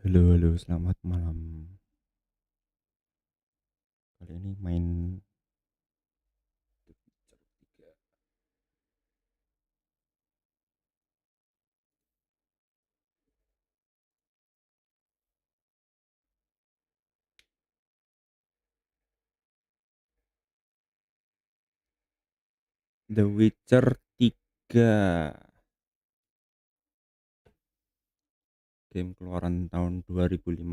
Halo, halo, selamat malam. Kali ini main The Witcher 3, game keluaran tahun 2015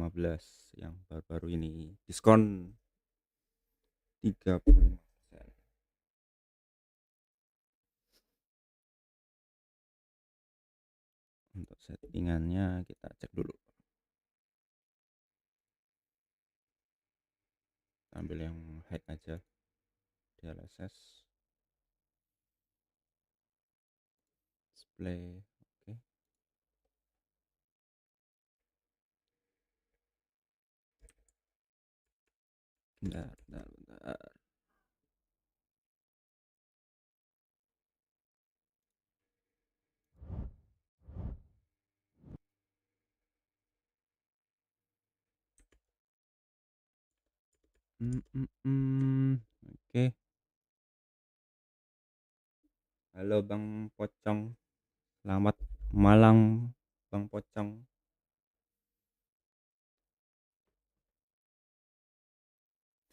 yang baru-baru ini diskon 35%. Untuk settingannya kita cek dulu. Ambil yang high aja, DLSS, display, oke. Bentar, bentar, bentar. Oke. Halo Bang Pocong, selamat malam Bang Pocong.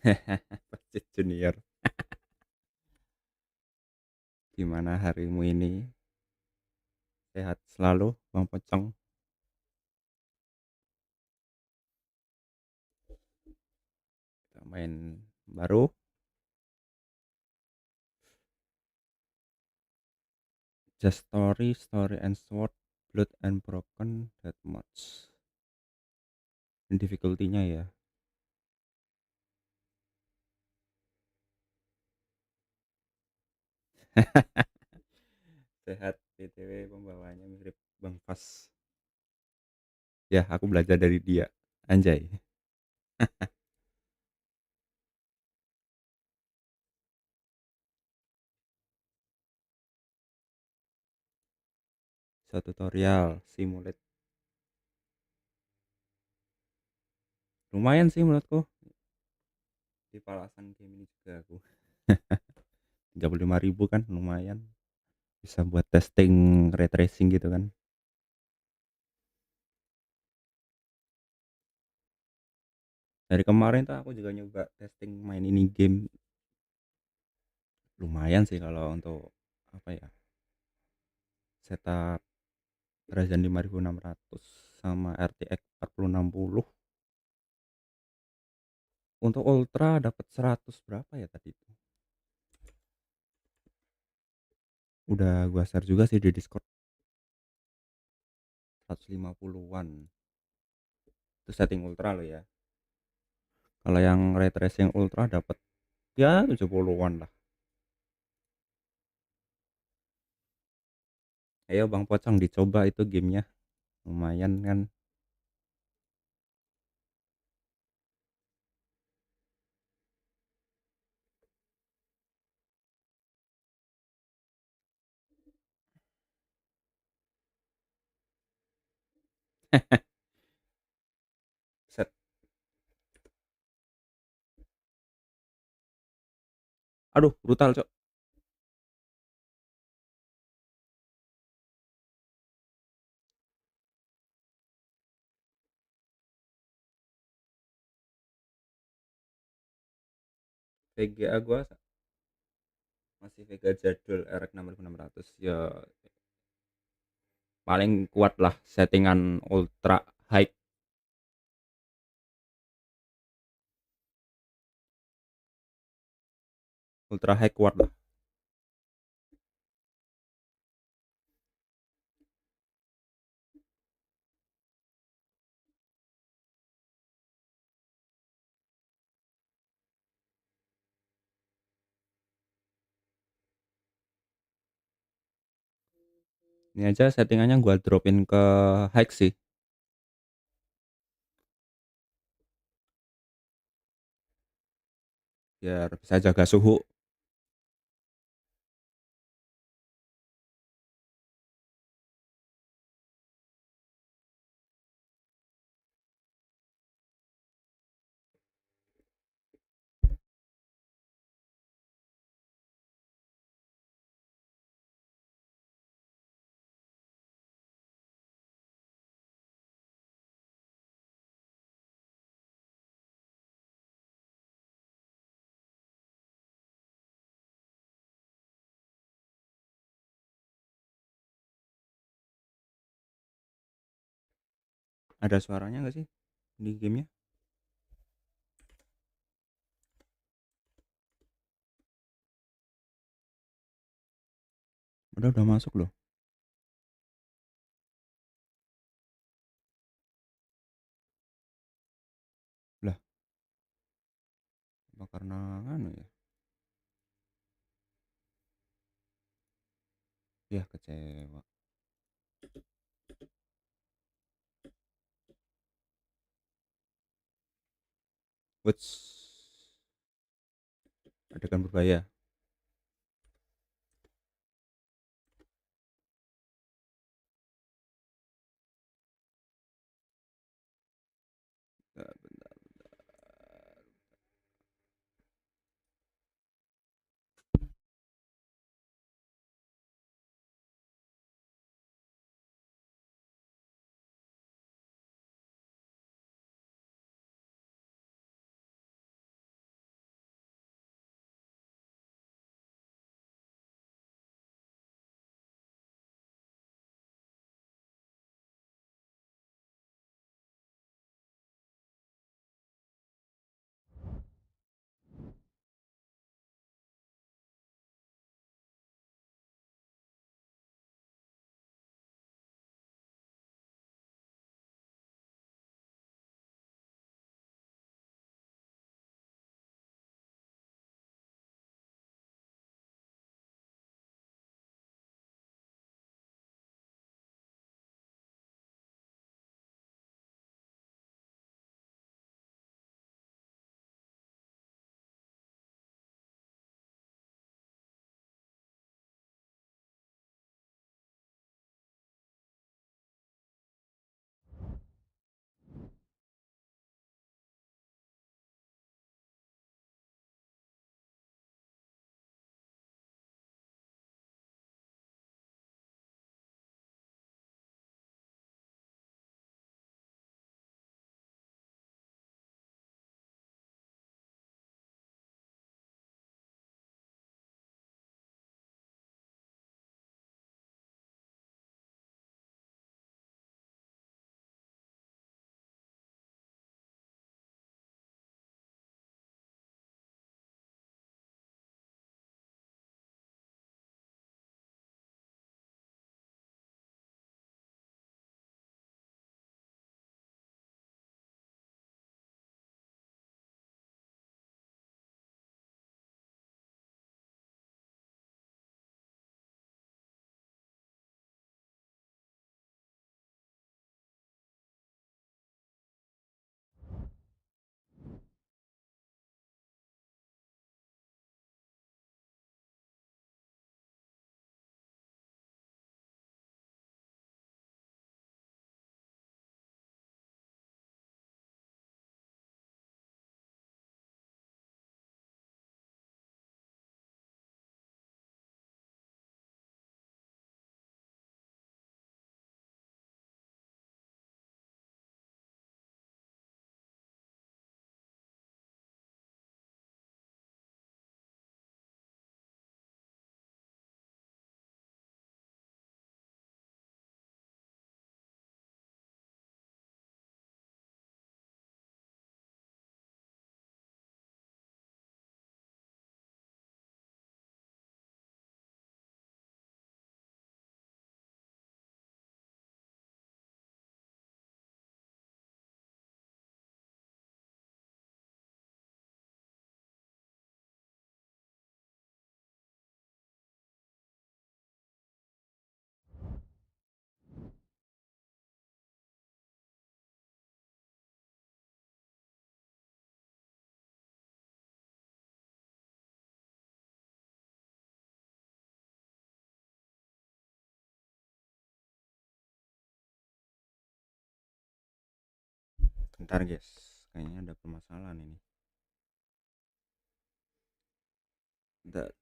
Pasti Junior. Gimana harimu ini? Sehat selalu, Bang Pocong. Kita main baru. Just Story, Story and Sword, Blood and Broken, that much. Difficulty-nya ya. Sehat, BTW pembawanya mirip Bang Fas. Ya, aku belajar dari dia. Anjay. So, tutorial, simulate. Lumayan sih menurutku. Di palasan game ini juga aku. 35.000 kan lumayan. Bisa buat testing, ray tracing gitu kan. Dari kemarin tuh aku juga nyoba testing main ini game. Lumayan sih kalau untuk apa ya, setup Ryzen 5600 sama RTX 4060. Untuk ultra dapat 100 berapa ya tadi itu? Udah gua share juga sih di Discord, 150-an. Itu setting ultra lo ya. Kalau yang ray tracing ultra dapat ya 70-an lah. Ayo Bang Pocong dicoba itu gamenya. Lumayan kan. Set. Aduh, brutal, Cok. VGA gua masih VGA jadul RX 6600 ya, paling kuat lah settingan ultra high. Ultra high kuat lah. Ini aja settingannya gua dropin ke high sih, biar bisa jaga suhu. Ada suaranya nggak sih di gamenya? Udah masuk loh. Lah, apa karena anu ya? Ya kecewa. Wuts, adegan berbahaya. Bentar, bentar. Bentar guys, kayaknya ada permasalahan ini. Bentar.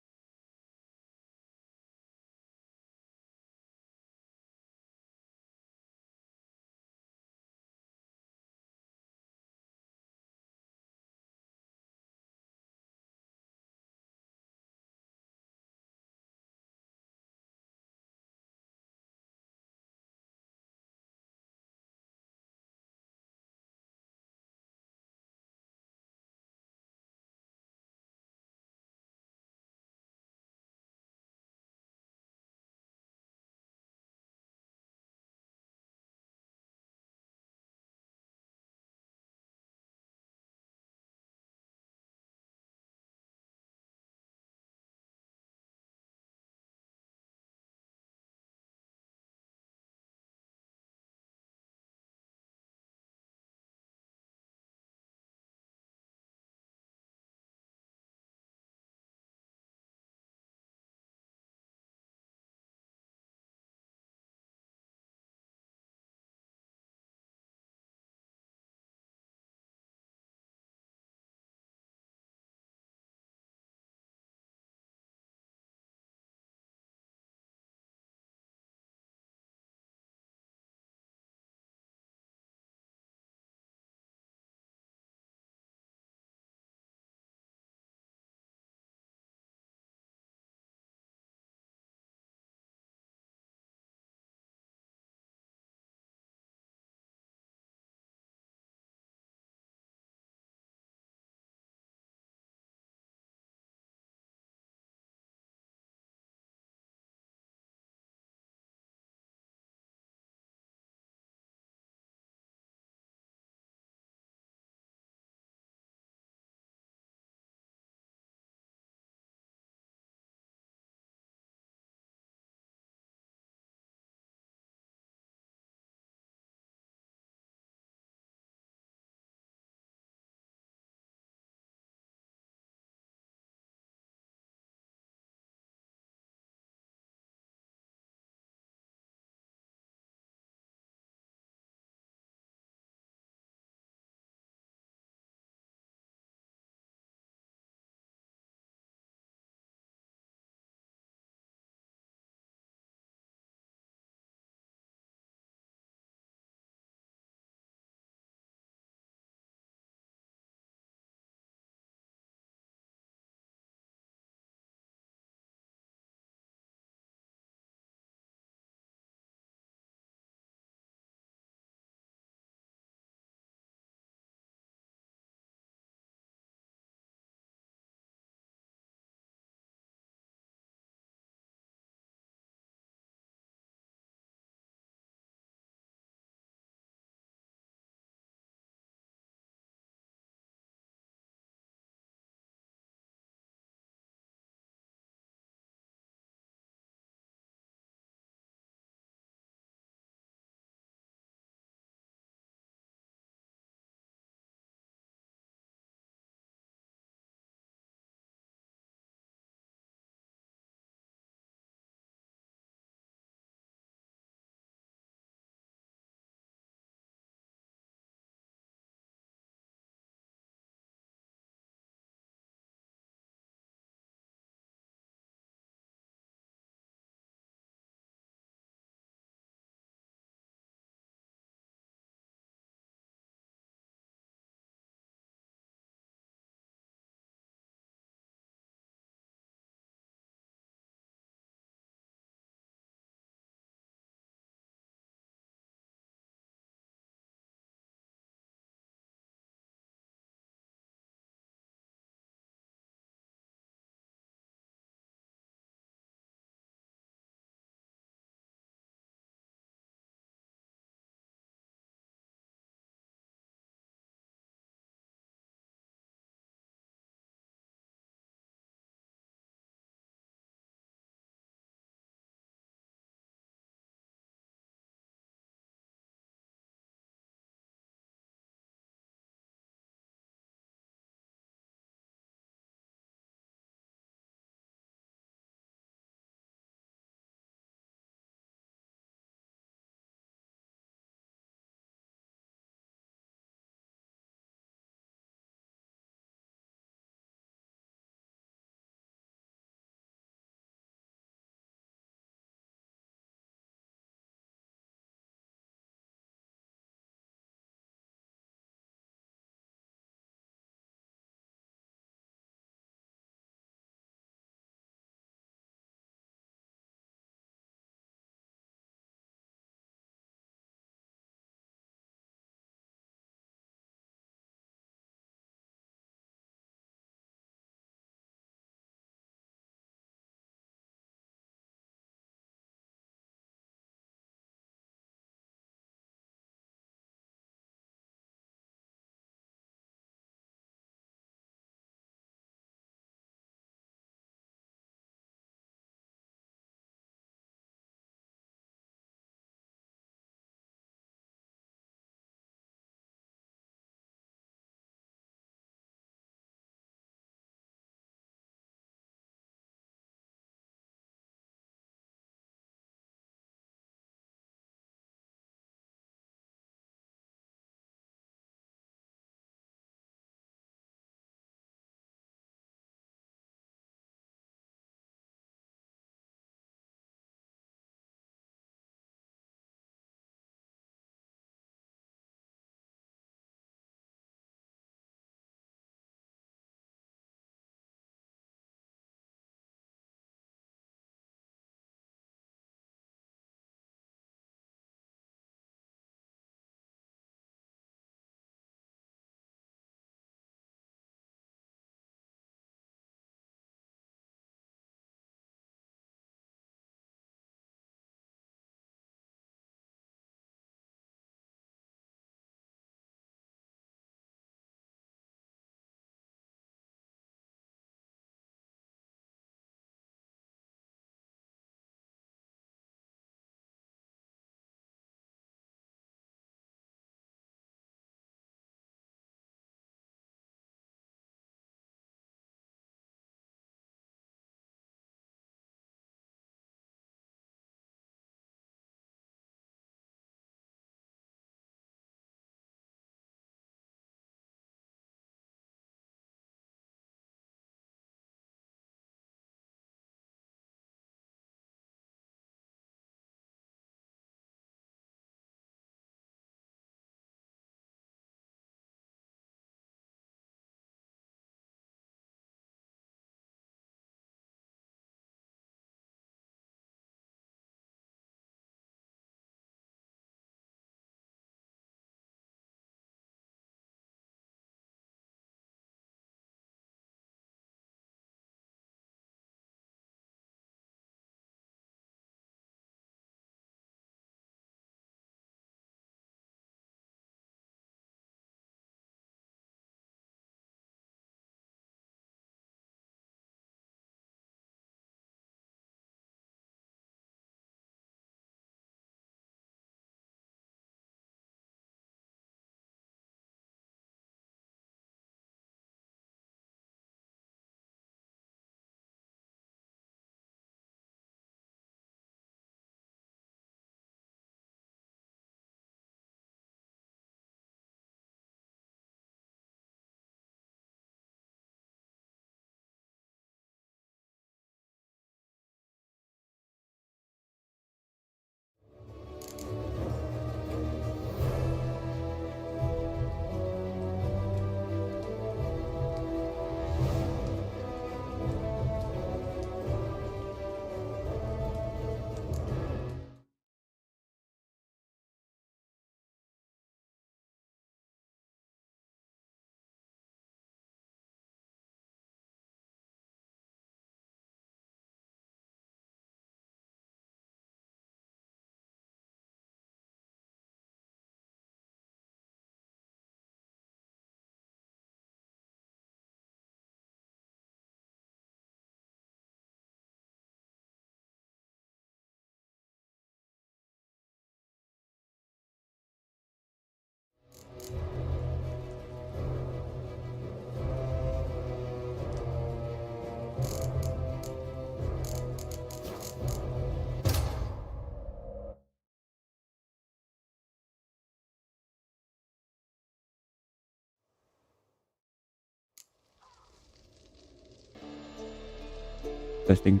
Testing.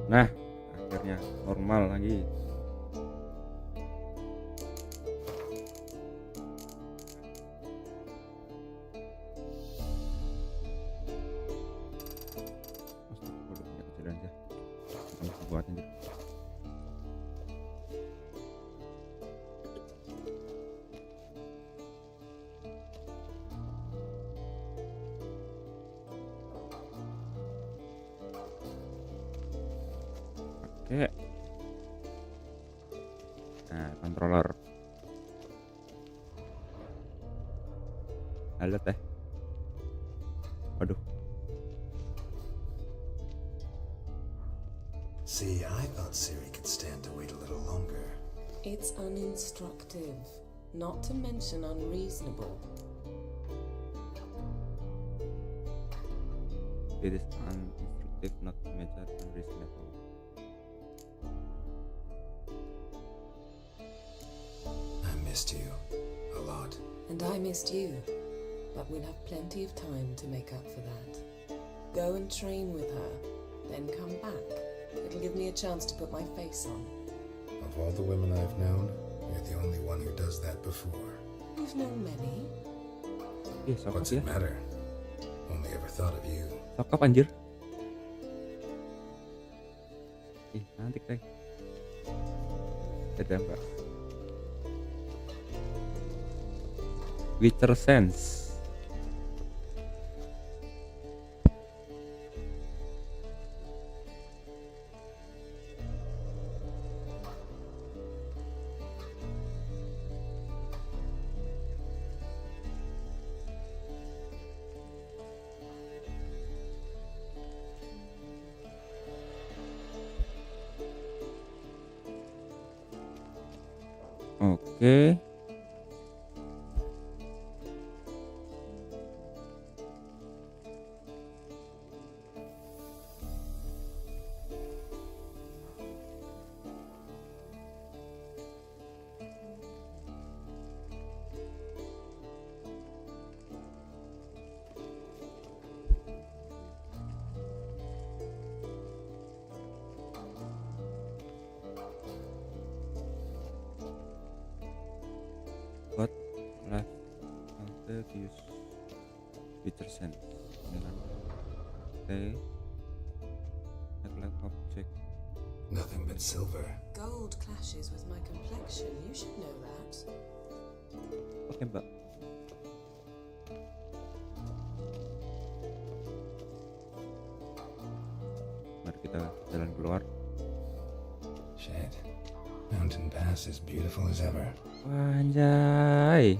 Nah, akhirnya normal lagi. Astagfirullah, kecil aja. Kita buat aja. Oke. Nah, controller. Halo teh. Waduh. See, I thought Siri could stand to wait a little longer. It's uninstructive, not to mention unreasonable. It is uninstructive, not to mention unreasonable. I missed you a lot. And I missed you, but we'll have plenty of time to make up for that. Go and train with her, then come back. It'll give me a chance to put my face on. Of all the women I've known, you're the only one who does that before. You've known many. Iya, sokap What's ya. it matter? Only ever thought of you. Sokap anjir. Ih, cantik teh. Ada mbak. Witcher Sense. Oke. What left until use Witcher Sense dengan T left object. Nothing but silver. Gold clashes with my complexion. You should know that. Oke mbak. Mari kita jalan keluar. Shit. Mountain Pass is beautiful as ever. Anjay.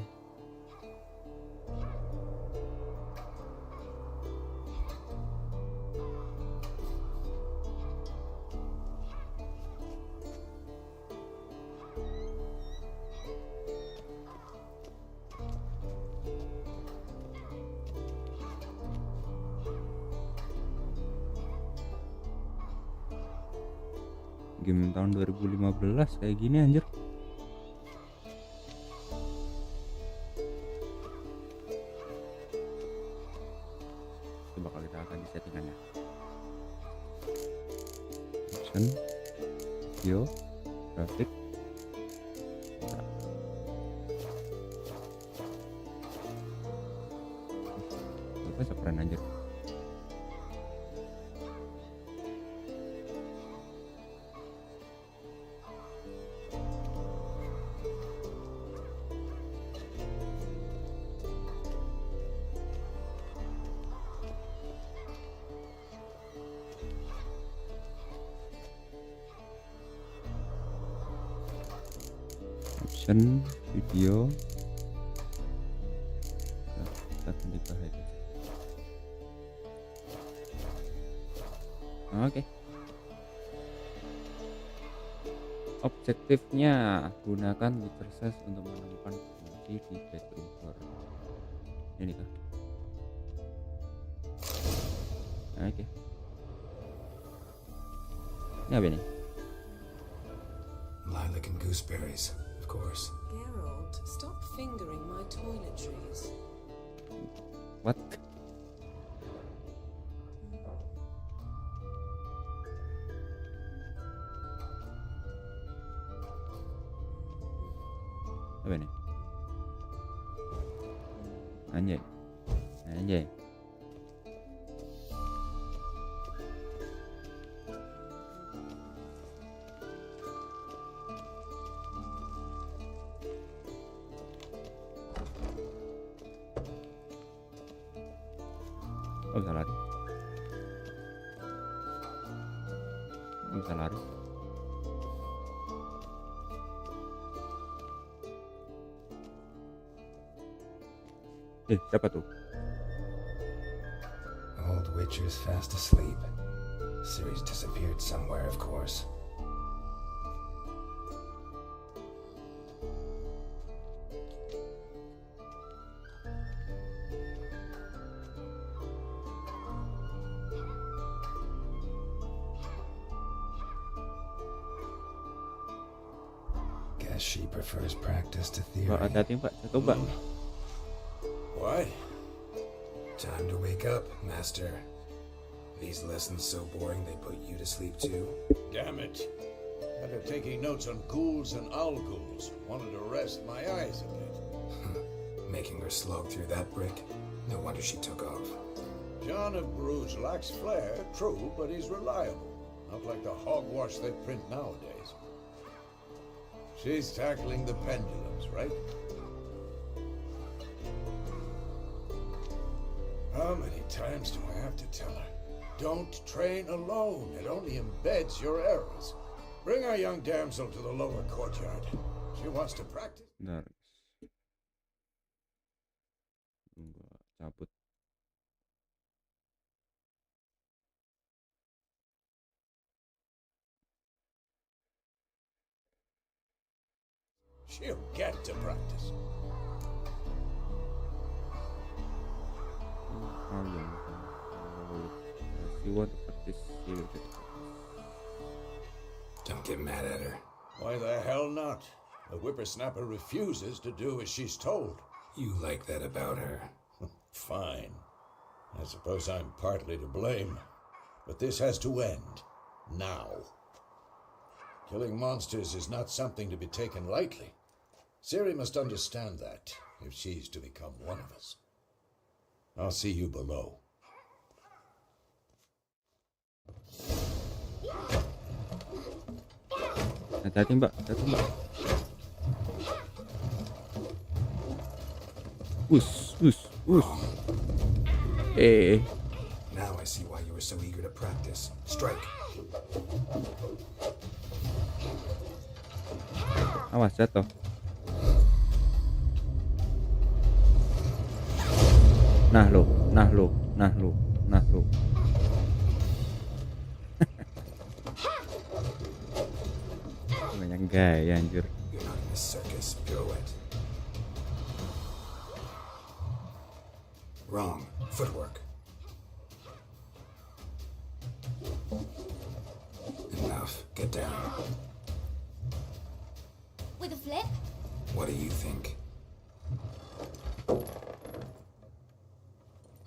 Game tahun 2015 kayak gini anjir. Itu bakal kita akan di settingannya. Option, video, grafik. Itu keren anjir. action video. Nah, kita ganti bahasa. Oke. Objektifnya gunakan witcher size untuk menemukan kunci di bedroom door. Ini kah? Oke. Ini apa nih? Lilac and gooseberries, of course. Geralt, stop fingering my toiletries. What? Apa nih? Anjay. Anjay. Oh, bisa lari. Oh, bisa lari. Siapa tuh? Old Witcher's fast asleep. Ciri's disappeared somewhere, of course. Guess she prefers practice to theory. Mbak, hati-hati Mbak, jatuh Mbak. What? Time to wake up, Master. These lessons so boring they put you to sleep too? Damn it. After taking notes on ghouls and owl ghouls, wanted to rest my eyes a bit. Making her slog through that brick? No wonder she took off. John of Bruges lacks flair, true, but he's reliable. Not like the hogwash they print nowadays. She's tackling the pendulums, right? How many times do I have to tell her? Don't train alone. It only embeds your errors. Bring our young damsel to the lower courtyard. She wants to practice. Bentar. Gua cabut. She'll get to practice. If you want to practice, you will get it. Don't get mad at her. Why the hell not? The whippersnapper refuses to do as she's told. You like that about her. Fine. I suppose I'm partly to blame. But this has to end. Now. Killing monsters is not something to be taken lightly. Ciri must understand that, if she's to become one of us. I'll see you below. Hati-hati Mbak, hati-hati Mbak. Us. Now I see why you were so eager to practice. Strike. Awas jatuh. Nah lo. Banyak gaya anjir. You're not in a circus pirouette. Wrong. Footwork. Enough. Get down. With a flip? What do you think?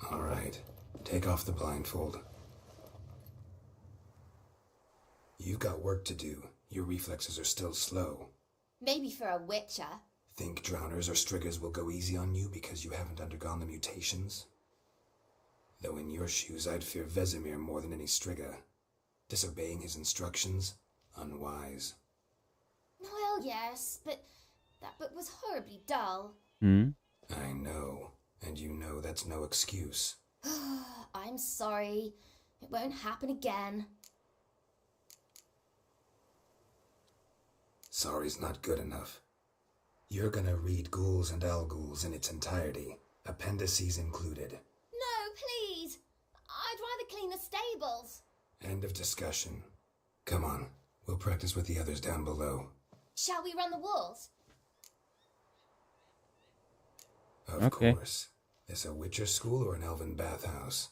All right. Take off the blindfold. You've got work to do. Your reflexes are still slow. Maybe for a witcher. Think drowners or striggers will go easy on you because you haven't undergone the mutations? Though in your shoes, I'd fear Vesemir more than any strigger. Disobeying his instructions? Unwise. Well, yes, but that book was horribly dull. I know, and you know that's no excuse. I'm sorry. It won't happen again. Sorry's not good enough. You're gonna read Ghouls and Ghouls in its entirety, appendices included. No, please. I'd rather clean the stables. End of discussion. Come on, we'll practice with the others down below. Shall we run the walls? Of Okay. course. This a Witcher school or an elven bathhouse?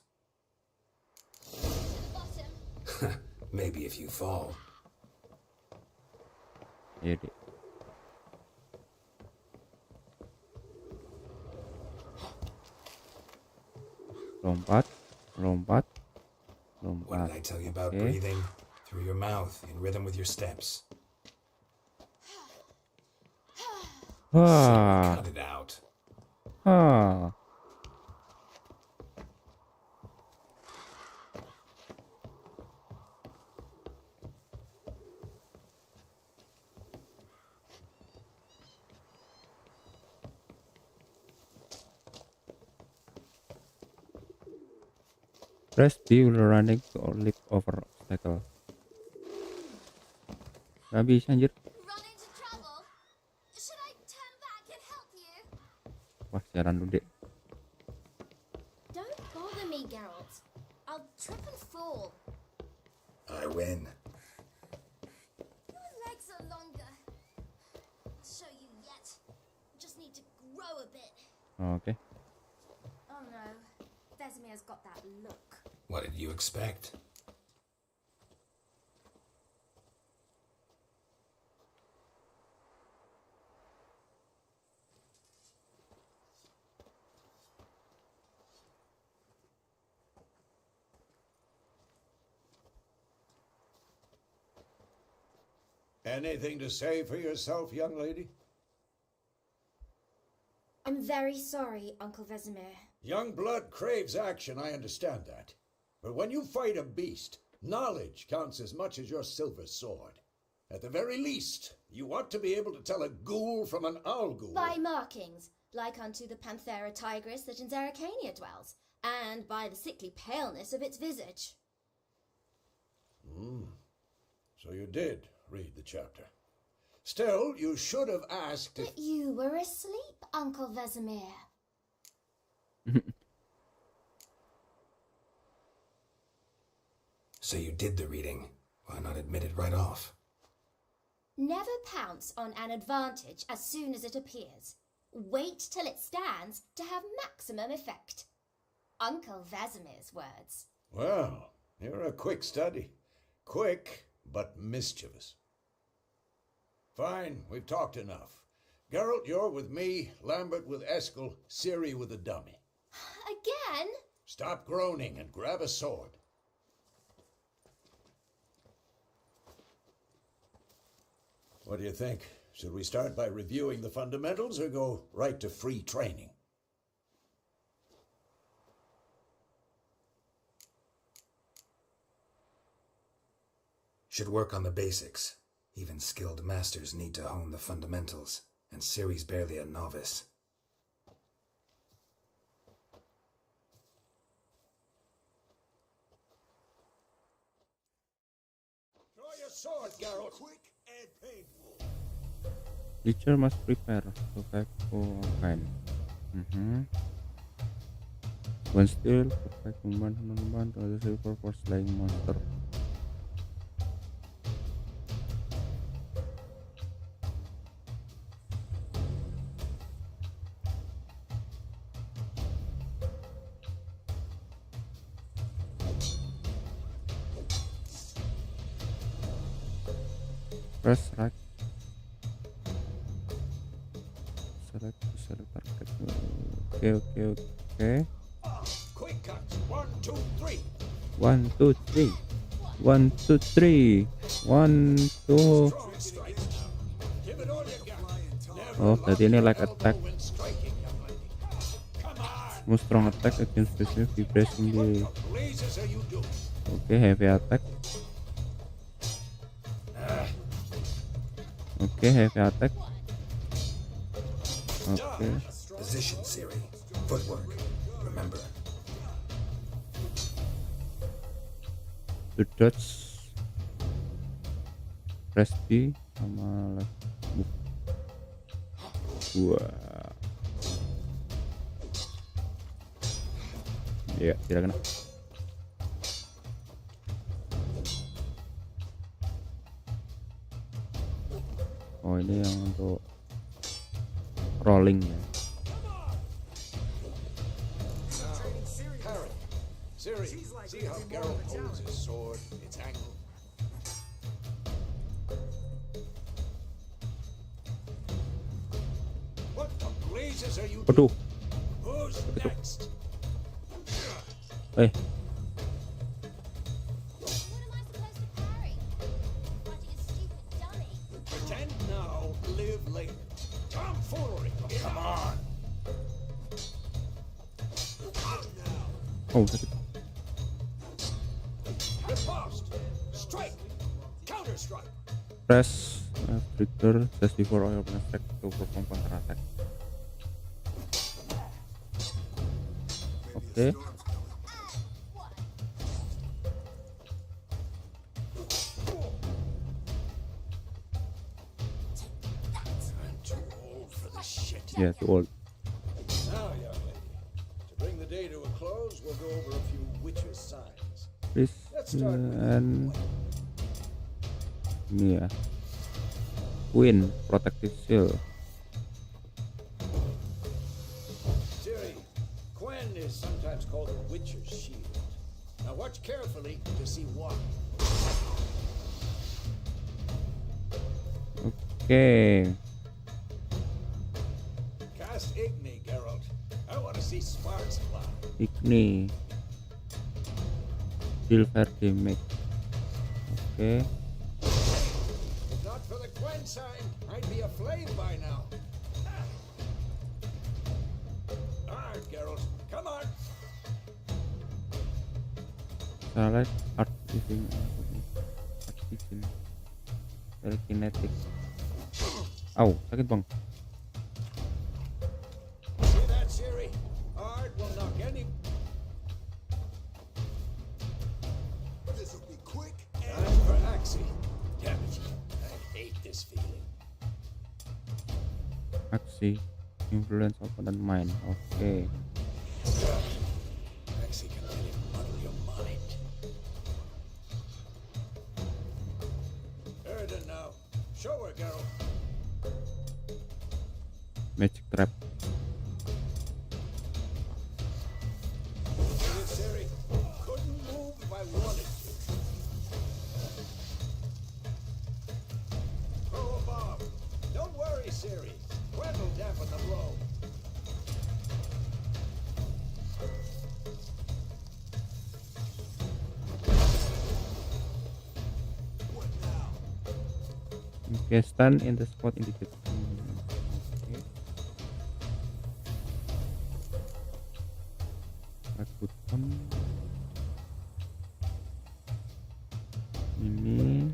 To the bottom. Maybe if you fall. Iya, Dik. Lompat, lompat, What lompat. did I tell you about Okay. breathing? Through your mouth, in rhythm with your steps. Wah, Cut it out. ah. Press B will running to leap over obstacle. Gak bisa anjir. Run into trouble? Should I turn back and help you? Wah, jalan dulu, Dek. Don't bother me, Geralt. I'll trip and fall. I win. Your legs are longer. I'll show you yet. Just need to grow a bit. Oke. Oh no, Vesemir's got that look. What did you expect? Anything to say for yourself, young lady? I'm very sorry, Uncle Vesemir. Young blood craves action, I understand that. But when you fight a beast, knowledge counts as much as your silver sword. At the very least, you want to be able to tell a ghoul from an owl ghoul. By markings, like unto the Panthera tigris that in Zeracania dwells, and by the sickly paleness of its visage. So you did read the chapter. Still, you should have asked if... But you were asleep, Uncle Vesemir. So you did the reading. Why not admit it right off? Never pounce on an advantage as soon as it appears. Wait till it stands to have maximum effect. Uncle Vesemir's words. Well, you're a quick study. Quick, but mischievous. Fine, we've talked enough. Geralt, you're with me, Lambert with Eskel, Ciri with the dummy. Again? Stop groaning and grab a sword. What do you think? Should we start by reviewing the fundamentals or go right to free training? Should work on the basics. Even skilled masters need to hone the fundamentals, and Ciri's barely a novice. Draw your sword, Geralt. Quick and painful. Teacher must prepare to fight for maen. One skill, perfect movement to the silver for slaying monster. Press right. Select target. Okay. Quick cuts. 1, 2, 3. 1, 2, 3. 1, 2, 3. 1, 2. Strong strikes now. Give it all you got. Never Oh, tadi ini like let attack. go when striking, young lady. Come on. Most strong attack against specific vibrating the. What blazes are you doing? Okay, heavy attack. Okay, heavy attack. Okay. Position, Ciri. Footwork. Remember. To dodge. Press B sama left move. Wah. Ya, tidak kena. Oh, ini yang untuk rolling ya. Harry, Siri, see how Geralt holds his sword, its angle. What the blazes are you Waduh. doing? Who's next? Eh, What am I supposed to parry? Fighting a stupid dummy. Pretend now, live later. Tomfoolery! Come on! oh sakit. Riposte! Strike! Counter-strike! Press trigger just before your opponent attack to perform counter attack. Oke. I'm too old for this shit. Ya, too old. Now, young lady, to bring the day to a close, we'll go over a few witcher's signs. Please Let's start with and ini ya. Queen protective shield. Siri, Quen is sometimes called the Witcher's Shield. Now watch carefully to see why. Oke. Cast Igni, Geralt. I want to see sparks fly. Igni. Deal fire damage. Oke. If not for the Quen sign, I'd be aflame by now. Alright, Geralt, come on. Select art vision. Telekinetic. Au, sakit bang. See that, Siri? Art will knock any... This'll be quick. Time for Axie. Damn it. I hate this feeling. Aksi. Influence opponent maen. Oke. Axie can really muddle your mind. Erden now. Show her, Geralt. Magic trap. See it, Siri? Couldn't move if I wanted to. Throw a bomb. Don't worry, Siri. Quen will dampen the blow. Oke, stand in the spot indicated. Oke. Lakukan ini.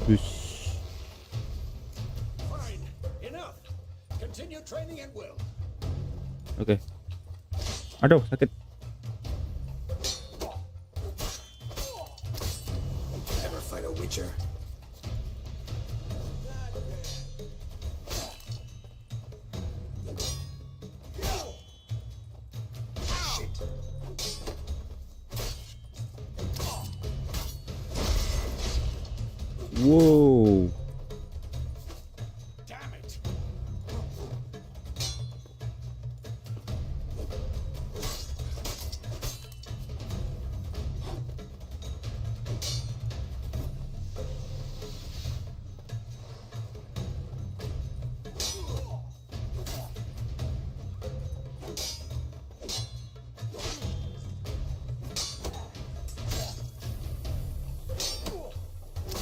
Bus. Fine. Enough. Continue training at will. Oke. Aduh, sakit. Ever fight a witcher? Shit. Wow. Damn it.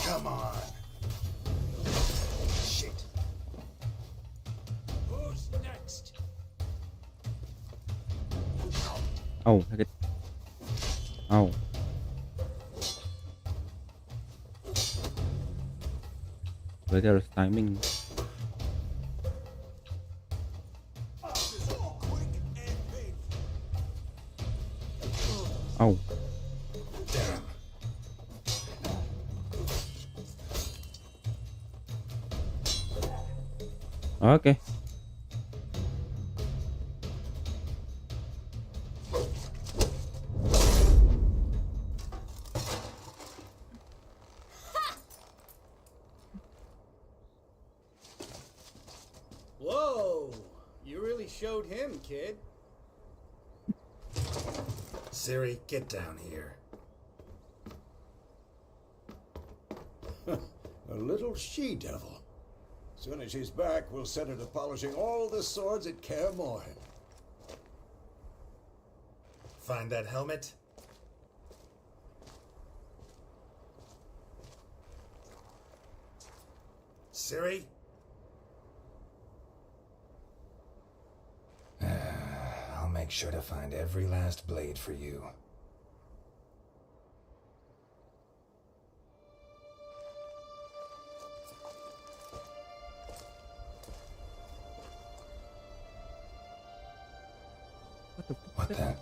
Come on. Shit. Who's next? Au, sakit. Au. Berarti harus timing. Au. Damn. Oke. Whoa! You really showed him, kid. Siri, get down here. A little she-devil. Soon as she's back, we'll set her to polishing all the swords at Kaer Morhen. Find that helmet? Siri? I'll make sure to find every last blade for you. What the?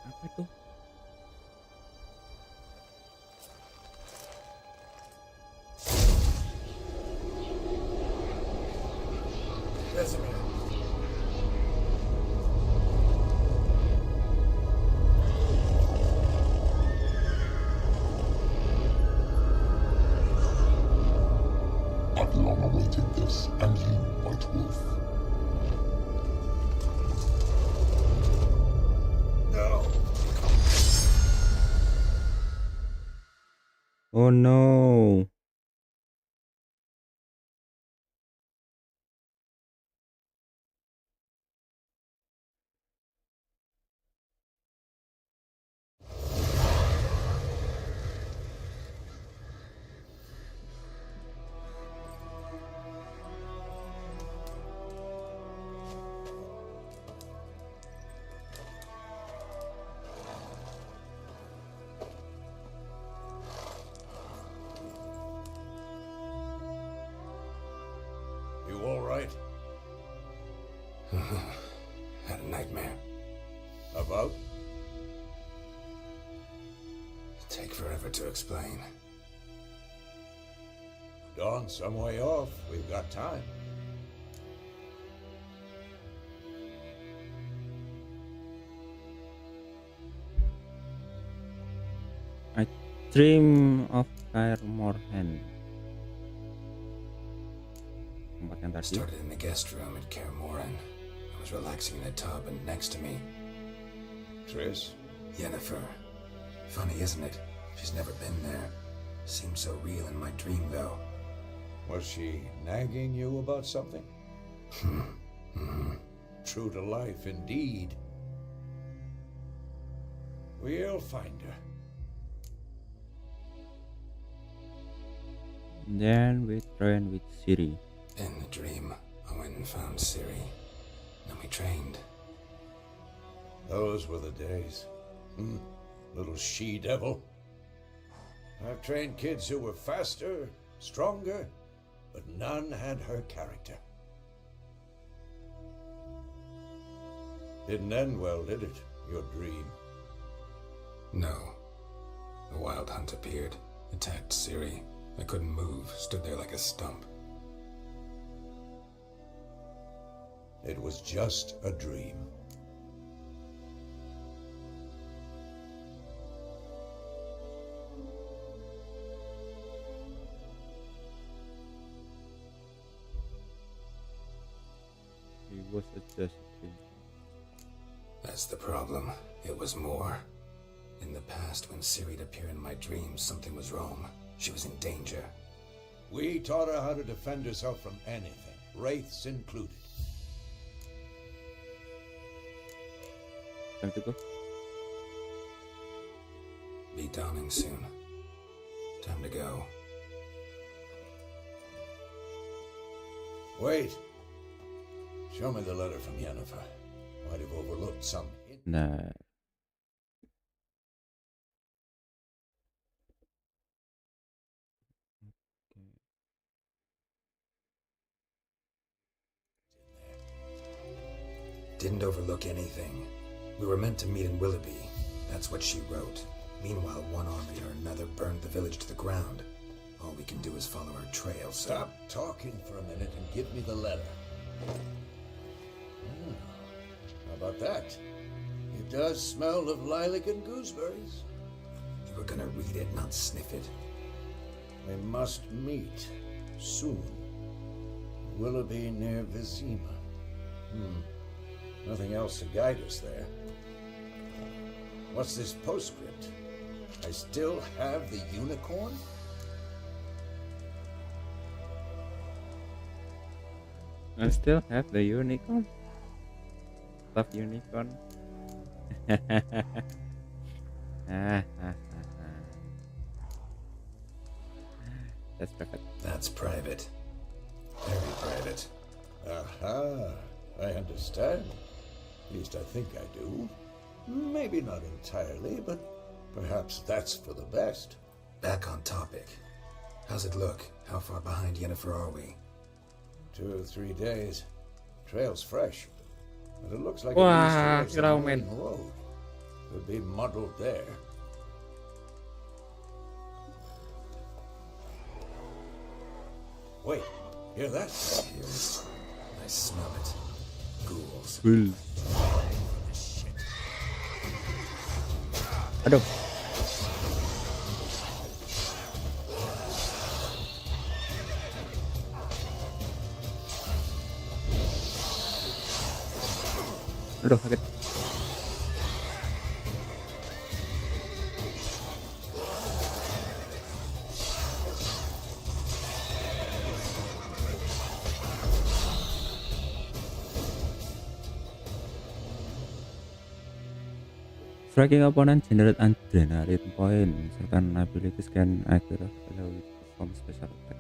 Apa itu? Vesemir. I've long awaited this, and you, White Wolf. No. Oh no. You all right? Had a nightmare. About? Take forever to explain. Dawn's some way off. We've got time. I dream of Kaer Morhen. Tempat yang tadi. Started in the guest room at Kaer Morhen. I was relaxing in a tub, and next to me, Triss? Yennefer. Funny, isn't it? She's never been there. Seemed so real in my dream, though. Was she nagging you about something? True to life, indeed. We'll find her. Then we train with Ciri. In the dream, I went and found Ciri. Then we trained. Those were the days. Little she-devil. I've trained kids who were faster, stronger, but none had her character. Didn't end well, did it? Your dream? No. The Wild Hunt appeared, attacked Ciri. I couldn't move, stood there like a stump. It was just a dream. He was just a dream. That's the problem. It was more. In the past, when Ciri'd appear in my dreams, something was wrong. She was in danger. We taught her how to defend herself from anything, wraiths included. Time to go. Be dawning soon. Time to go. Wait. Show me the letter from Yennefer. Might have overlooked some hint. Nah. Didn't overlook anything. We were meant to meet in Willoughby. That's what she wrote. Meanwhile, one army or another burned the village to the ground. All we can do is follow her trail, so... Stop talking for a minute and give me the letter. How about that? It does smell of lilac and gooseberries. You were gonna read it, not sniff it. We must meet soon. Willoughby near Vizima. Nothing else to guide us there. What's this postscript? I still have the unicorn? I still have the unicorn. Love unicorn. That's perfect. That's private. Very private. Aha, I understand. At least I think I do. Maybe not entirely, but perhaps that's for the best. Back on topic. How's it look? How far behind Yennefer are we? 2 or 3 days. Trail's fresh, but it looks like Wah, it leads kiraw, towards the men. main road. Could be muddled there. Wait, hear that? Here. I smell it. Ghouls. Cool. Aduh. Aduh, sakit. Striking opponent generate adrenaline point. Certain abilities can either allow you to perform special attack.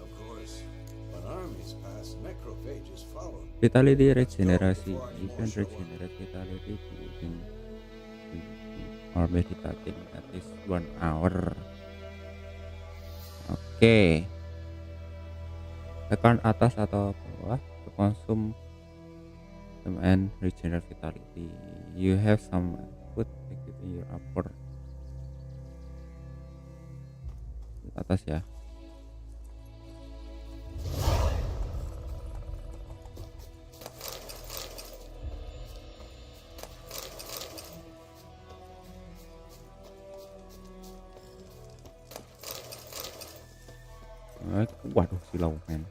Of course, when armies pass, necrophages follow. Vitality regenerasi. You can regenerate vitality using or meditating at least 1 hour. Oke. Tekan atas atau bawah to consume and regenerate vitality. You have some food equipped in your upper. Atas ya. Waduh, silau men.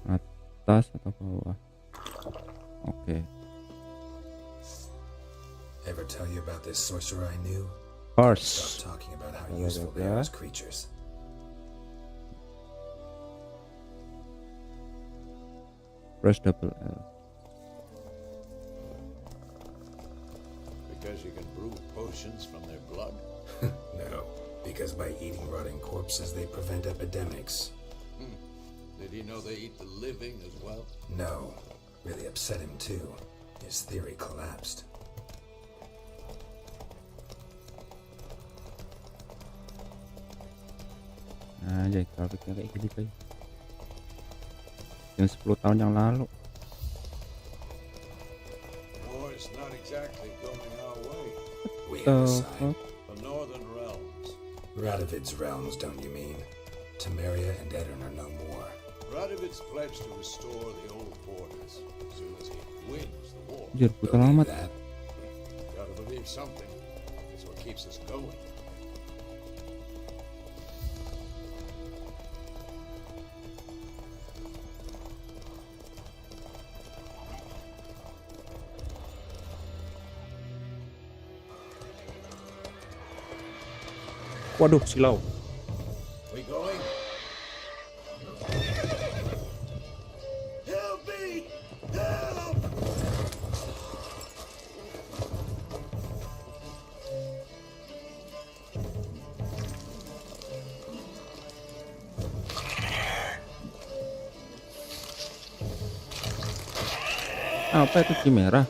Atas atau bawah? Oke. Ever tell you about this sorcerer I knew? Horse. Stop talking about how useful they are Yeah. as creatures. Press double L. Because you can brew potions from their blood? No, because by eating rotting corpses, they prevent epidemics. Did he know they eat the living as well? No, really upset him too. His theory collapsed. Nah, jadi grafiknya kayak gini guys. Yang 10 tahun yang lalu. War's not exactly going our way. We have a So, sign. The northern realms. Radovid's realms, don't you mean? Temeria and Edirn are no more. Radovid's pledged to restore the old borders as soon as he wins the war. Anjir, buta Believe amat. that? Gotta believe something. It's what keeps us going. Waduh, silau. We going? Help me! Help! Apa itu Chimera?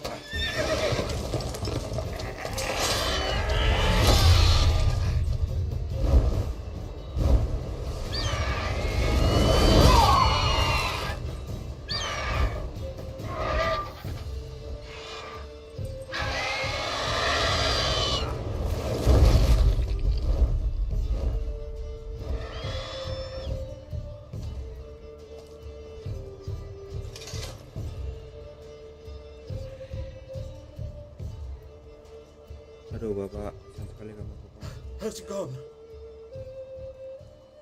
Aduh, Bapak, sayang sekali kamu Bapak. Has it gone?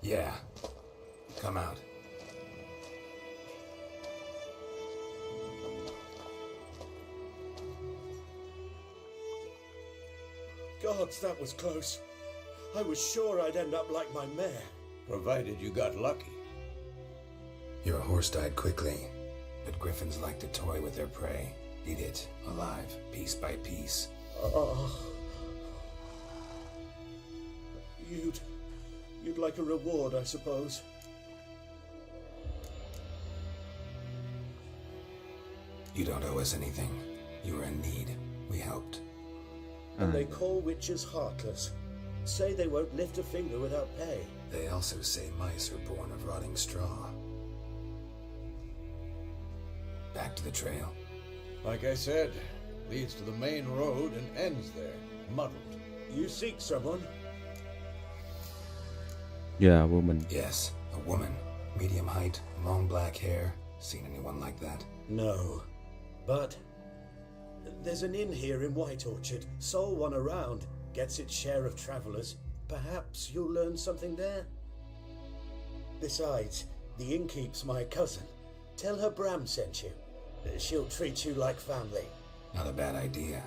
Yeah. Come out. Gods, that was close. I was sure I'd end up like my mare. Provided you got lucky. Your horse died quickly, but griffins like to toy with their prey. Eat it, alive, piece by piece. Oh. You'd like a reward, I suppose. You don't owe us anything. You were in need. We helped. And they call witches heartless. Say they won't lift a finger without pay. They also say mice are born of rotting straw. Back to the trail. Like I said, leads to the main road and ends there, muddled. You seek someone? Yeah, woman. Yes, a woman. Medium height, long black hair. Seen anyone like that? No. But there's an inn here in White Orchard. Sole one around. Gets its share of travelers. Perhaps you'll learn something there. Besides, the innkeep's my cousin. Tell her Bram sent you. She'll treat you like family. Not a bad idea.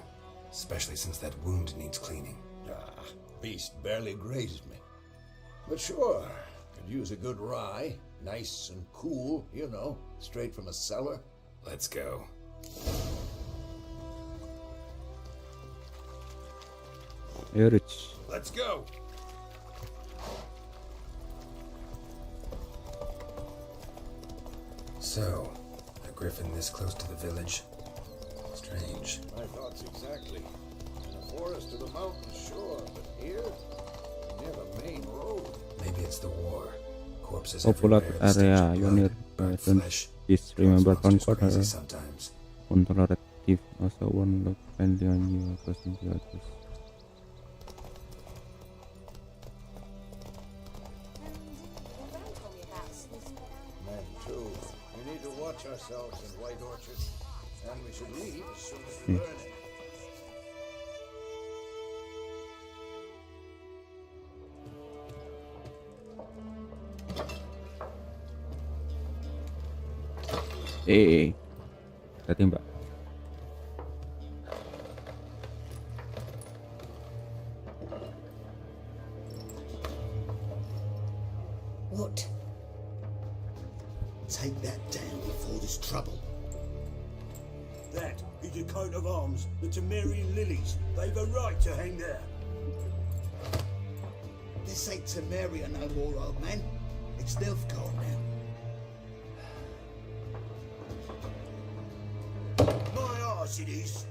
Especially since that wound needs cleaning. Ah, beast barely grazed me. But sure, could use a good rye. Nice and cool, you know, straight from a cellar. Let's go. Ayo, Rich. Let's go! So, a griffin this close to the village? Strange. My thoughts exactly. In a forest of the mountains, sure, but here, near the main road. Maybe it's the war. Corpses Popular everywhere, the stench area of you blood, near burnt don't flesh. is remember Those monsters conquer crazy sometimes. control active also one look friendly on you crossing the others. Men too. We need to watch ourselves in White Orchard, and we should leave as soon as we learn it. Kita tembak. What? Take that down before there's trouble. That is a coat of arms, the Temerian lilies. They've a right to hang there. This ain't Temeria no more, old man. It's Nilfgaard now. My arse it is.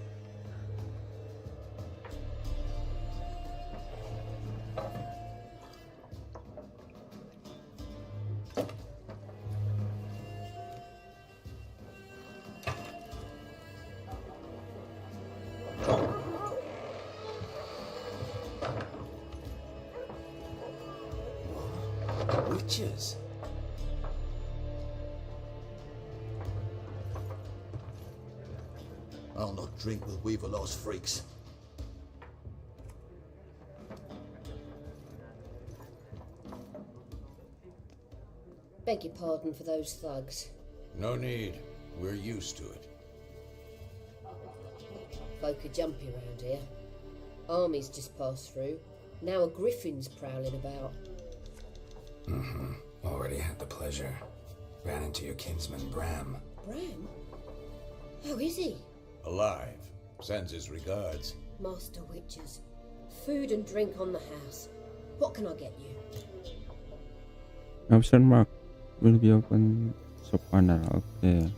Witches. I'll not drink with Weaverlost freaks. Beg your pardon for those thugs. No need. We're used to it. Folk are jumpy around here. Armies just passed through. Now a griffin's prowling about. Already had the pleasure. Ran into your kinsman, Bram. Bram? How is he? Alive. Sends his regards. Master Witches. Food and drink on the house. What can I get you? Option mark will be open shop panel. Okay.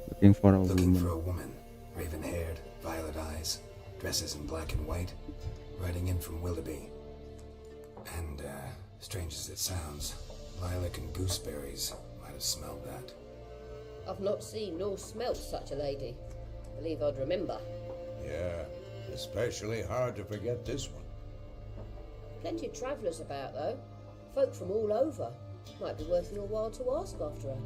Looking for a Looking for woman. a woman. Raven-haired, violet eyes, dresses in black and white. Riding in from Willoughby. And, strange as it sounds, lilac and gooseberries might have smelled that. I've not seen nor smelt such a lady. Believe I'd remember. Yeah, especially hard to forget this one. Plenty of travellers about, though. Folk from all over. Might be worth your while to ask after her.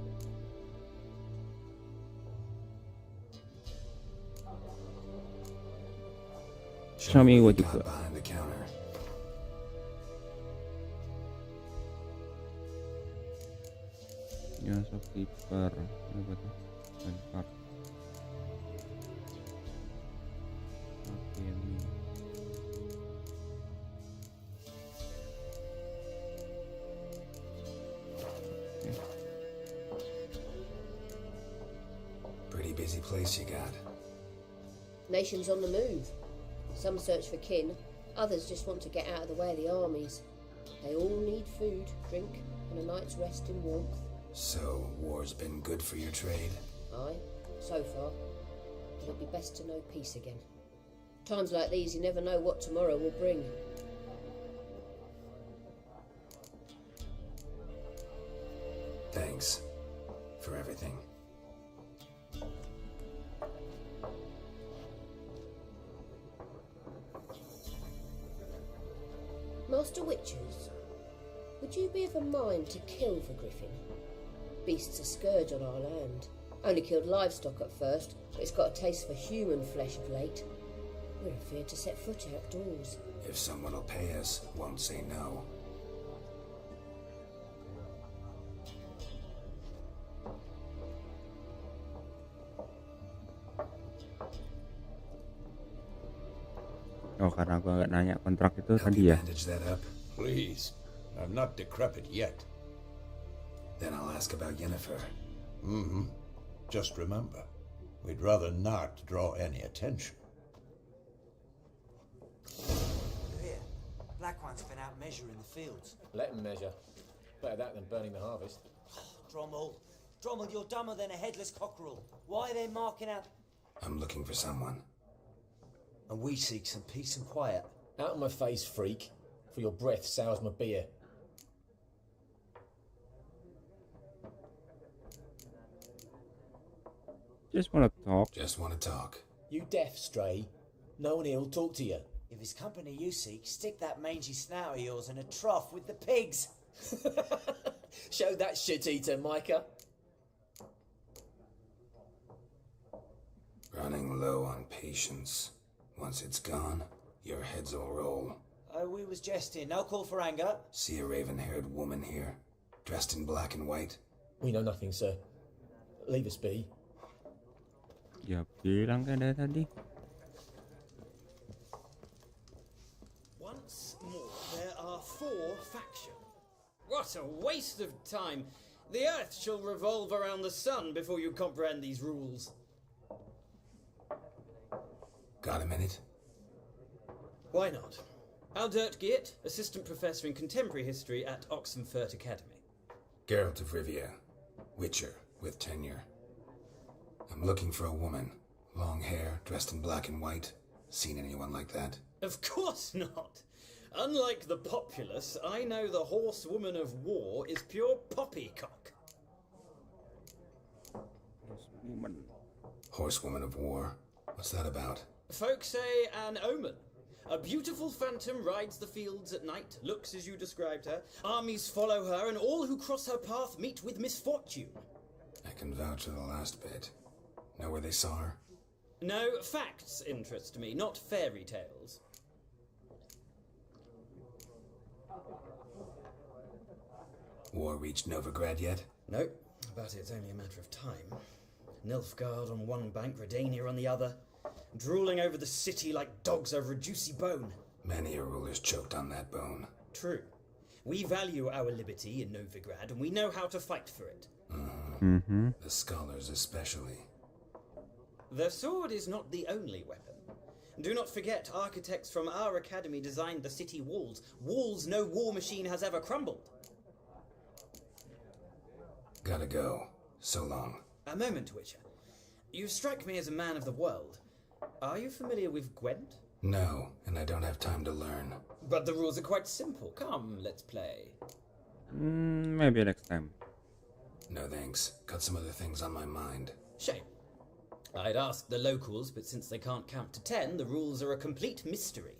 Show me what you got got. behind the counter. Ya, shopkeeper. Ini apa tuh? Spend card. Oke, ini. Pretty busy place you got. Nations on the move. Some search for kin, others just want to get out of the way of the armies. They all need food, drink, and a night's rest in warmth. So, war's been good for your trade? Aye, so far. But it'd be best to know peace again. Times like these, you never know what tomorrow will bring. Thanks for everything. Master Witchers, would you be of a mind to kill for Griffin? Beast's a scourge on our land. Only killed livestock at first, but it's got a taste for human flesh of late. We're afeard to set foot outdoors. If someone will pay us, won't say no. Oh, karena gua nggak nanya kontrak itu Help tadi you ya. bandage that up? Please, I'm not decrepit yet. Then I'll ask about Yennefer. Just remember, we'd rather not draw any attention. Here, Black One's been out measuring the fields. Let them measure. Better that than burning the harvest. Drommel, you're dumber than a headless cockerel. Why are they marking out? I'm looking for someone. And we seek some peace and quiet. Out of my face, freak. For your breath sours my beer. Just wanna talk. Just want to talk. You deaf, Stray. No one here will talk to you. If it's company you seek, stick that mangy snout of yours in a trough with the pigs. Show that shit-eater, Micah. Running low on patience. Once it's gone, your heads will roll. Oh, we was jesting. No call for anger. See a raven-haired woman here, dressed in black and white? We know nothing, sir. Leave us be. Ya bilang kan dari tadi. Once more, there are 4 factions. What a waste of time! The Earth shall revolve around the sun before you comprehend these rules. Got a minute? Why not? Aldert Geert, Assistant Professor in Contemporary History at Oxenfurt Academy. Geralt of Rivia, Witcher with tenure. I'm looking for a woman. Long hair, dressed in black and white. Seen anyone like that? Of course not! Unlike the populace, I know the horsewoman of war is pure poppycock. Horsewoman of war? What's that about? Folk say an omen. A beautiful phantom rides the fields at night, looks as you described her. Armies follow her, and all who cross her path meet with misfortune. I can vouch for the last bit. Know where they saw her? No, facts interest me, not fairy tales. War reached Novigrad yet? No, but it's only a matter of time. Nilfgaard on one bank, Redania on the other, drooling over the city like dogs over a juicy bone. Many a ruler's choked on that bone. True. We value our liberty in Novigrad, and we know how to fight for it. The scholars especially. The sword is not the only weapon. Do not forget, architects from our academy designed the city walls. Walls no war machine has ever crumbled. Gotta go. So long. A moment, Witcher. You strike me as a man of the world. Are you familiar with Gwent? No, and I don't have time to learn. But the rules are quite simple. Come, let's play. Maybe next time. No thanks. Got some other things on my mind. Shame. I'd ask the locals, but since they can't count to 10, the rules are a complete mystery.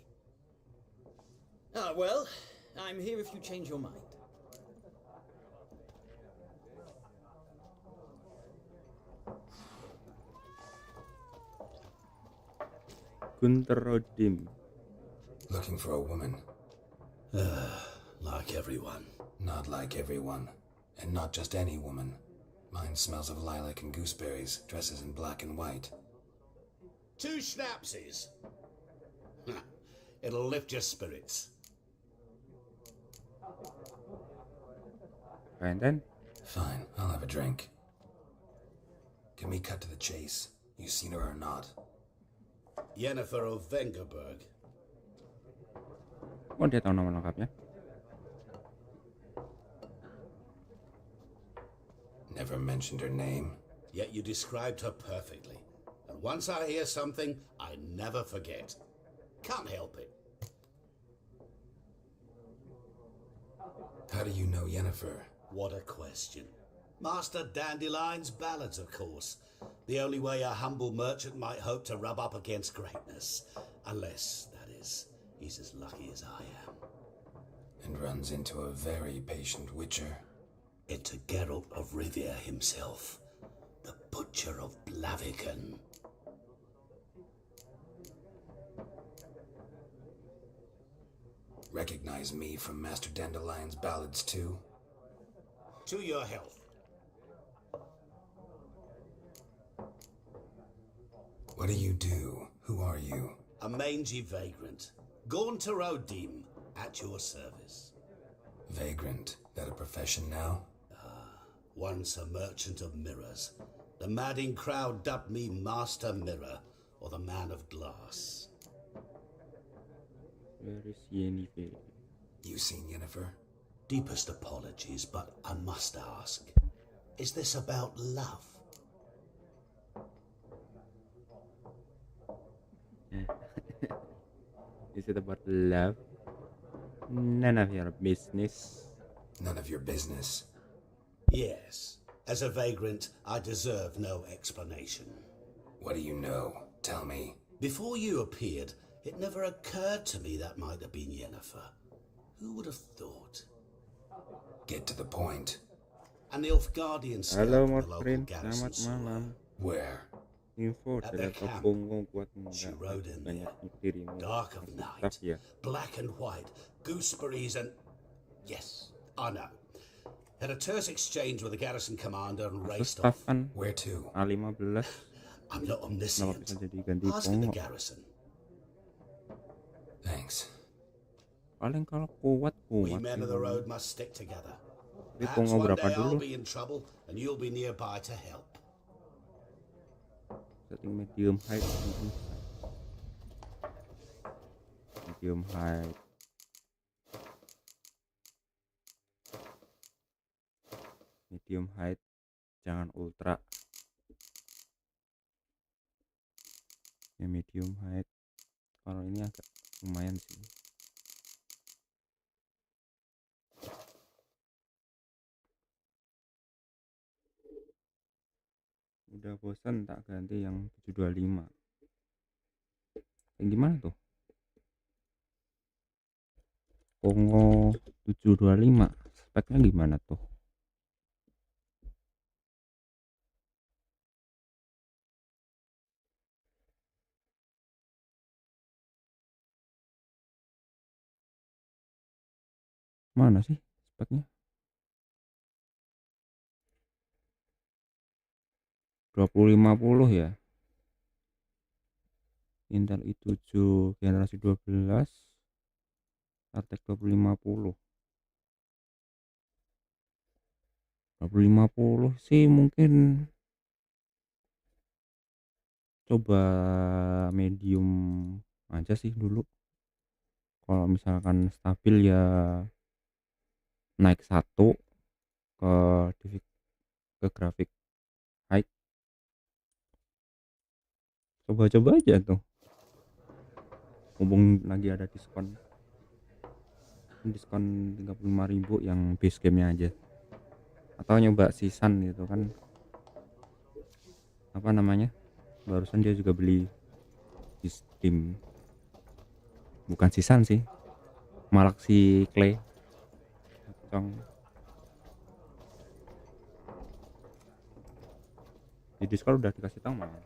Ah, well, I'm here if you change your mind. Gunter Rodim. Looking for a woman. Like everyone. Not like everyone. And not just any woman. Mine smells of lilac and gooseberries, dresses in black and white. 2 schnapsies. It'll lift your spirits. And then Fine, I'll have a drink. Can we cut to the chase? You seen her or not? Yennefer of Vengerberg. oh dia tahu nama lengkapnya. Never mentioned her name. Yet you described her perfectly. And once I hear something, I never forget. Can't help it. How do you know Yennefer? What a question. Master Dandelion's ballads, of course. The only way a humble merchant might hope to rub up against greatness. Unless, that is, he's as lucky as I am. And runs into a very patient witcher. Into Geralt of Rivia himself. The Butcher of Blaviken. Recognize me from Master Dandelion's ballads too? To your health. What do you do? Who are you? A mangy vagrant. Gaunter Odim, at your service. Vagrant. That a profession now? Once a merchant of mirrors. The madding crowd dubbed me Master Mirror, or the Man of Glass. Where is Yennefer? You seen Yennefer? Deepest apologies, but I must ask. Is this about love? Is it about love? None of your business. None of your business. Yes. As a vagrant, I deserve no explanation. What do you know? Tell me. Before you appeared, it never occurred to me that might have been Yennefer. Who would have thought? Get to the point. An Nilfgaardian scout Halo from the local Morfrin, garrison selamat saw her. malam. Where? Info At dari their camp. Toponggo buat She enggak rode in banyak there. nyetir ini. Dark of Staff night, ya. black and white, gooseberries and... Yes, I know. Had a terse exchange with the garrison commander and Terus raced staff off. kan Where to? A15. I'm not Kenapa omniscient. bisa jadi ganti Ask at the Pongo? garrison. Thanks. Paling kalau kuat We sih men of the Pongo. road must stick together. Tapi Perhaps Pongo one berapa day I'll dulu? be in trouble and you'll be nearby to help. Setting medium height mungkin. Medium height. Medium height, jangan ultra. Ya medium height. Kalau ini agak lumayan sih. Udah bosan tak ganti yang 725. Yang gimana tuh? Pongo 725 speknya gimana tuh? Mana sih speknya? 2050 ya. Intel i7 generasi 12 Artek 2050. 2050 sih mungkin coba medium aja sih dulu. Kalau misalkan stabil ya naik satu ke grafik high. Coba-coba aja tuh. Mumpung lagi ada diskon 35.000 yang base gamenya aja, atau nyoba season gitu kan, apa namanya, barusan dia juga beli di Steam, bukan season sih, Malaxi Clay Cong. Di Discord udah dikasih tahu malah.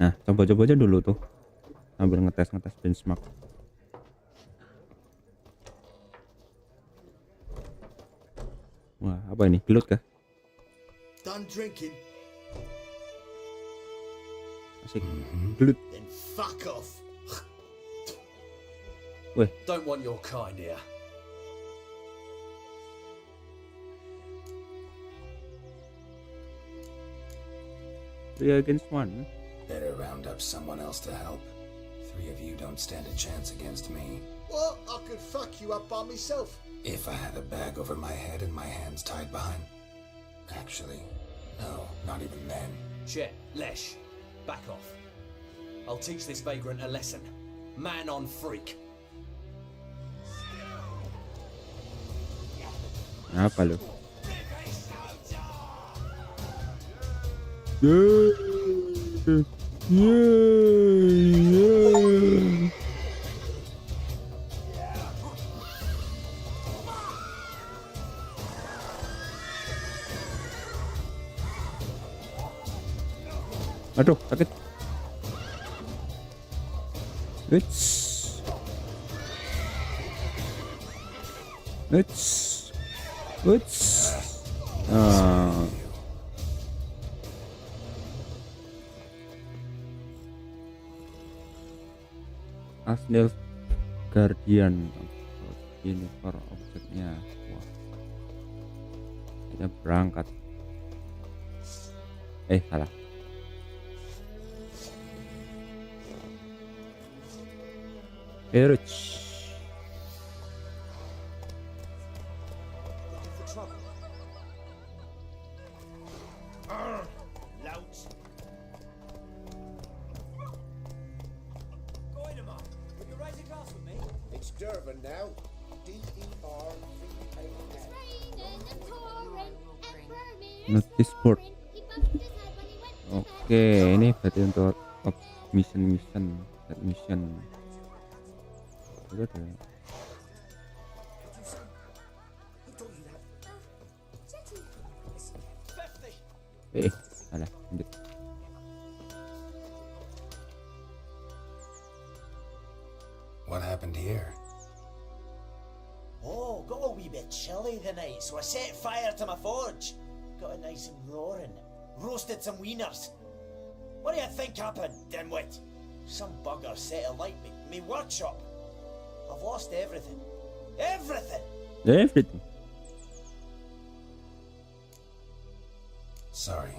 Nah, coba-coba aja dulu tuh. sambil ngetes benchmark. Wah, apa ini? Gelut kah? Done drinking? Asik. Gelut. Then fuck off. Weh, Don't want your kind here. 3 against 1. Better round up someone else to help. 3 of you don't stand a chance against me. What? I could fuck you up by myself. If I had a bag over my head and my hands tied behind. Actually, no, not even then. Chet, Lesh, back off. I'll teach this vagrant a lesson. Man on freak. Apa lu? Yeah. Aduh, sakit. It's Asnil Guardian ini per objeknya. Wah, kita berangkat. Salah. Eruch. It's Durban now. Notice board. Oke, ini berarti untuk mission. Itu ada. Salah. Lanjut. What happened here? Oh, got a wee bit chilly the night, so I set fire to my forge. Got it nice and roaring. Roasted some wieners. What do you think happened, dimwit? Some bugger set alight me workshop. I've lost everything. Everything! Sorry.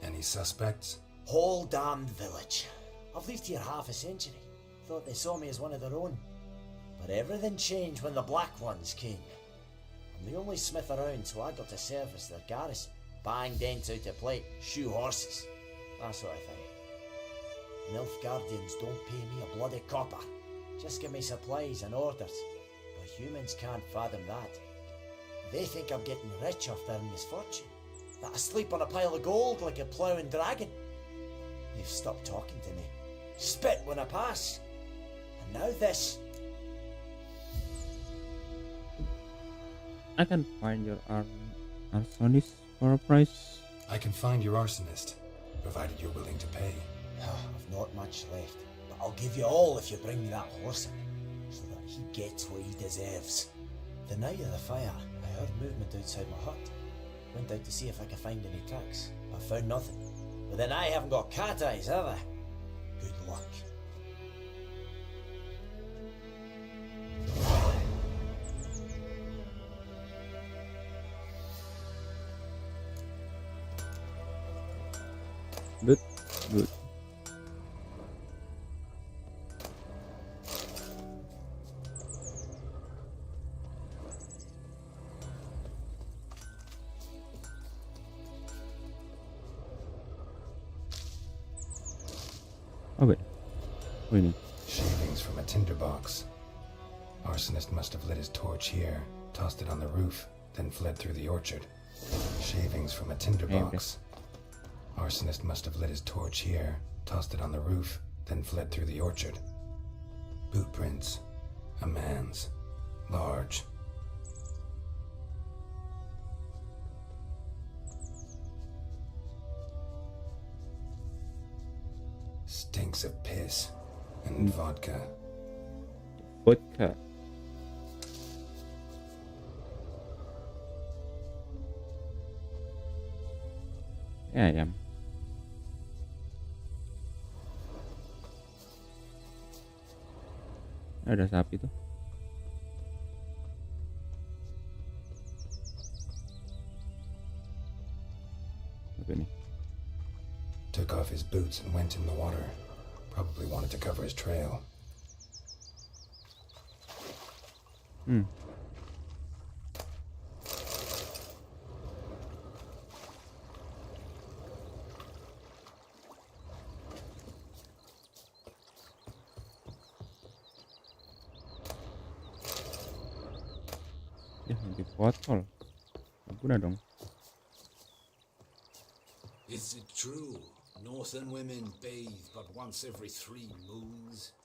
Any suspects? Whole damned village. I've lived here half a century. Thought they saw me as one of their own. But everything changed when the Black Ones came. I'm the only smith around, so I got to service their garrison. Bang dents out of plate, shoe horses. That sort of thing. Nilfgaardians don't pay me a bloody copper. Just give me supplies and orders. But humans can't fathom that. They think I'm getting rich off their misfortune. That I sleep on a pile of gold like a ploughing dragon. They've stopped talking to me. Spit when I pass. And now this. I can find your arsonist for a price. I can find your arsonist, provided you're willing to pay. I've not much left, but I'll give you all if you bring me that horse so that he gets what he deserves. The night of the fire, I heard movement outside my hut. Went out to see if I could find any tracks. I found nothing. But then I haven't got cat eyes, have I? Good luck. Good. Okay. Wait. Shavings from a tinderbox. Arsonist must have lit his torch here, tossed it on the roof, then fled through the orchard. Shavings from a tinderbox. Arsonist must have lit his torch here, tossed it on the roof, then fled through the orchard. Boot prints. A man's. Large. Stinks stinks of piss and vodka. Vodka. Ayam. Ada sapi tuh. Apa ini? Took off his boots and went in the water. Probably wanted to cover his trail. Ya, di botol. Guna dong. Is it true? Northern women bathe but once every 3 moons?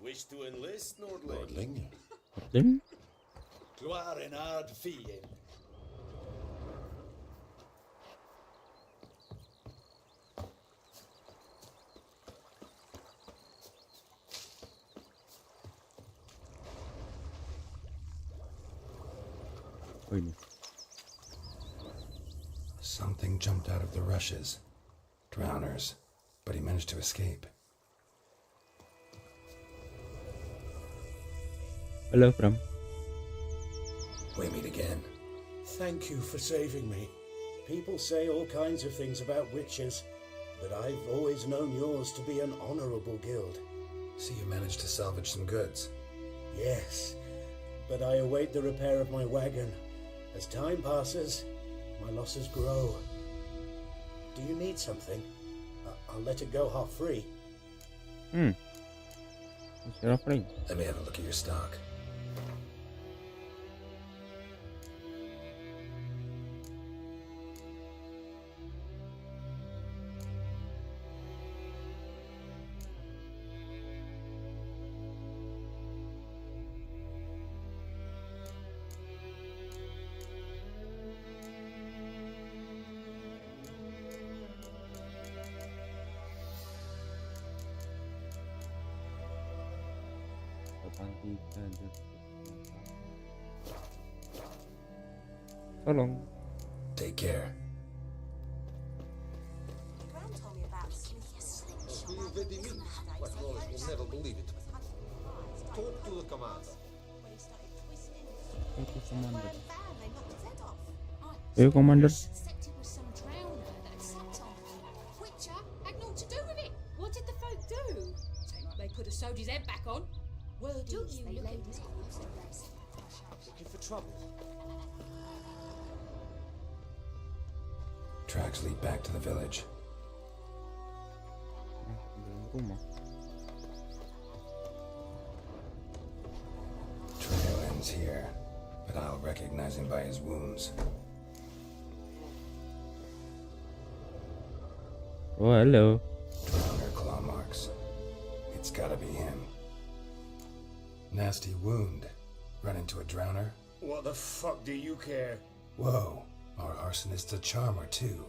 Wish to enlist, Nordling? Nordling? Then Du är en hard fiend. oh ini. Something jumped out of the rushes. Drowners. But he managed to escape. Halo, Bram. We meet again. Thank you for saving me. People say all kinds of things about witches, but I've always known yours to be an honorable guild. So you managed to salvage some goods. Yes, but I await the repair of my wagon. As time passes, my losses grow. Do you need something? I'll let it go half free. What's your offering? Let me have a look at your stock. Tolong. Take care. Gran told me about sneaky slingshot. You vedi me? What knowledge will never believe it. Talk to the commander. Itu commander. They knocked his head off. Ayo commander. Except it was some drowner that had slept on. Witcher had naught to do with it. What did the folk do? Say like they could have sewed his head back on. Well, do you look at me? Looking for trouble. Tracks lead back to the village. Rumah. Trail ends here, but I'll recognize him by his wounds. Oh, hello. Drowner claw marks. It's gotta be him. Nasty wound. Run into a drowner? What the fuck do you care? Whoa, our arsonist's a charmer too.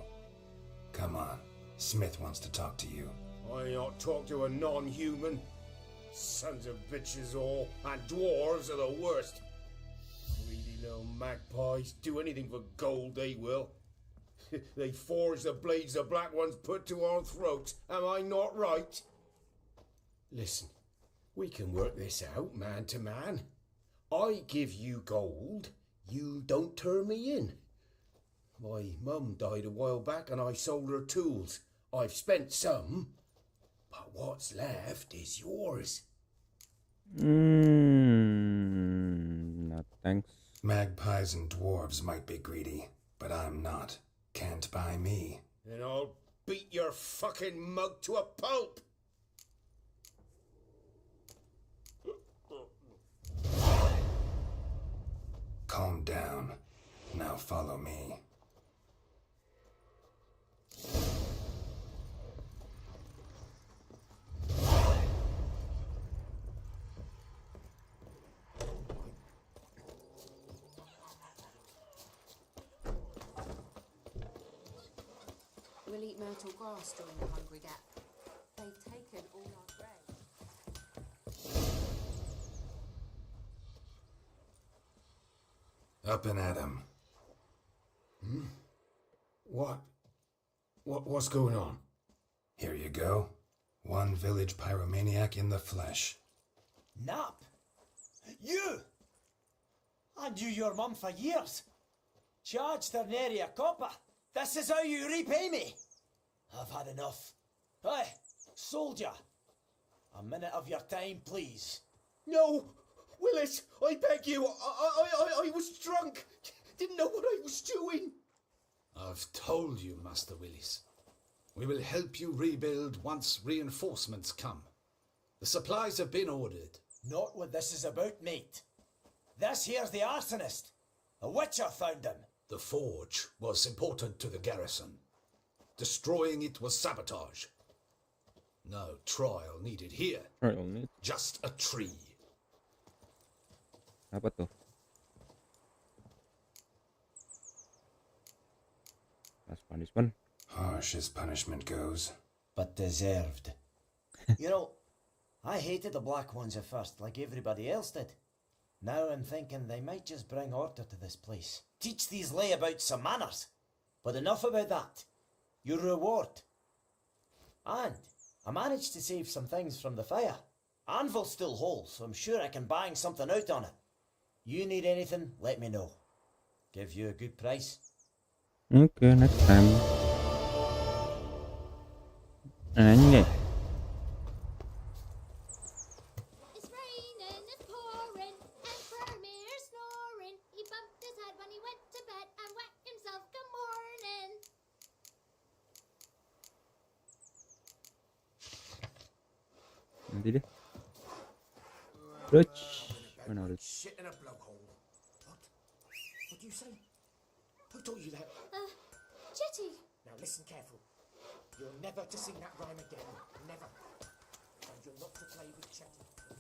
Come on, Smith wants to talk to you. I ought talk to a non-human. Sons of bitches all, and dwarves are the worst. Greedy little magpies, do anything for gold they will. They forge the blades the black ones put to our throats, am I not right? Listen, we can work this out man to man. I give you gold, you don't turn me in. My mum died a while back and I sold her tools. I've spent some, but what's left is yours. No thanks. Magpies and dwarves might be greedy, but I'm not. Can't buy me. Then I'll beat your fucking mug to a pulp. Calm down. Now follow me. We'll eat myrtle grass during the hungry gap. They've taken all our grain. Up and at 'em. What's going on? Here you go. One village pyromaniac in the flesh. Nap? You? I knew your mum for years. Charged her nary a copper. This is how you repay me. I've had enough. Hey, soldier. A minute of your time, please. No! Willis, I beg you. I was drunk. Didn't know what I was doing. I've told you, Master Willis. We will help you rebuild once reinforcements come. The supplies have been ordered. Not what this is about, mate. This here's the arsonist. A witcher found him. The forge was important to the garrison. Destroying it was sabotage. No trial needed here. Trial need. Just a tree. Apa tuh? That's punishment. Harsh as punishment goes. But deserved. You know, I hated the Black Ones at first, like everybody else did. Now I'm thinking they might just bring order to this place. Teach these layabouts some manners. But enough about that. Your reward. And I managed to save some things from the fire. Anvil's still whole, so I'm sure I can bang something out on it. You need anything, let me know. Give you a good price. Okay, next time. Anjay. It's raining, it's pouring, and Vermeer's snoring. He bumped his head when he went to bed and whacked himself good morning. Nanti deh. Roach. Mana Roach? Shit in a blowhole. What? What do you say? Who taught you that? Jetty. Now listen careful. You're never to sing that rhyme again. Never. And you're not to play with Chetty. I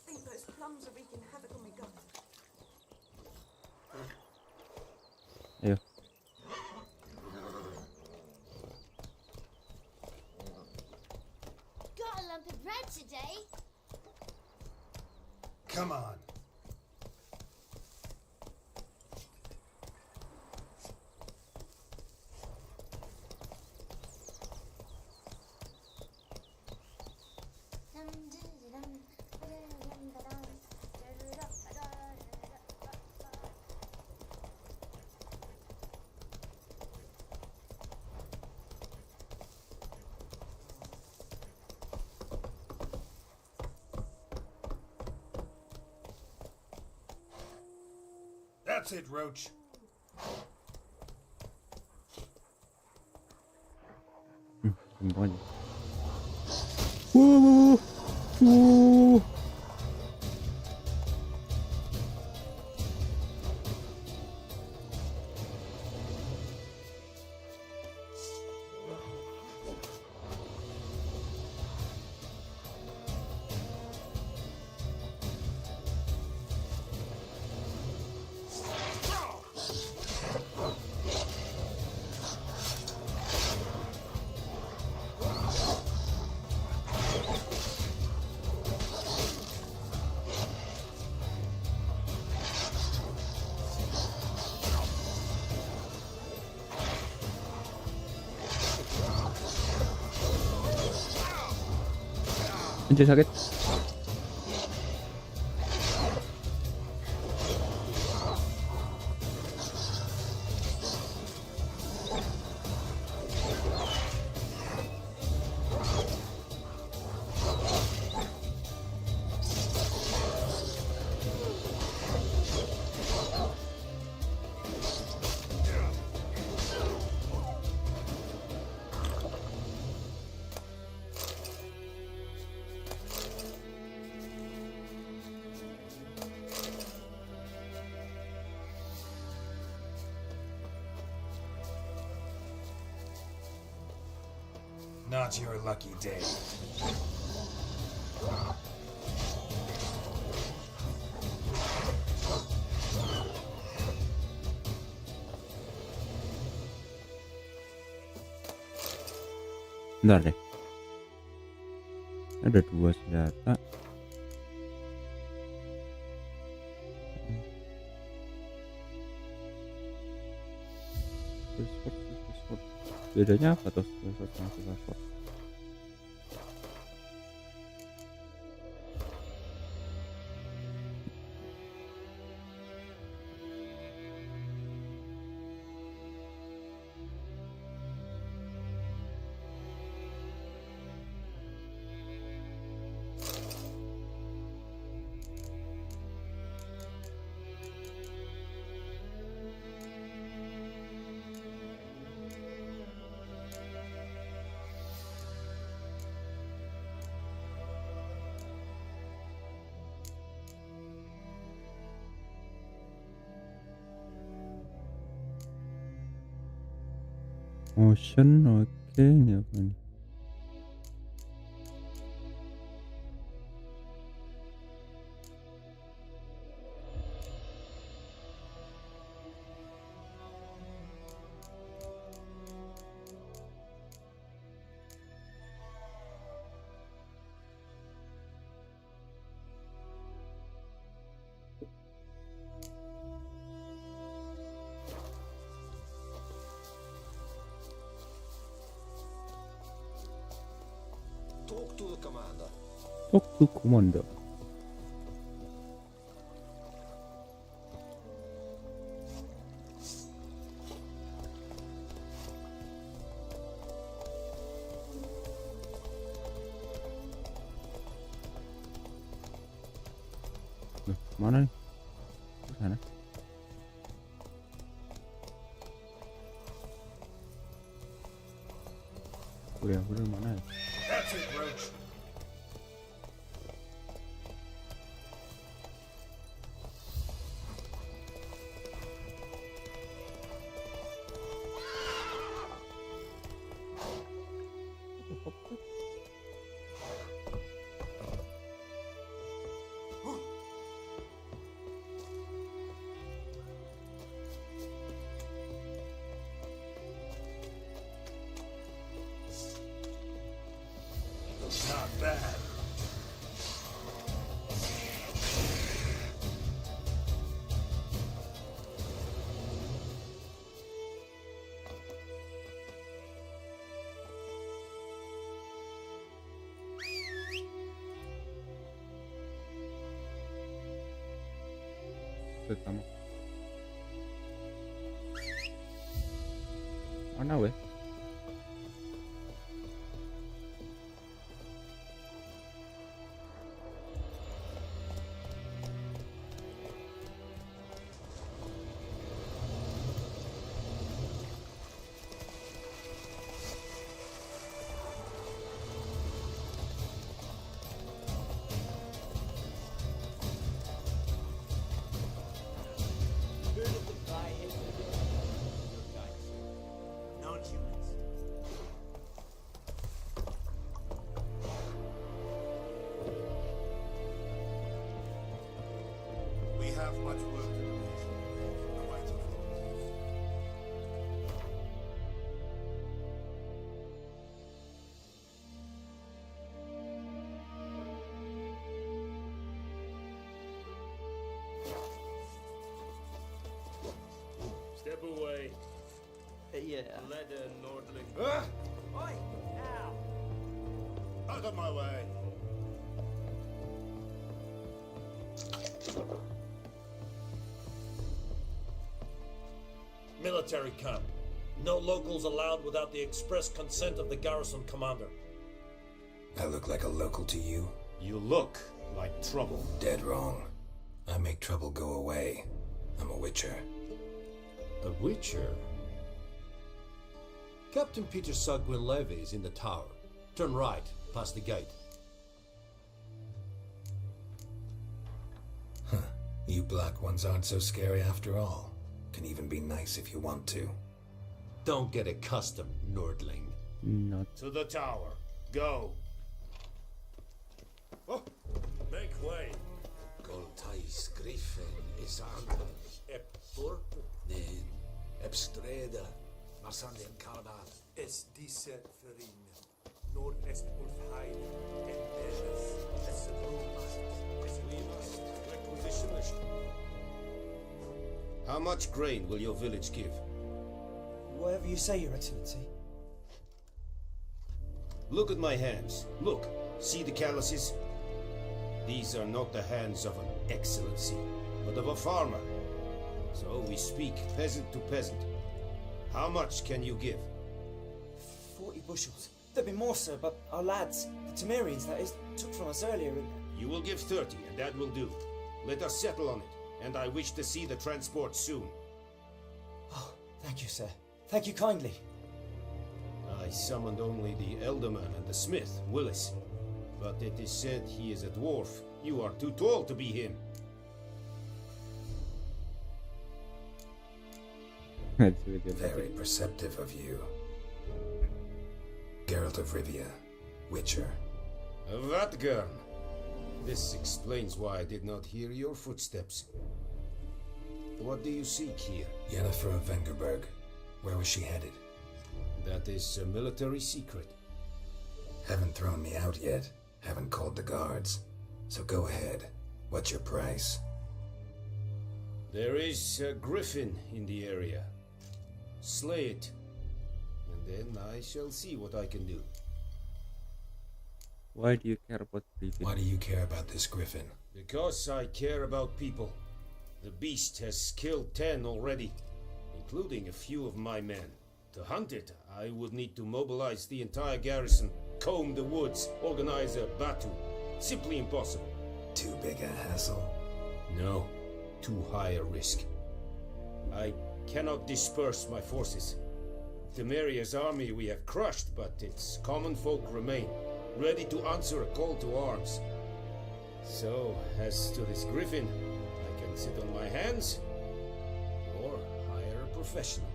think those plums are wreaking havoc on my gut. Ayo. Got a lump of bread today. Come on. That's it, Roach. Semuanya. Wuh. Wuh. Anjir sakit. Not your lucky day. Bentar deh. Ada 2 senjata. Bedanya apa tuh Silver sama Silver? Motion, oke, ini apa nih? Talk to the commander. Talk to Commander. Loh, mana nih? Ke sana. Udah mana ya? That's it, Roach. Not bad. Pertama. Mana weh? Non-humans. We have much work to do. The right of Step away. Yeah. Leather Nordling. Oi! Ow! Out of my way! Military camp. No locals allowed without the express consent of the garrison commander. I look like a local to you? You look like trouble. Dead wrong. I make trouble go away. I'm a witcher. A witcher? Captain Peter Sugwin Levy is in the tower. Turn right, past the gate. You black ones aren't so scary after all. Can even be nice if you want to. Don't get accustomed, Nordling. Not. To the tower. Go. Oh, make way. Goltais Griffin is aan. Ep Dorp? Nee. Ep Streda. Maar Sandy en Calabar. Es disse Verine. Nordest Ulfheim and measures as the We must requisition the How much grain will your village give? Whatever you say, Your Excellency. Look at my hands. Look. See the calluses? These are not the hands of an excellency, but of a farmer. So we speak peasant to peasant. How much can you give? 40 bushels. There'd be more, sir, but our lads, the Temerians, that is, took from us earlier and... You will give 30, and that will do. Let us settle on it, and I wish to see the transport soon. Oh, thank you, sir. Thank you kindly. I summoned only the Elderman and the smith, Willis. But it is said he is a dwarf. You are too tall to be him. Very perceptive of you. Geralt of Rivia, Witcher. Vatgern. This explains why I did not hear your footsteps. What do you seek here? Yennefer of Vengerberg. Where was she headed? That is a military secret. Haven't thrown me out yet. Haven't called the guards. So go ahead. What's your price? There is a griffin in the area. Slay it, and then I shall see what I can do. Why do you care about griffin? Why do you care about this griffin? Because I care about people. The beast has killed 10 already, including a few of my men. To hunt it, I would need to mobilize the entire garrison, comb the woods, organize a batu. Simply impossible. Too big a hassle? No, too high a risk. I cannot disperse my forces. Temeria's army we have crushed, but its common folk remain, ready to answer a call to arms. So, as to this griffin, I can sit on my hands, or hire a professional.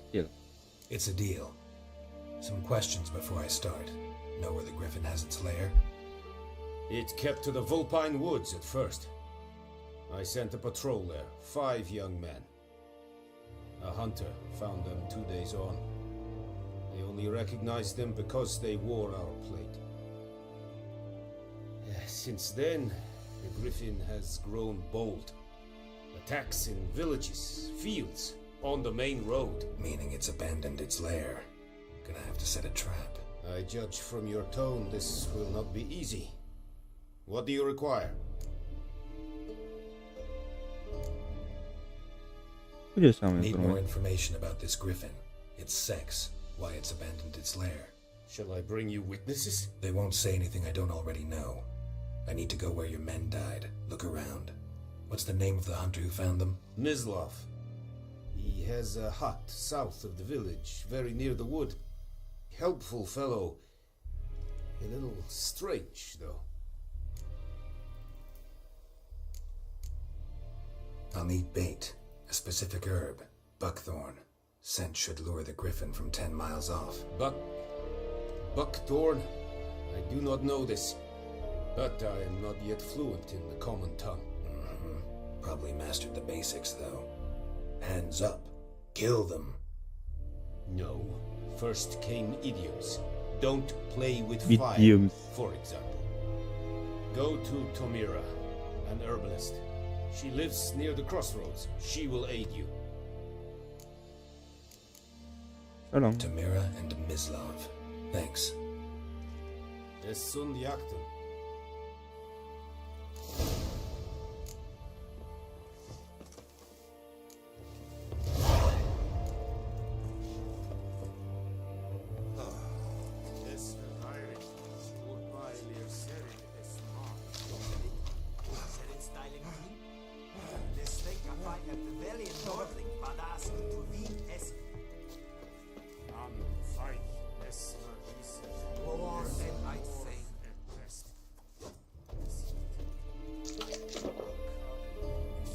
Still. It's a deal. Some questions before I start. Know where the griffin has its lair? It kept to the Vulpine Woods at first. I sent a patrol there, 5 young men. A hunter found them 2 days on. They only recognized them because they wore our plate. Since then, the griffin has grown bold. Attacks in villages, fields, on the main road. Meaning it's abandoned its lair. Gonna have to set a trap. I judge from your tone this will not be easy. What do you require? Need more information about this griffin. Its sex, why it's abandoned its lair. Shall I bring you witnesses? They won't say anything I don't already know. I need to go where your men died. Look around. What's the name of the hunter who found them? Mislav. He has a hut south of the village, very near the wood. Helpful fellow. A little strange, though. I'll need bait. A specific herb. Buckthorn. Scent should lure the griffin from 10 miles off. Buckthorn? I do not know this. But I am not yet fluent in the common tongue. Probably mastered the basics, though. Hands up. Kill them. No. First came idioms. Don't play with fire, Idioms. for example. Go to Tomira, an herbalist. She lives near the crossroads. She will aid you. So long. Tamira and Mislav. Thanks. Es sunt jactum.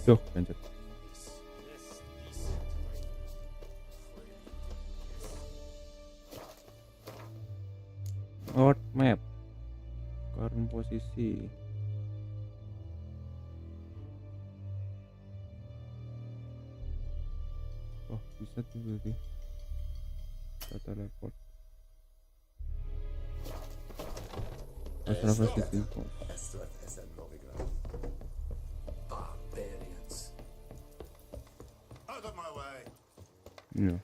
Tuh, lanjut. World map. Current posisi. Oh, bisa tuh berarti. Kita teleport. Out of my way. Iya.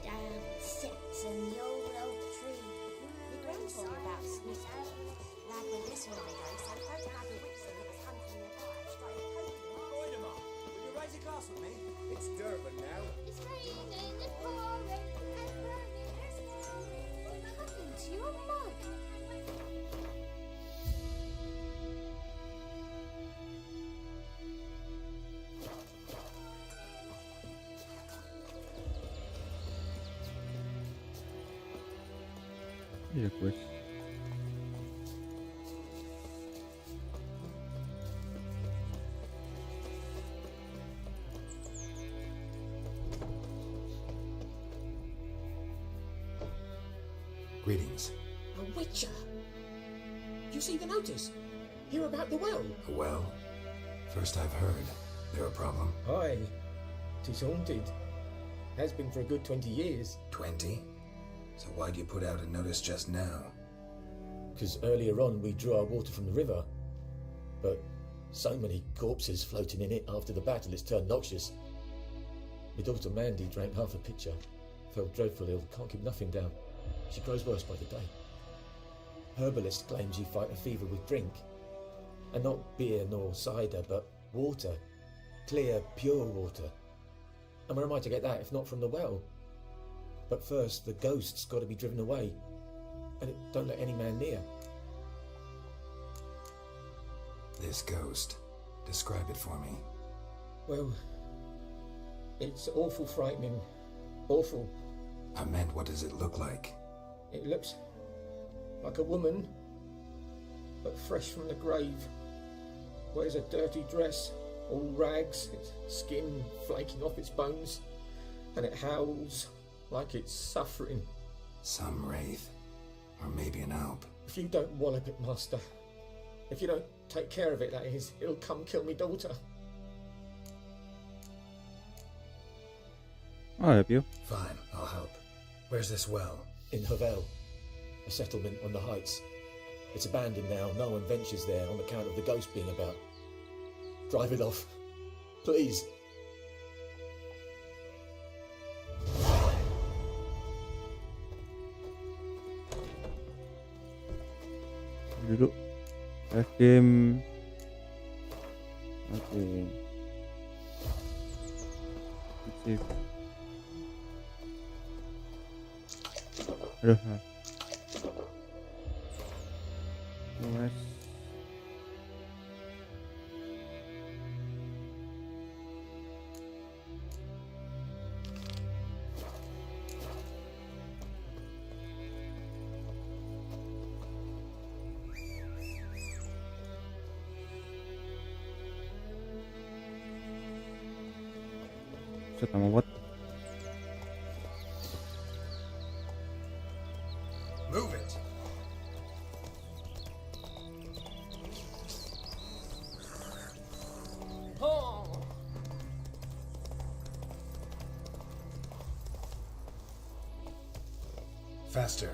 Down sits in the old oak tree. Your gran told me about Sniffy. Lad went missing one day, so I photographed a witch that was hunting nearby and started poking him. Voidemar, will you raise a glass with me? It's Durban now. It's raining and pouring and burning. What's happened to your mug? Iya pues. Greetings. A witcher? You see the notice? Hear about the well? A well? First I've heard. There a problem? Aye. 'Tis haunted. Has been for a good 20 years. 20? So why'd you put out a notice just now? 'Cause earlier on we drew our water from the river. But so many corpses floating in it after the battle it's turned noxious. My daughter Mandy drank half a pitcher. Felt dreadful ill, can't keep nothing down. She grows worse by the day. Herbalist claims you fight a fever with drink. And not beer nor cider, but water. Clear, pure water. And where am I to get that if not from the well? But first, the ghost's got to be driven away. And it don't let any man near. This ghost. Describe it for me. Well, it's awful frightening. Awful. I meant, what does it look like? It looks like a woman, but fresh from the grave. Wears a dirty dress, all rags, its skin flaking off its bones, and it howls like it's suffering. Some wraith. Or maybe an alp. If you don't wallop it, Master, if you don't take care of it, that is, it'll come kill me daughter. I'll help you. Fine, I'll help. Where's this well? In Havel, a settlement on the heights. It's abandoned now, no one ventures there on account of the ghost being about. Drive it off, please. Duduk. Game. Oke. Sip. Aduh. Mas. Set nama bot. Move it! Oh! Faster.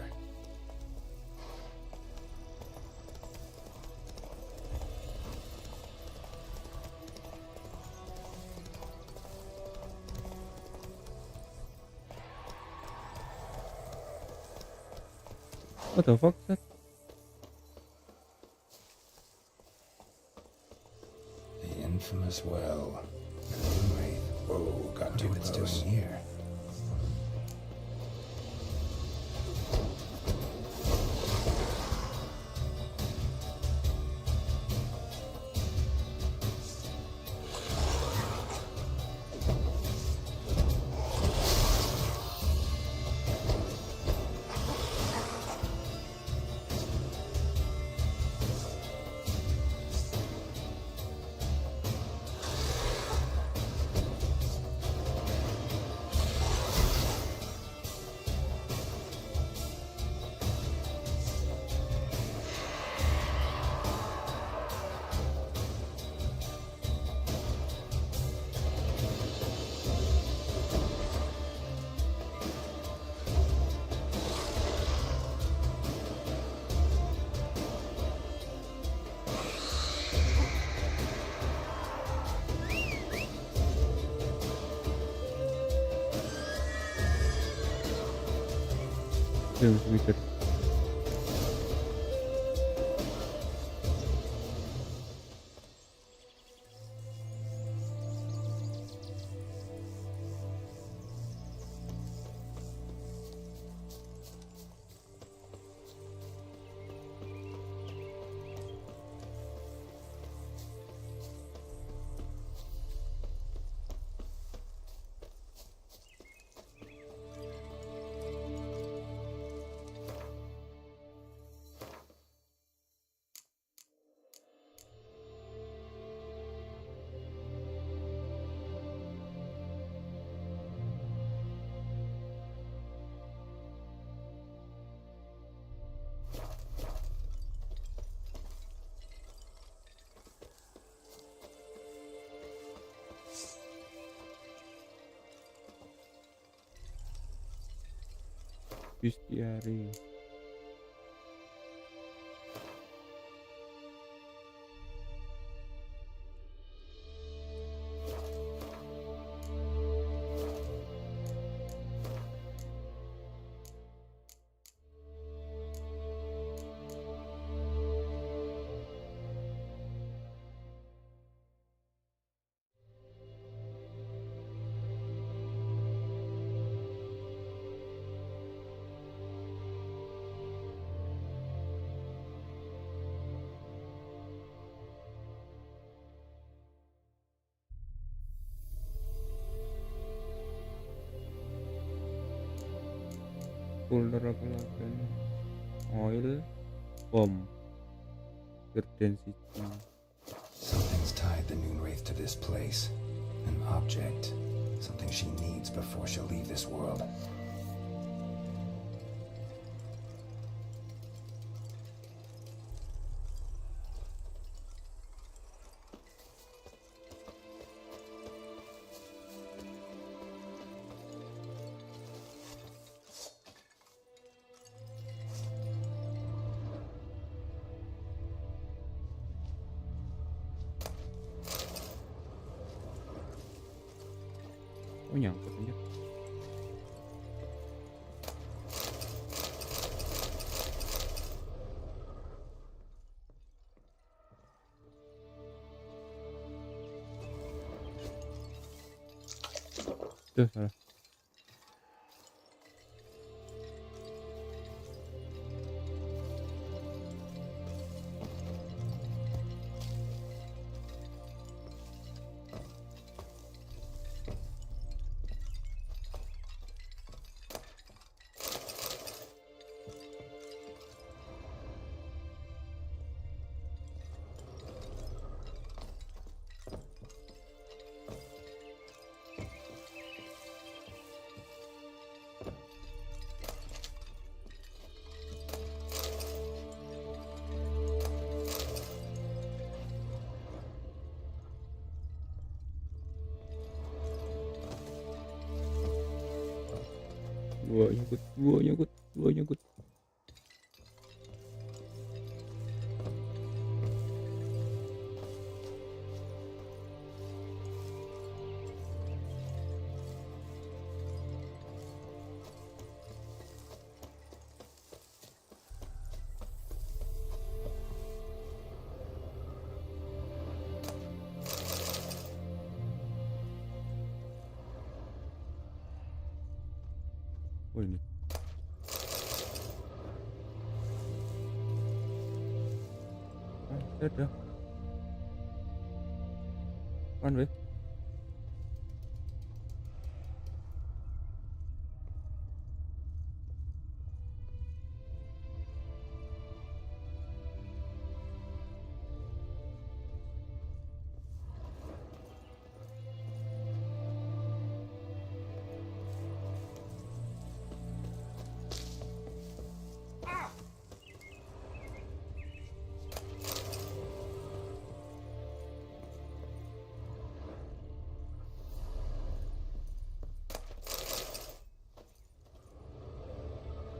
What the fuck is that? The infamous well. Wraith. Whoa, got too close. What's doing here? Dia mesti mikir. Bestiary. Folder apa lagi? Oil, bomb, density. Something's tied the Noon Wraith to this place. An object. Something she needs before she'll leave this world. Oh, nyangkut aja. Tuh, salah. Gua nyangkut. Oh, ini. Ada. Kan weh.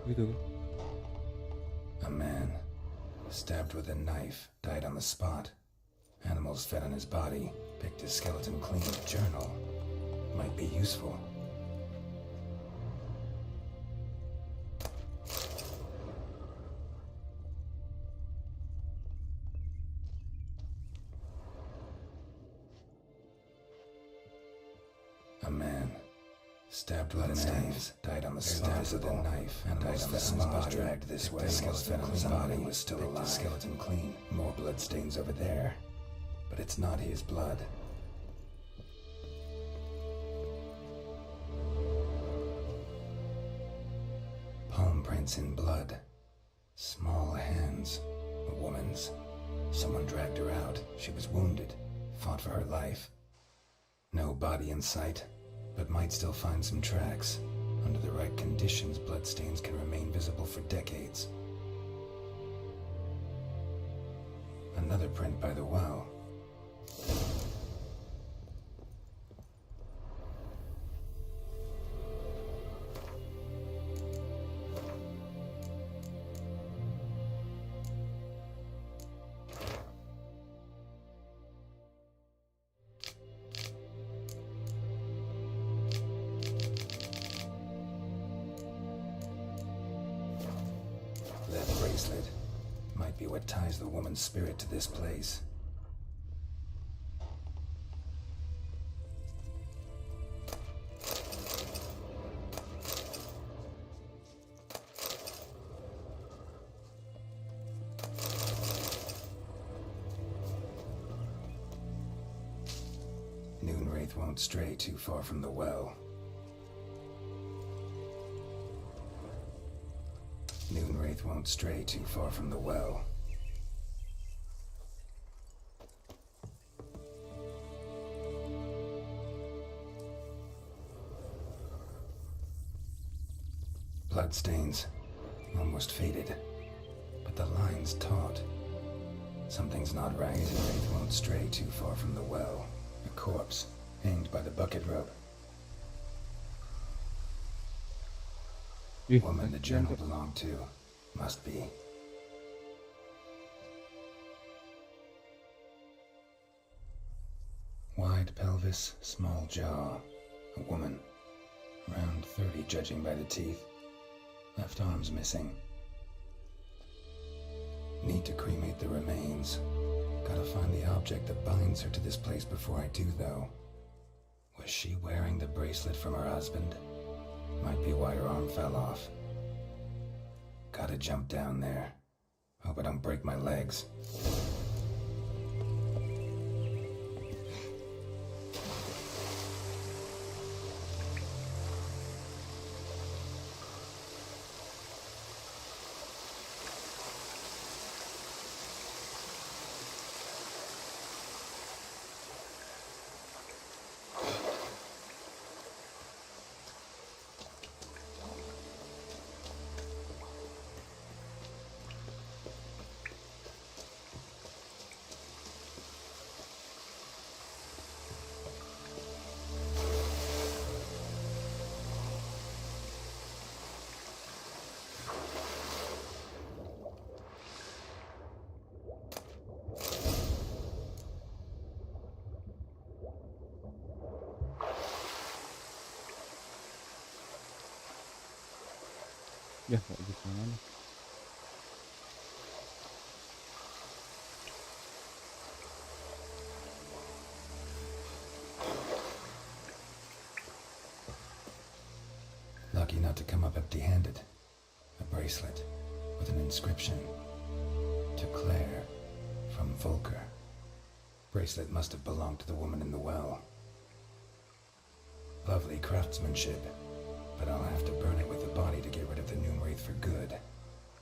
Gitu. A man, stabbed with a knife, died on the spot. Animals fed on his body, picked his skeleton clean. Journal might be useful. Stabbed with knives, died on the spot with a knife, and died on the spot, dragged this way. Skeleton on his body was still alive. Skeleton clean. More blood stains over there. But it's not his blood. Palm prints in blood. Small hands. A woman's. Someone dragged her out. She was wounded. Fought for her life. No body in sight, but might still find some tracks. Under the right conditions, bloodstains can remain visible for decades. Another print by the well. That bracelet might be what ties the woman's spirit to this place. Noonwraith won't stray too far from the well. Noonwraith won't stray too far from the well. Bloodstains, almost faded, but the line's taut. Something's not right. Noonwraith won't stray too far from the well. A corpse, hanged by the bucket rope. Woman the journal belonged to. Must be. Wide pelvis, small jaw. A woman. Around 30 judging by the teeth. Left arm's missing. Need to cremate the remains. Gotta find the object that binds her to this place before I do, though. Was she wearing the bracelet from her husband? Might be why her arm fell off. Gotta jump down there. Hope I don't break my legs. Ya kok di sana nih. Lucky not to come up empty-handed. A bracelet with an inscription. To Claire, from Volker. Bracelet must have belonged to the woman in the well. Lovely craftsmanship, but I'll have to burn it with the body to get rid of the Noonwraith for good.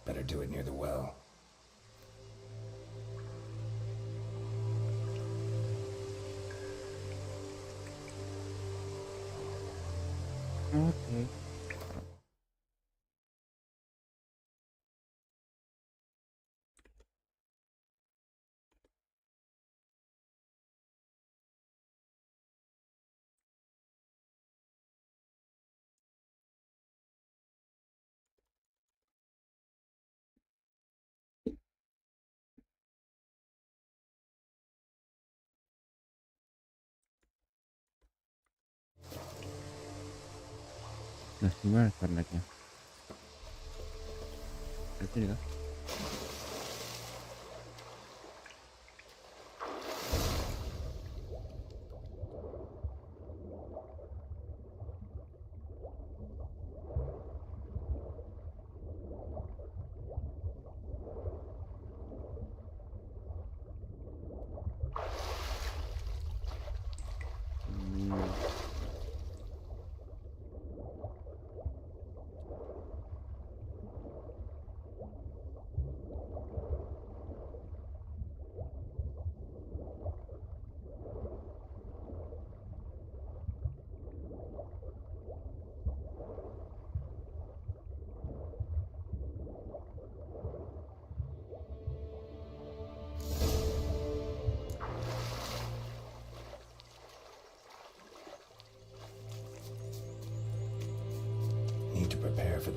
Better do it near the well. Oke. Nah, gimana karnetnya? Itu ya.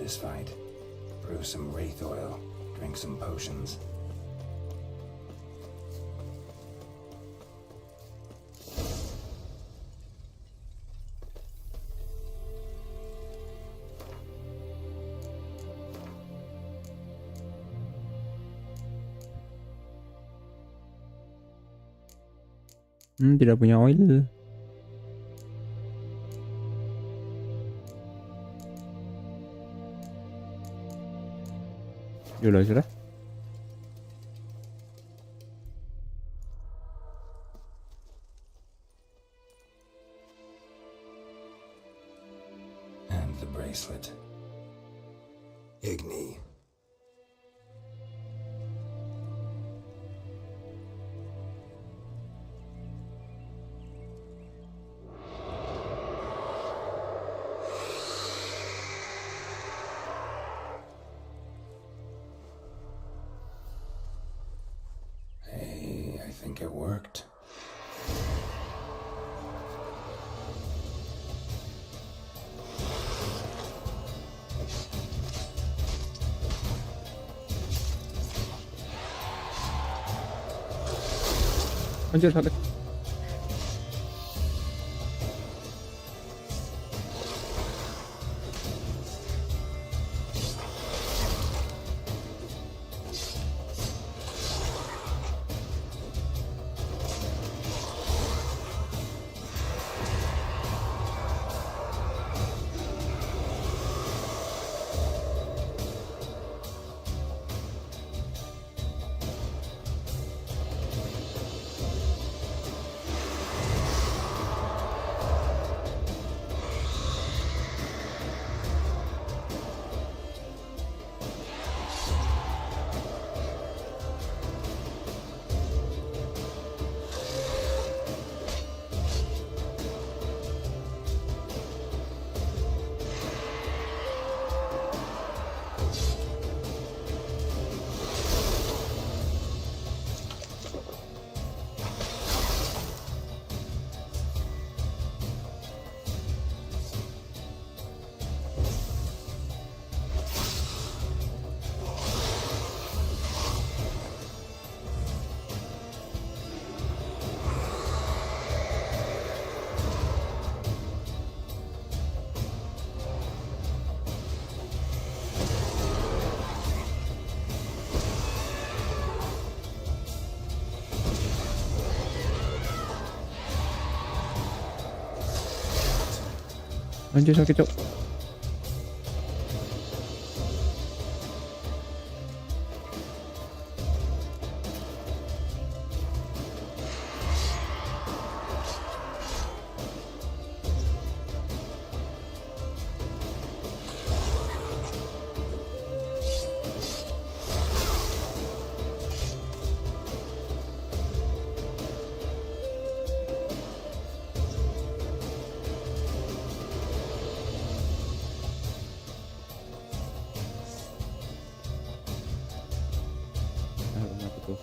this fight. Brew some wraith oil, drink some potions. Tidak punya oil. Yaudah sudah. And the bracelet. Igni. Hey, I think it worked. Anjir sakit. Anjir sakit cok. Apa tuh?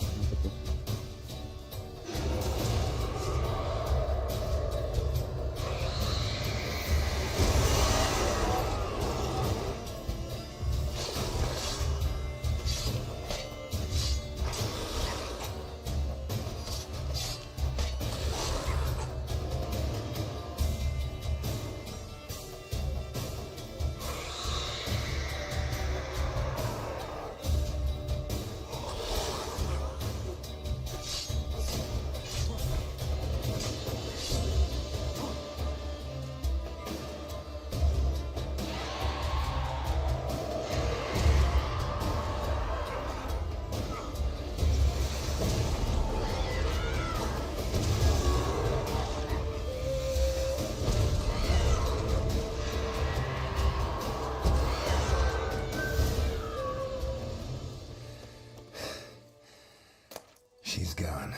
She's gone.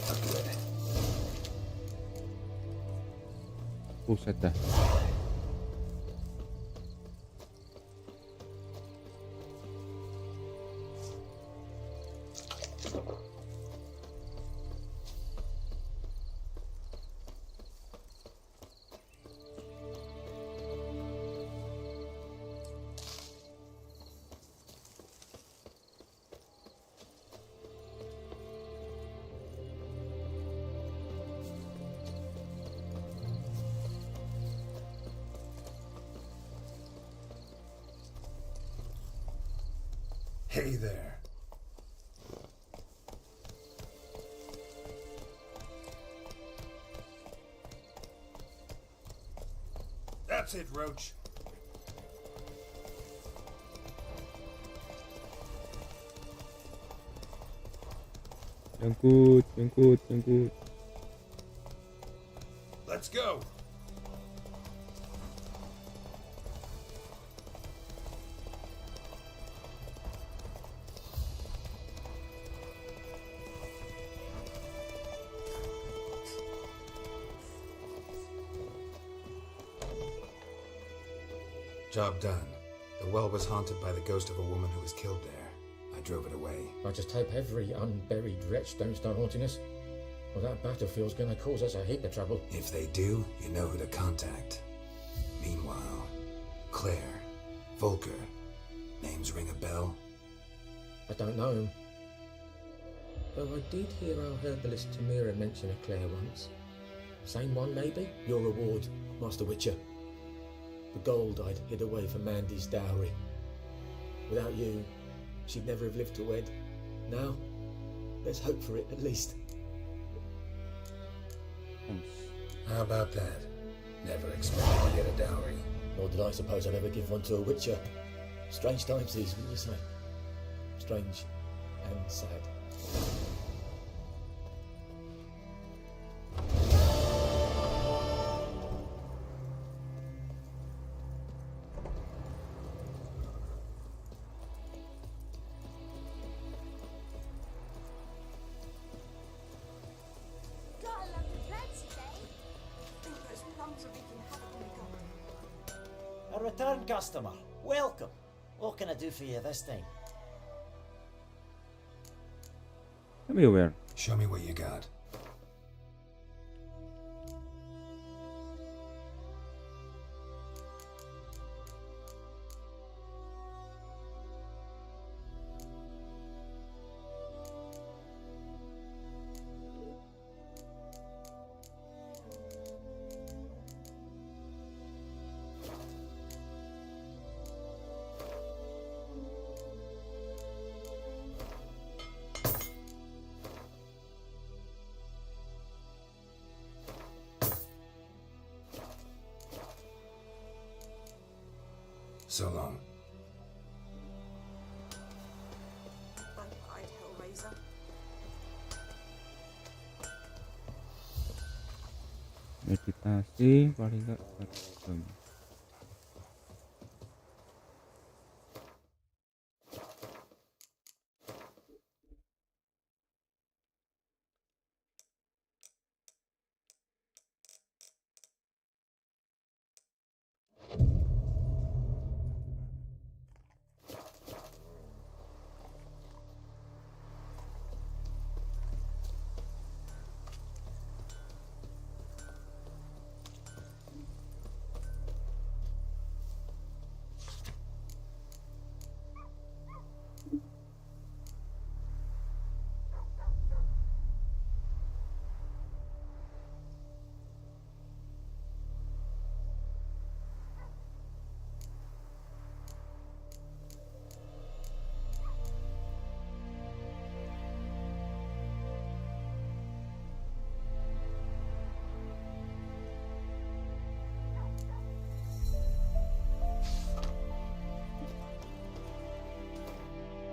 Oh, good. Buset dah. Hey there. That's it, Roach. Jangkut, jangkut, jangkut. Let's go. Job done. The well was haunted by the ghost of a woman who was killed there. I drove it away. I just hope every unburied wretch don't start haunting us. Well, that battlefield's gonna cause us a heap of trouble. If they do, you know who to contact. Meanwhile, Claire, Volker, names ring a bell? I don't know him. Though I did hear our herbalist Tamira mention a Claire once. Same one, maybe? Your reward, Master Witcher. The gold I'd hid away for Mandy's dowry. Without you, she'd never have lived to wed. Now, let's hope for it at least. How about that? Never expected to get a dowry. Nor did I suppose I'd ever give one to a Witcher. Strange times these, wouldn't you say? Strange and sad. A return customer. Welcome. What can I do for you this time? Let me aware. Show me what you got. So long. Bug-eyed Hellraiser. Meditasi paling enggak 1 jam.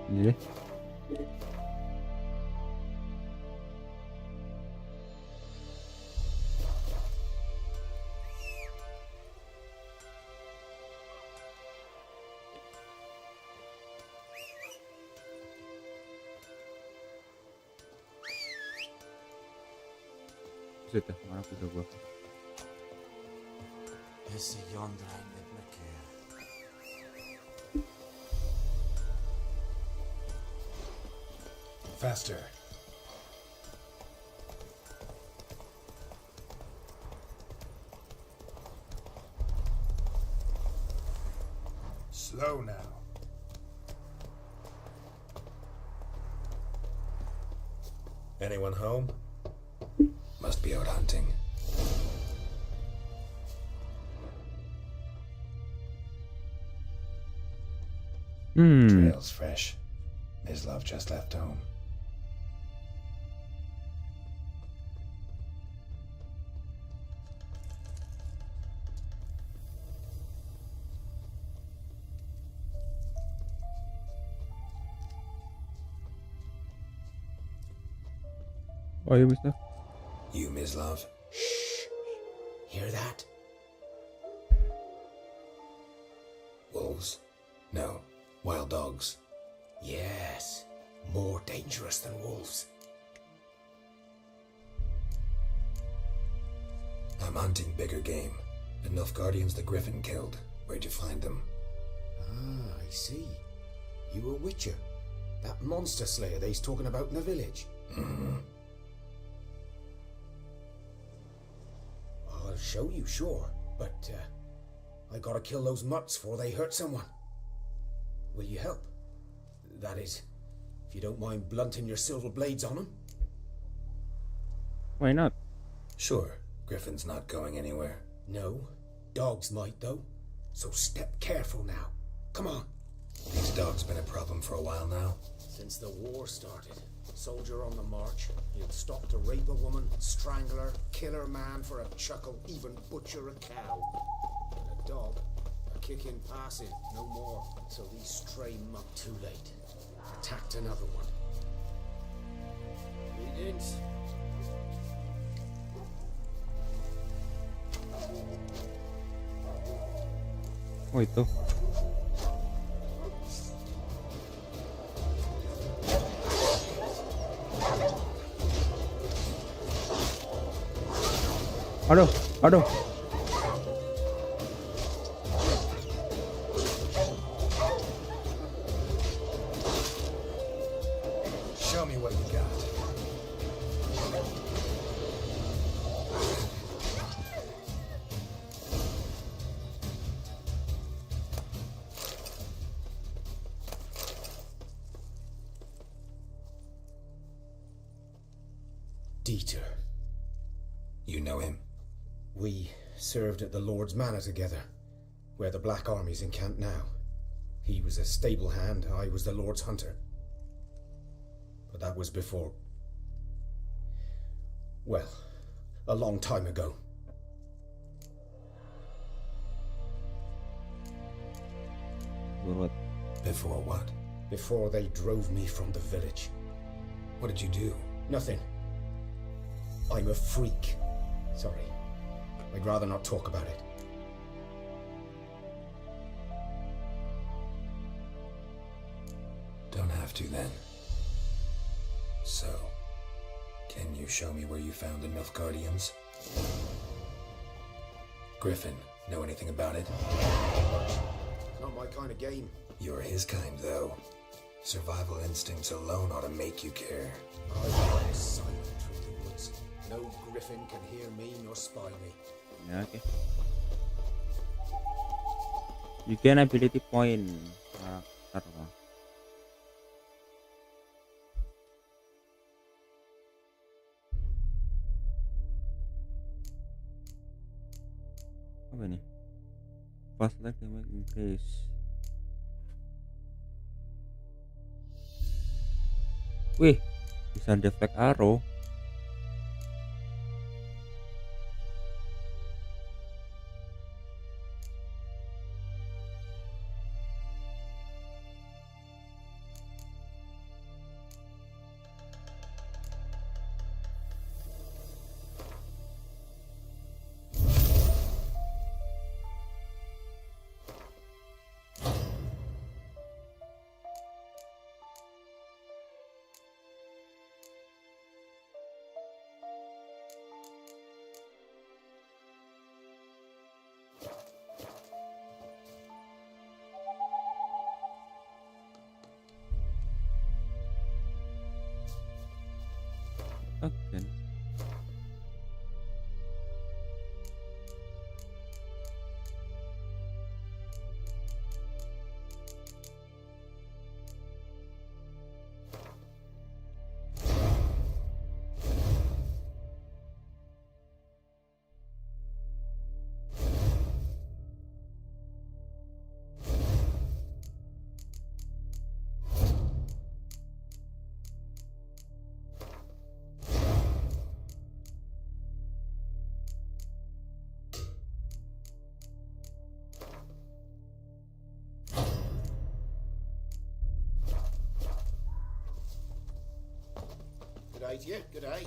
Iya. Sudah, mana kuda gua? Is yonder in the care? Faster. Slow now. Anyone home? Must be out hunting. Trail's fresh. Mislav just left home. Oh iya Mister. You, Mislav? Hear that? Wolves? No, wild dogs. Yes, more dangerous than wolves. I'm hunting bigger game. The Nilfgaardians the Griffin killed. Where'd you find them? Ah, I see. You a witcher. That monster slayer they's talking about in the village. Mm-hmm. I'll show you, sure. But, I gotta kill those mutts before they hurt someone. Will you help? That is, if you don't mind blunting your silver blades on them. Why not? Sure. Griffin's not going anywhere. No. Dogs might, though. So step careful now. Come on. These dogs been a problem for a while now? Since the war started. Soldier on the march. He'll stop to rape a woman, strangle her, kill her man for a chuckle, even butcher a cow. But a dog, a kick in passing, no more. So these stray muck too late. Attacked another one. Greetings. Oh itu. Aduh, aduh. Show me what you got. Dieter. You know him? We served at the Lord's Manor together, where the Black Army's encamped now. He was a stable hand, I was the Lord's hunter. But that was before... well, a long time ago. What? Before what? Before they drove me from the village. What did you do? Nothing. I'm a freak. Sorry. I'd rather not talk about it. Don't have to then. So, can you show me where you found the Nilfgaardians? Griffin, know anything about it? Not my kind of game. You're his kind, though. Survival instincts alone ought to make you care. I lie silent through the woods. No griffin can hear me nor spy me. Ya, oke. You gain ability point karakter. Apa ini? Fast lag damage increase. Wih, bisa deflect arrow. Again. day to you. Good day.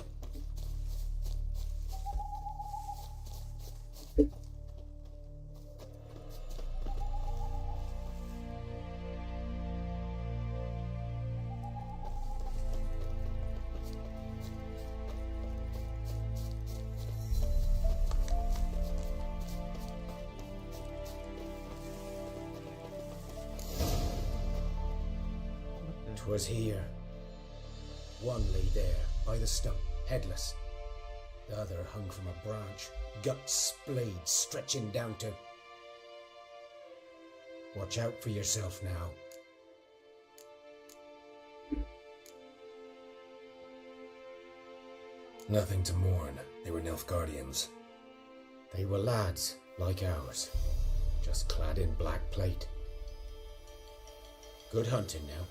Twas here. One lay there, by the stump, headless. The other hung from a branch, guts splayed, stretching down to... Watch out for yourself now. Nothing to mourn. They were Nilfgaardians. They were lads, like ours, just clad in black plate. Good hunting now.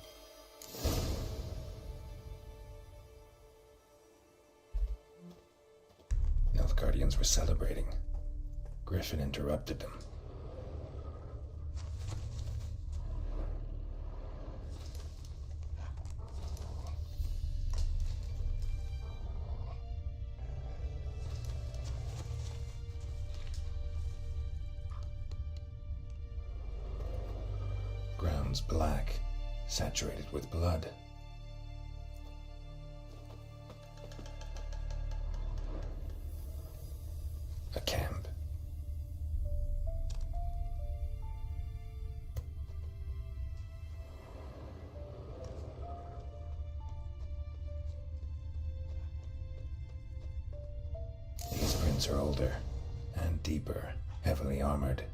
Nilfgaardians were celebrating. Griffin interrupted them. Ground's black, saturated with blood. A camp. These prints are older and deeper, heavily armored.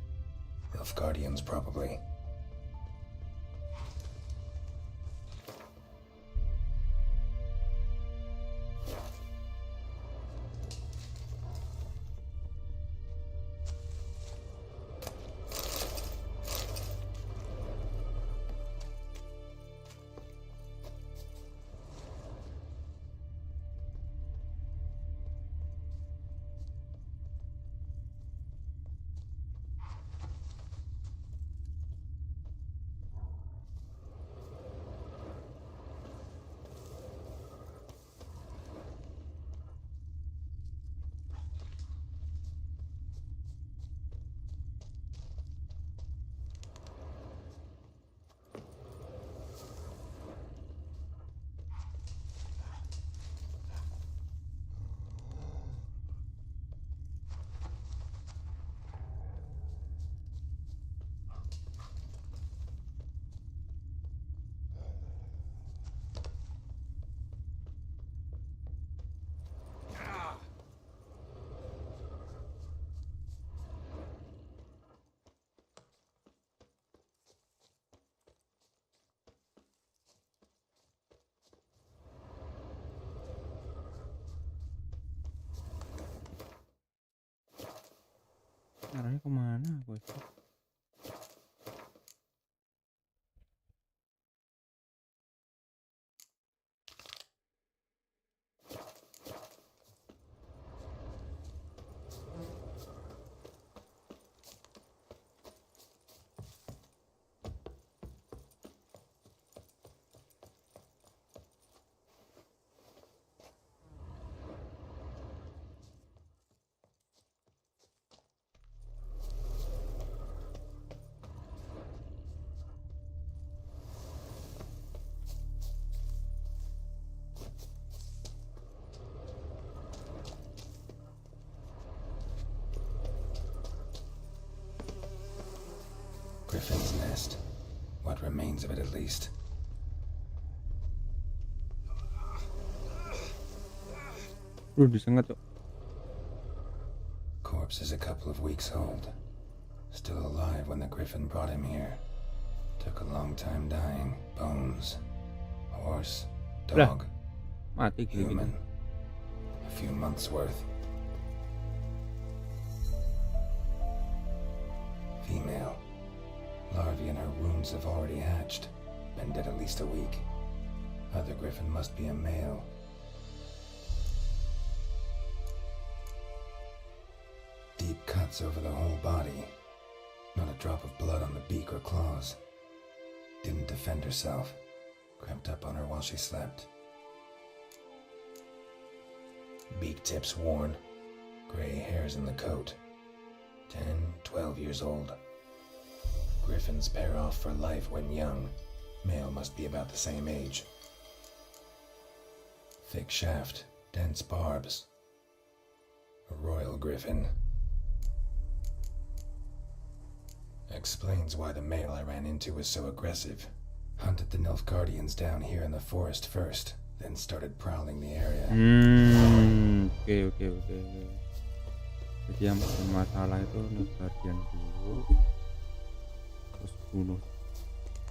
Nilfgaardians, probably. Arahnya kemana bos? Griffin's nest. What remains of it, at least. Disengat tuh. Corpse is a couple of weeks old. Still alive when the Griffin brought him here. Took a long time dying. Bones. Horse. Dog. Mati human. A few months worth. Female. Larvae in her wounds have already hatched. Been dead at least a week. Other Griffin must be a male. Deep cuts over the whole body. Not a drop of blood on the beak or claws. Didn't defend herself. Crept up on her while she slept. Beak tips worn, gray hairs in the coat. 10, 12 years old. Griffins pair off for life when young. Male must be about the same age. Thick shaft, dense barbs. A royal griffin. Explains why the male I ran into was so aggressive. Hunted the Nilfgaardians down here in the forest first, then started prowling the area. Oke. Jadi yang bermasalah itu Nilfgaardian dulu, terus bunuh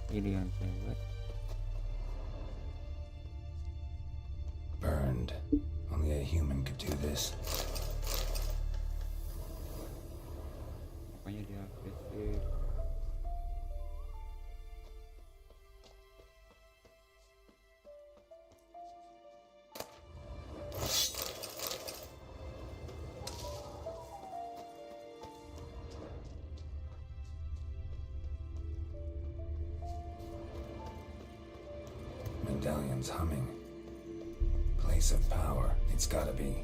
ini yang cewek. Burned. Only a human could do this. Makanya dia agresif. Medallion's humming. Place of power, it's gotta be.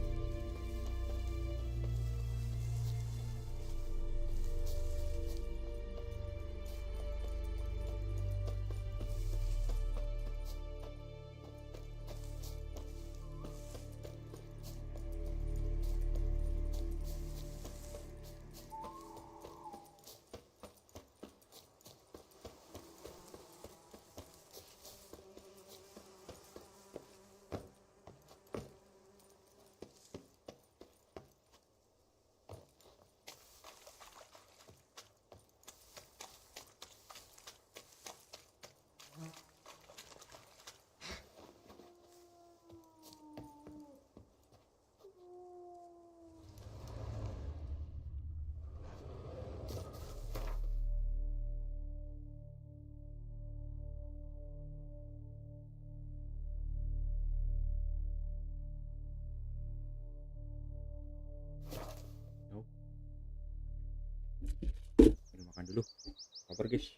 Makan dulu. Lapar guys.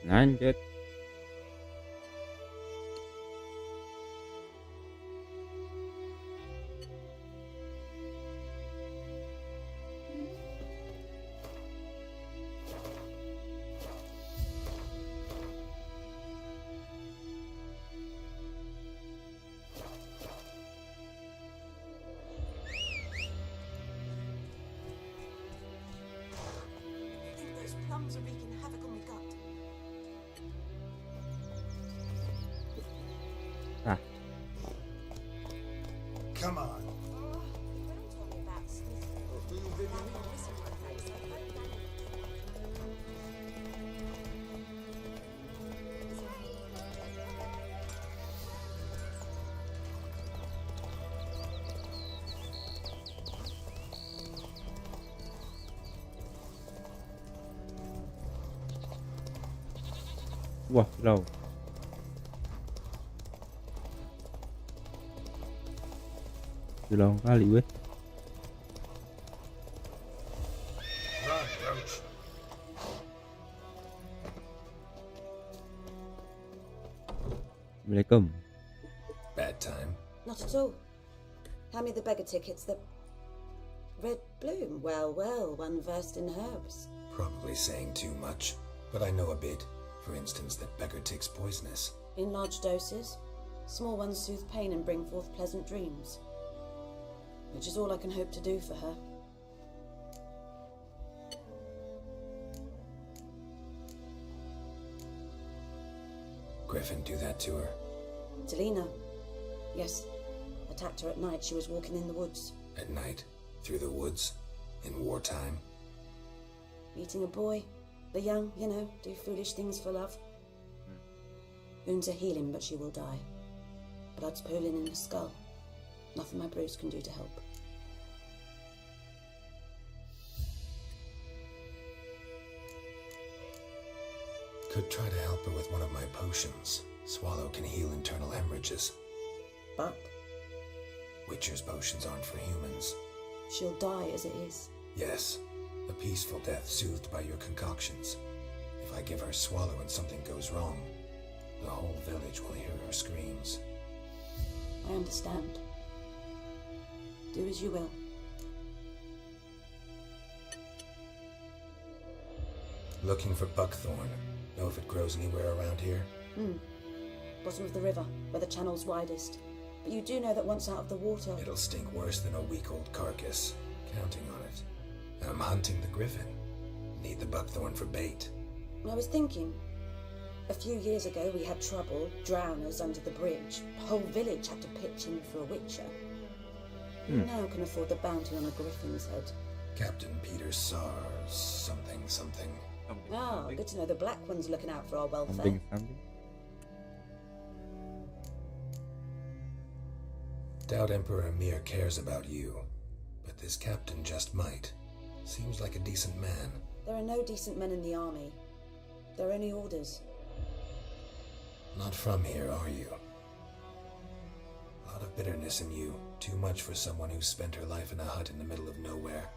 Lanjut. I think those plums are wreaking havoc on my gut. Ah, Come on. wah, slow. Slow kali weh. Run, Roach. Assalamualaikum. Bad time. Not at all. Hand me the beggar tickets. The red bloom. Well, well, one versed in herbs. Probably saying too much, but I know a bit. For instance, that beggar tick's poisonous. In large doses. Small ones soothe pain and bring forth pleasant dreams. Which is all I can hope to do for her. Griffin do that to her. Delina. Yes. Attacked her at night. She was walking in the woods. At night? Through the woods? In wartime? Meeting a boy. The young, you know, do foolish things for love. Wounds are healing, but she will die. Blood's pooling in her skull. Nothing my brews can do to help. Could try to help her with one of my potions. Swallow can heal internal hemorrhages. But Witcher's potions aren't for humans. she'll die as it is. Yes, a peaceful death soothed by your concoctions. If I give her Swallow and something goes wrong, the whole village will hear her screams. I understand. Do as you will. Looking for buckthorn. Know if it grows anywhere around here? Bottom of the river, where the channel's widest. But you do know that once out of the water... It'll stink worse than a week-old carcass. Counting on it. I'm hunting the griffin. Need the buckthorn for bait. I was thinking, a few years ago we had trouble, drowners under the bridge. The whole village had to pitch in for a witcher. Who now can afford the bounty on a griffin's head? Captain Peter Sars, something. Ah, good to know the Black One's looking out for our welfare. Something. Doubt Emperor Emir cares about you, but this captain just might. Seems like a decent man. There are no decent men in the army. They're only orders. Not from here, are you? A lot of bitterness in you. Too much for someone who spent her life in a hut in the middle of nowhere.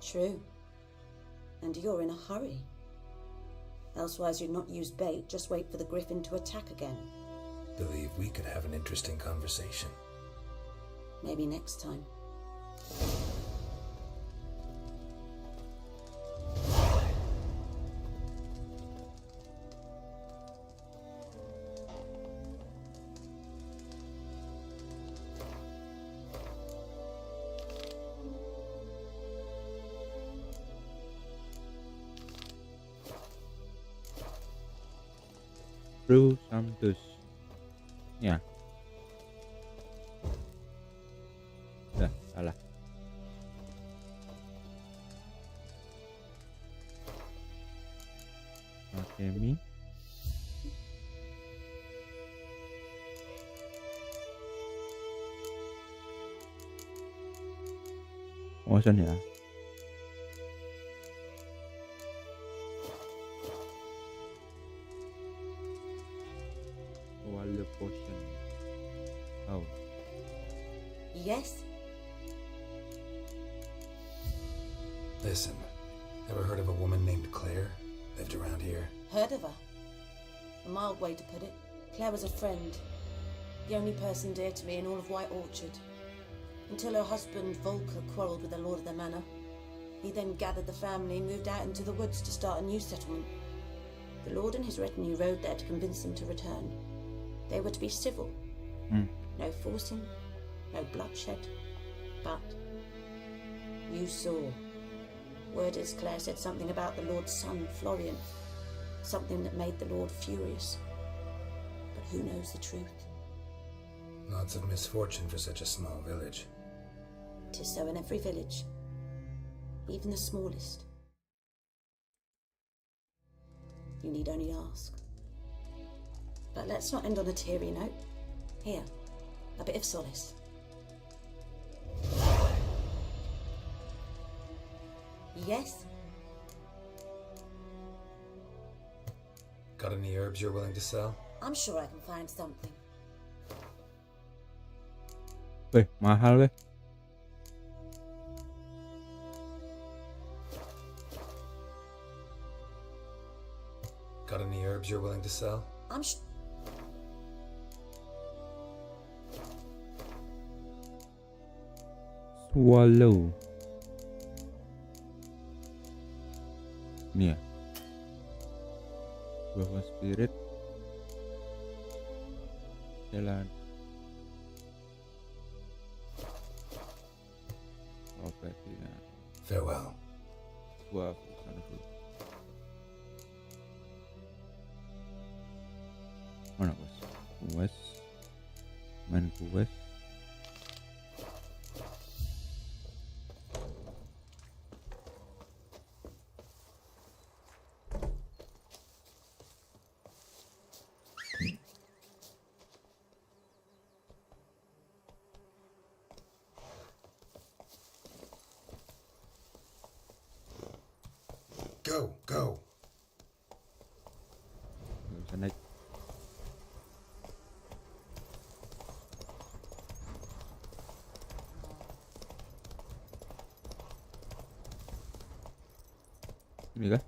True. And you're in a hurry. Elsewise you'd not use bait, just wait for the griffin to attack again. Believe we could have an interesting conversation. Maybe next time. Brew some juice. Ya. Udah, salah. Alchemy. Potion ya. Water potion. Oh. Yes? Listen, ever heard of a woman named Claire? Lived around here? Heard of her? A mild way to put it. Claire was a friend. The only person dear to me in all of White Orchard. Until her husband, Volker, quarrelled with the lord of the manor. He then gathered the family and moved out into the woods to start a new settlement. The lord and his retinue rode there to convince them to return. They were to be civil. No forcing, no bloodshed. But you saw. Word is Claire said something about the lord's son, Florian. Something that made the lord furious. But who knows the truth? Lots of misfortune for such a small village. 'Tis so in every village. Even the smallest. You need only ask. But let's not end on a teary note. Here, a bit of solace. Yes? Got any herbs you're willing to sell? I'm sure I can find something. Wih, mahal weh. Got any herbs you're willing to sell? I'm Swallow. Ini ya. Buah spirit. Jalan. Oh, berarti ya. Farewell. Buah sana dulu. Mana bos? Kues. Main kues. Go. Nggak bisa naik. Ini kah?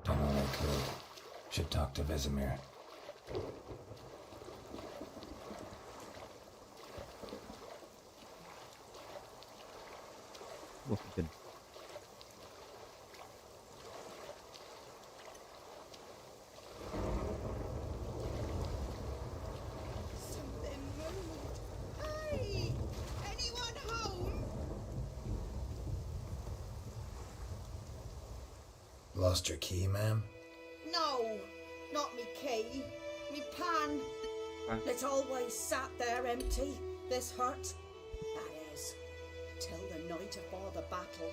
Don't know what clue. Should talk to Vesemir. Wah, hujan. Something moved. Hey! Anyone home? Lost your key, ma'am? No, not me key. Me pan. Pan? It's always sat there empty, this hut. That is, till the night afore the battle.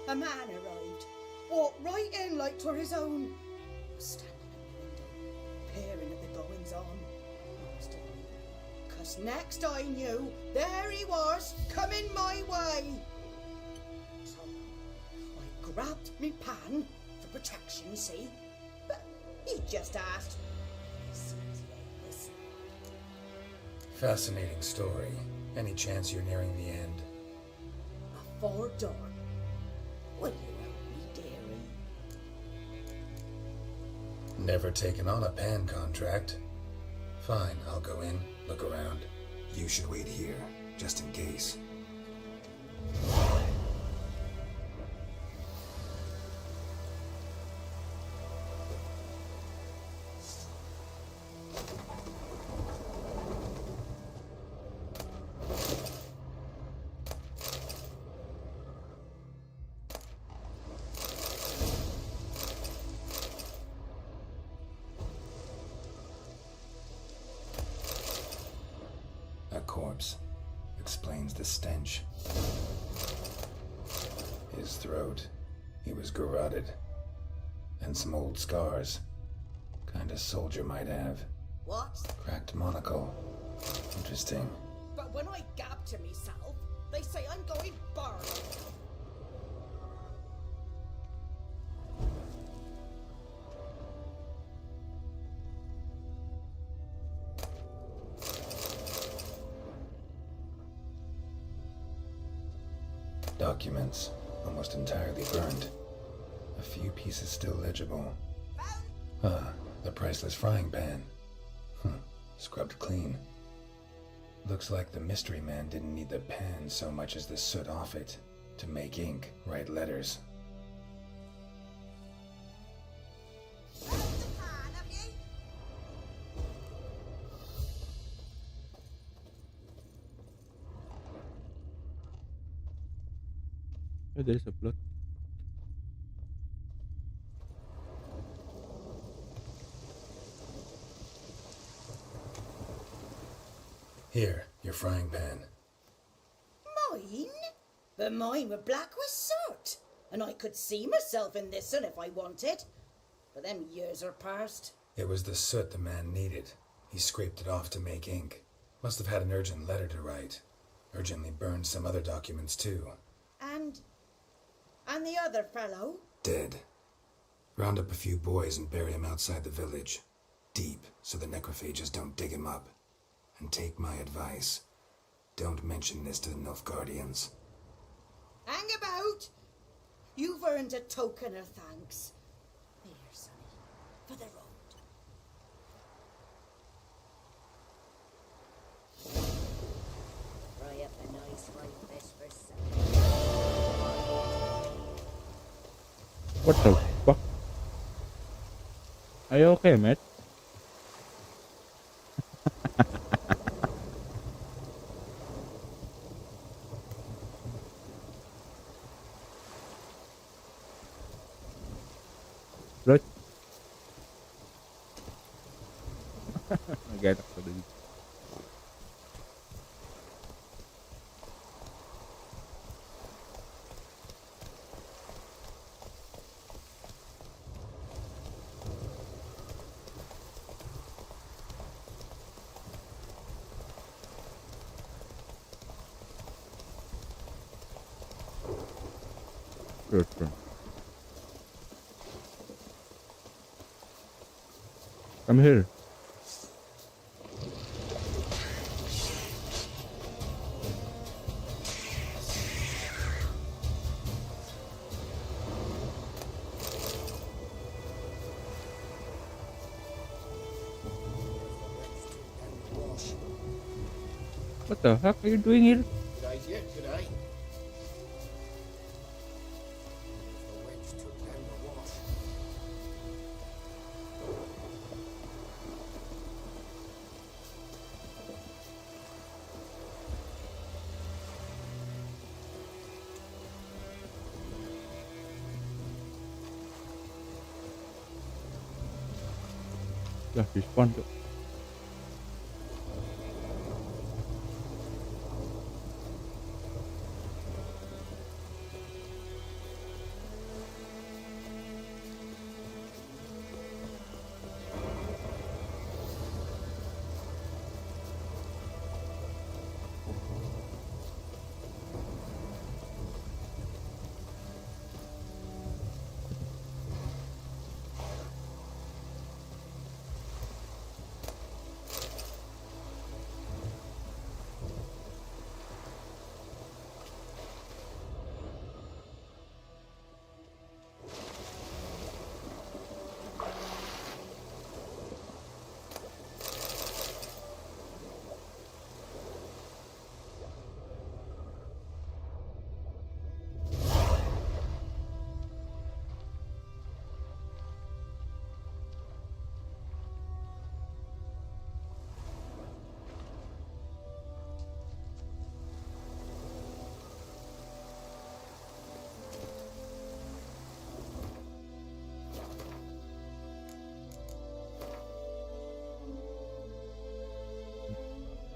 A man arrived, walked right in like 'twere his own. Was standing in the window, peering at the goings on. Most of me. 'Cause next I knew, there he was, coming my way. So I grabbed me pan for protection, see? But he just asked. Fascinating story. Any chance you're nearing the end? Afore dawn. Will you help me, dearie? Never taken on a pan contract. Fine, I'll go in, look around. You should wait here, just in case. a corpse. Explains the stench. His throat. He was garroted. And some old scars. Kind of soldier might have. What? Cracked monocle. Interesting. But when I gab to myself, they say I'm going burn. Documents. Almost entirely burned. A few pieces still legible. The priceless frying pan. Scrubbed clean. Looks like the mystery man didn't need the pan so much as the soot off it to make ink, write letters. Oh, there's a plot. Here, your frying pan. Mine? But mine were black with soot, and I could see myself in this one if I wanted. But them years are past. It was the soot the man needed. He scraped it off to make ink. Must have had an urgent letter to write. Urgently burned some other documents too. And the other fellow? Dead. Round up a few boys and bury him outside the village. Deep, so the necrophages don't dig him up. And take my advice. Don't mention this to the Nilfgaardians. Hang about! You've earned a token of thanks. Here, sonny, for the road. Fry up a nice white fish for supper. What the fuck? Are you okay, mate? Right? Get up to the Good. Come here. What the heck are you doing here? G'day, yeah, g'day. Dah respawn tuh.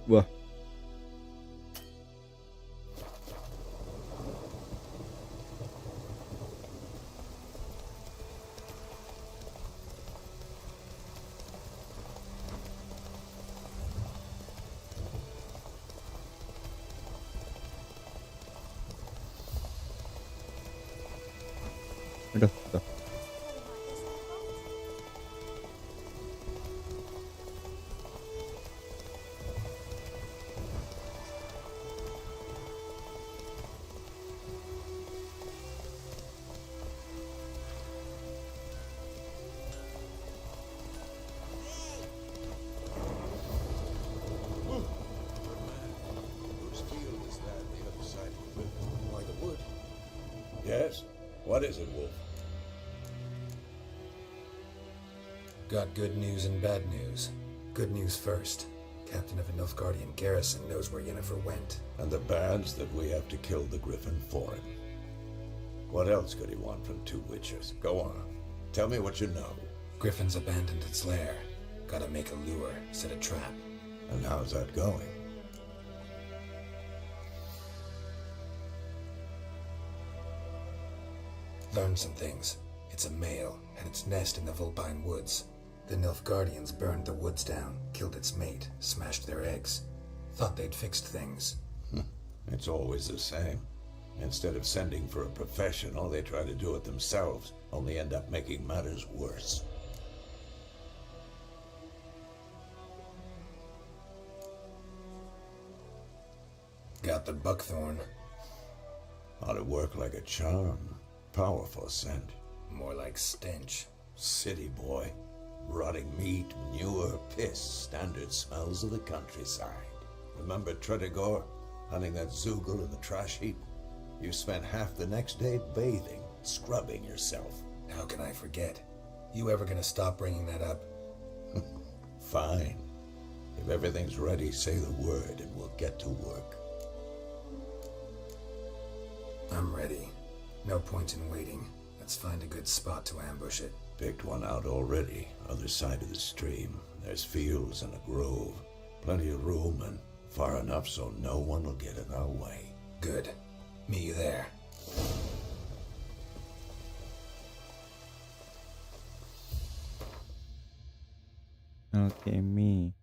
Wah, Udah. Whose field is that on the other side of the river? By the wood. Yes? What is it, Wolf? Got good news and bad news. Good news first. Captain of a Nilfgaardian garrison knows where Yennefer went. And the bad's that we have to kill the Griffin for him. What else could he want from two witchers? Go on. Tell me what you know. Griffin's abandoned its lair. Gotta make a lure, set a trap. And how's that going? Learned some things. It's a male, had its nest in the Vulpine Woods. The Nilfgaardians burned the woods down, killed its mate, smashed their eggs. Thought they'd fixed things. It's always the same. Instead of sending for a professional, they try to do it themselves, only end up making matters worse. Got the buckthorn. Ought to work like a charm. Powerful scent. More like stench. City boy. Rotting meat, manure, piss, standard smells of the countryside. Remember Tretogor? Hunting that Zoogle in the trash heap? You spent half the next day bathing, scrubbing yourself. How can I forget? You ever gonna stop bringing that up? Fine. If everything's ready, say the word and we'll get to work. I'm ready. No point in waiting. Let's find a good spot to ambush it. Picked one out already, other side of the stream. There's fields and a grove. Plenty of room and far enough so no one will get in our way. Good. Meet you there. Okay, me.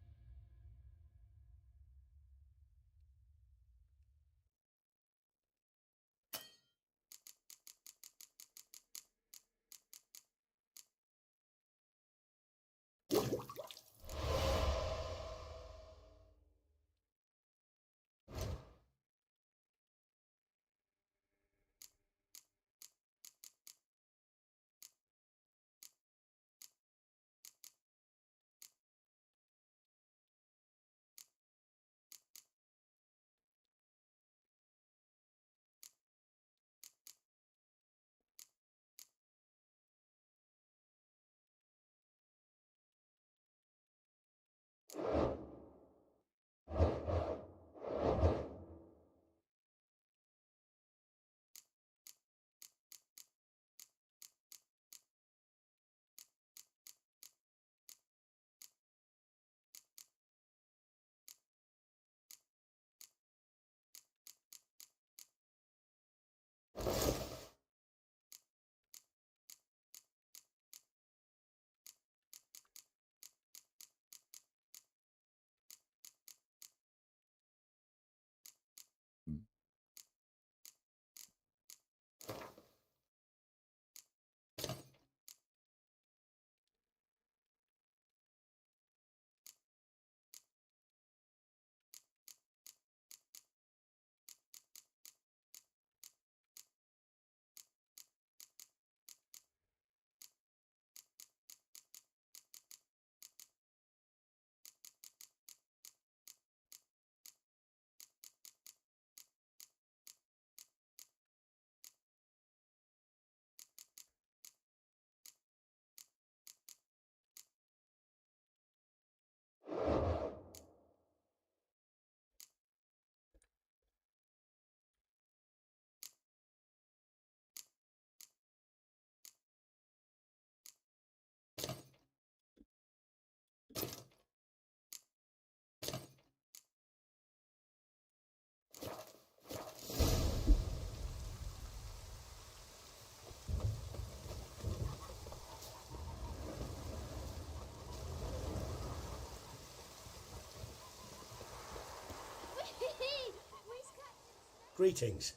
Greetings.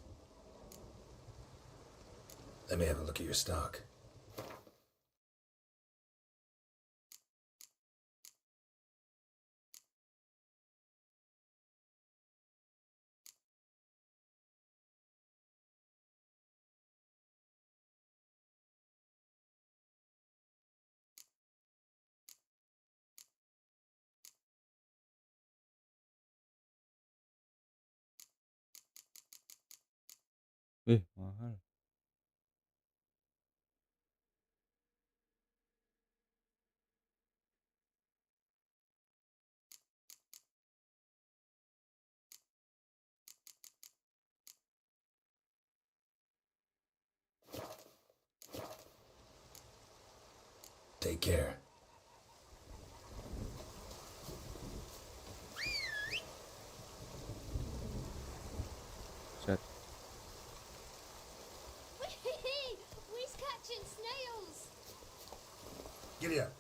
Let me have a look at your stock. Mahal. Take care. Set. We's catching snails. Giddy up.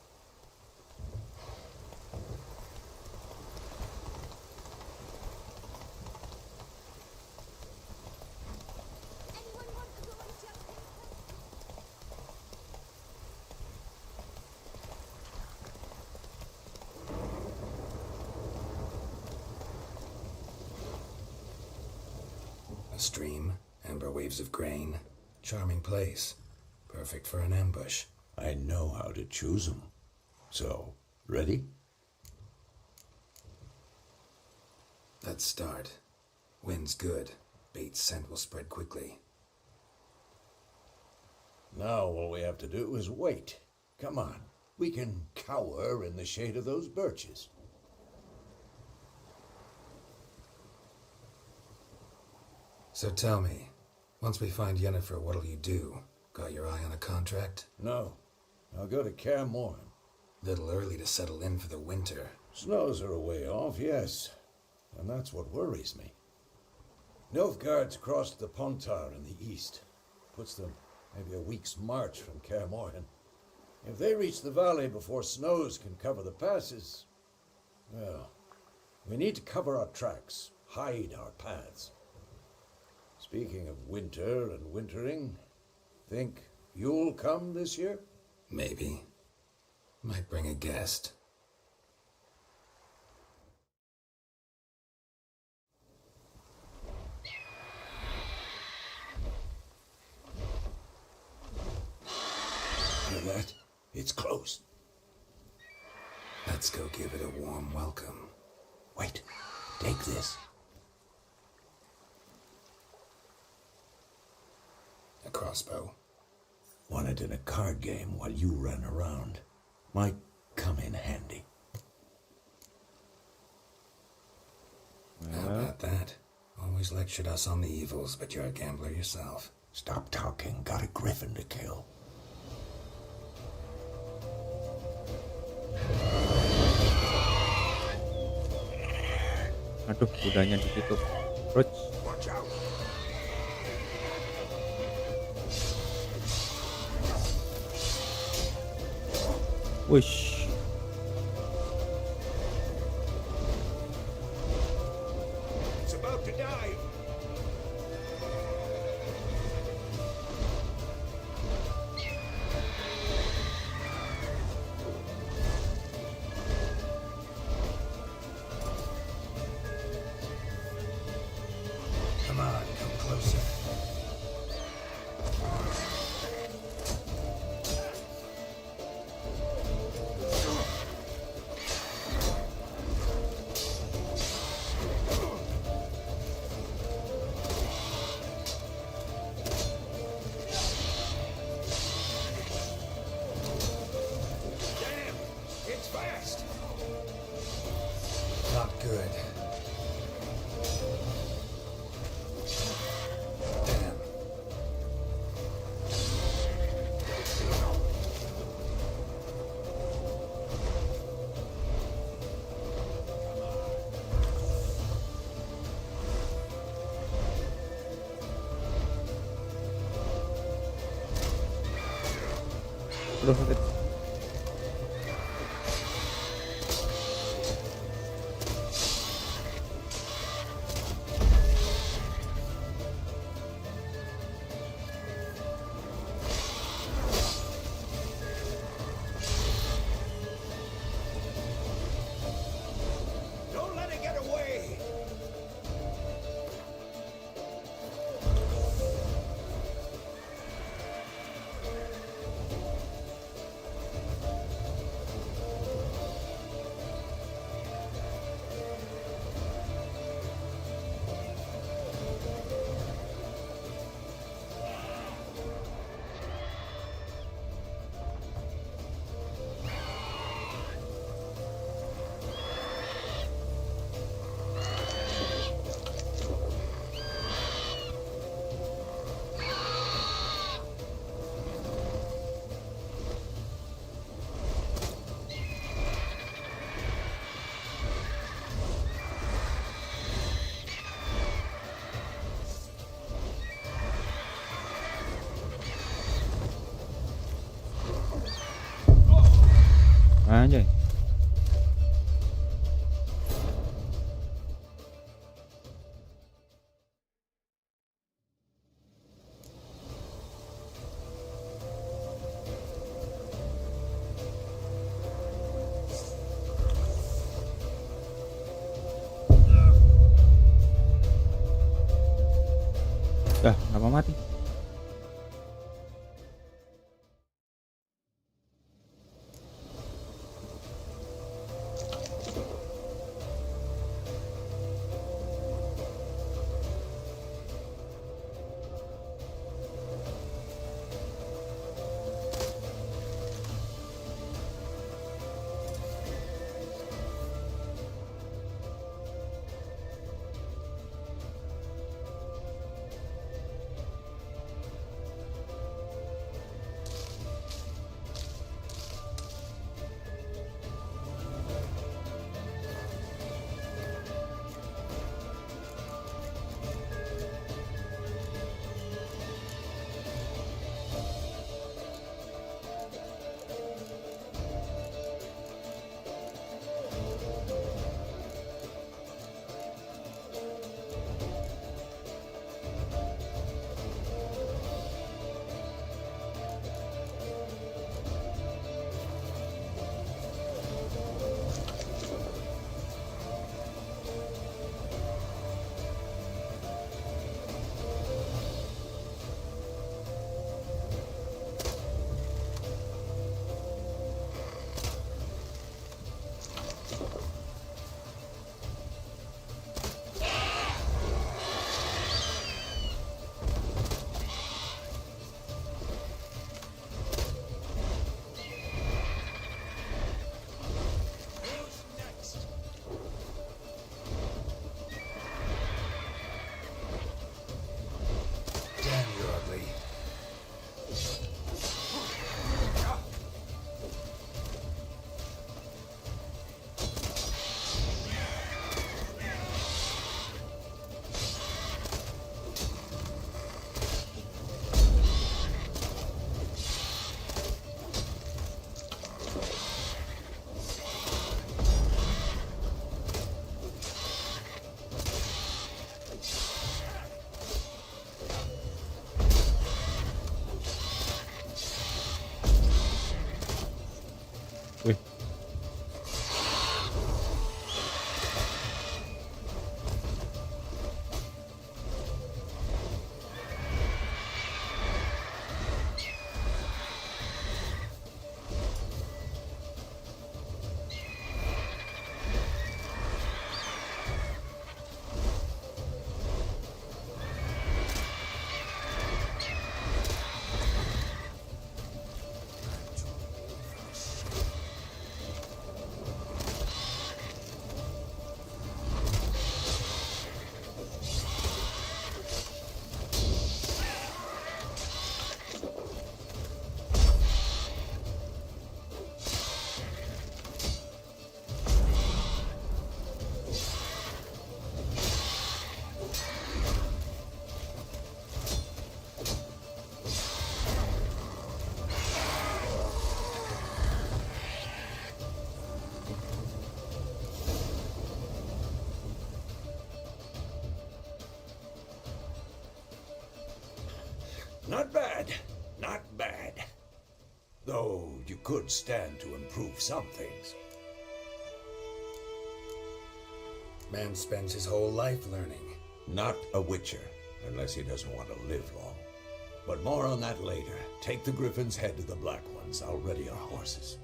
A stream, amber waves of grain. Charming place. Perfect for an ambush. I know how to choose them. So, ready? Let's start. Wind's good. Bait's scent will spread quickly. Now all we have to do is wait. Come on. We can cower in the shade of those birches. So tell me, once we find Yennefer, what'll you do? Got your eye on a contract? No. I'll go to Kaer Morhen. Little early to settle in for the winter. Snows are a way off, yes. And that's what worries me. Nilfgaard's crossed the Pontar in the east. Puts them maybe a week's march from Kaer Morhen. If they reach the valley before snows can cover the passes, well, we need to cover our tracks, hide our paths. Speaking of winter and wintering, think you'll come this year? Maybe. Might bring a guest. Hear that? It's close. Let's go give it a warm welcome. Wait, take this. A crossbow. Won it in a card game while you ran around. Might come in handy. How about that? Always lectured us on the evils, but you're a gambler yourself. Stop talking. Got a griffin to kill. Aduh, kudanya di situ. Ruts. Watch out. Wush. It's about to dive. Come on, come closer. Damn! It's fast! Not good. Damn. Aduh, sakit. anjay. Kenapa mati? Wih. Not bad. Not bad. Though you could stand to improve some things. Man spends his whole life learning. Not a witcher, unless he doesn't want to live long. But more on that later. Take the Griffin's head to the Black Ones. I'll ready our horses.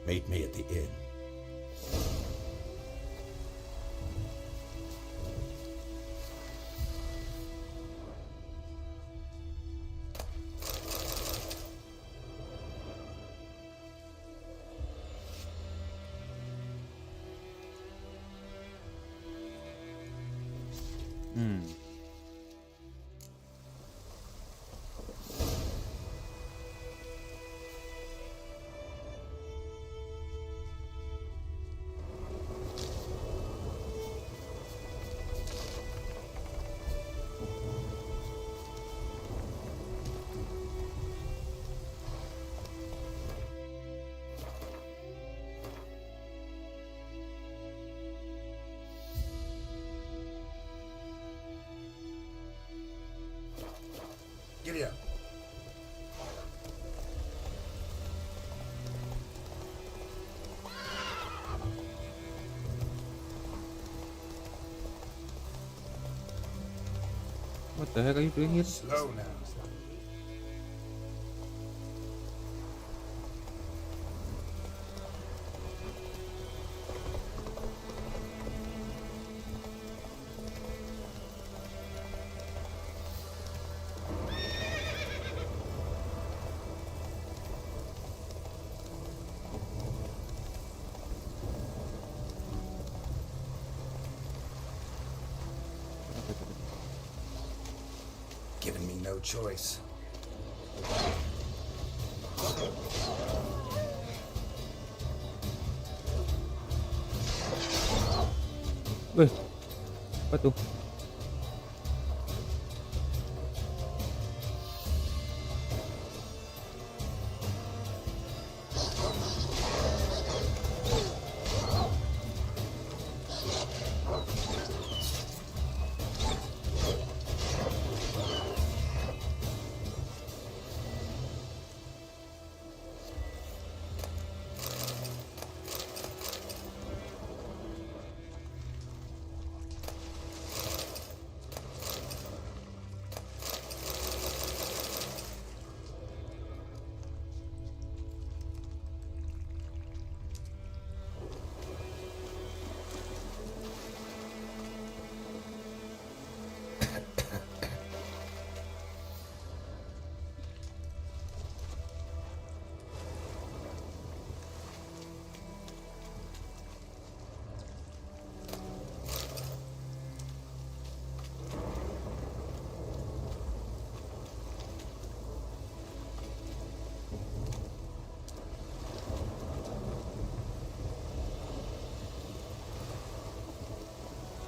Meet me at the inn. Giddy up. What the heck are you doing here? Slow now. Giving me no choice. Wih, apa tuh?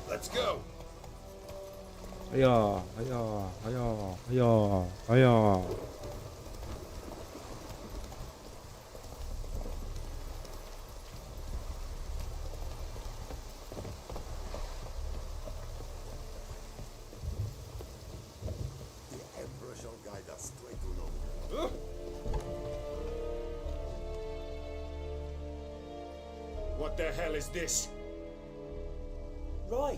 Let's go. Ayo, ayo, ayo, ayo, ayo. The Emperor shall guide us to Etulo. What the hell is this? Roy!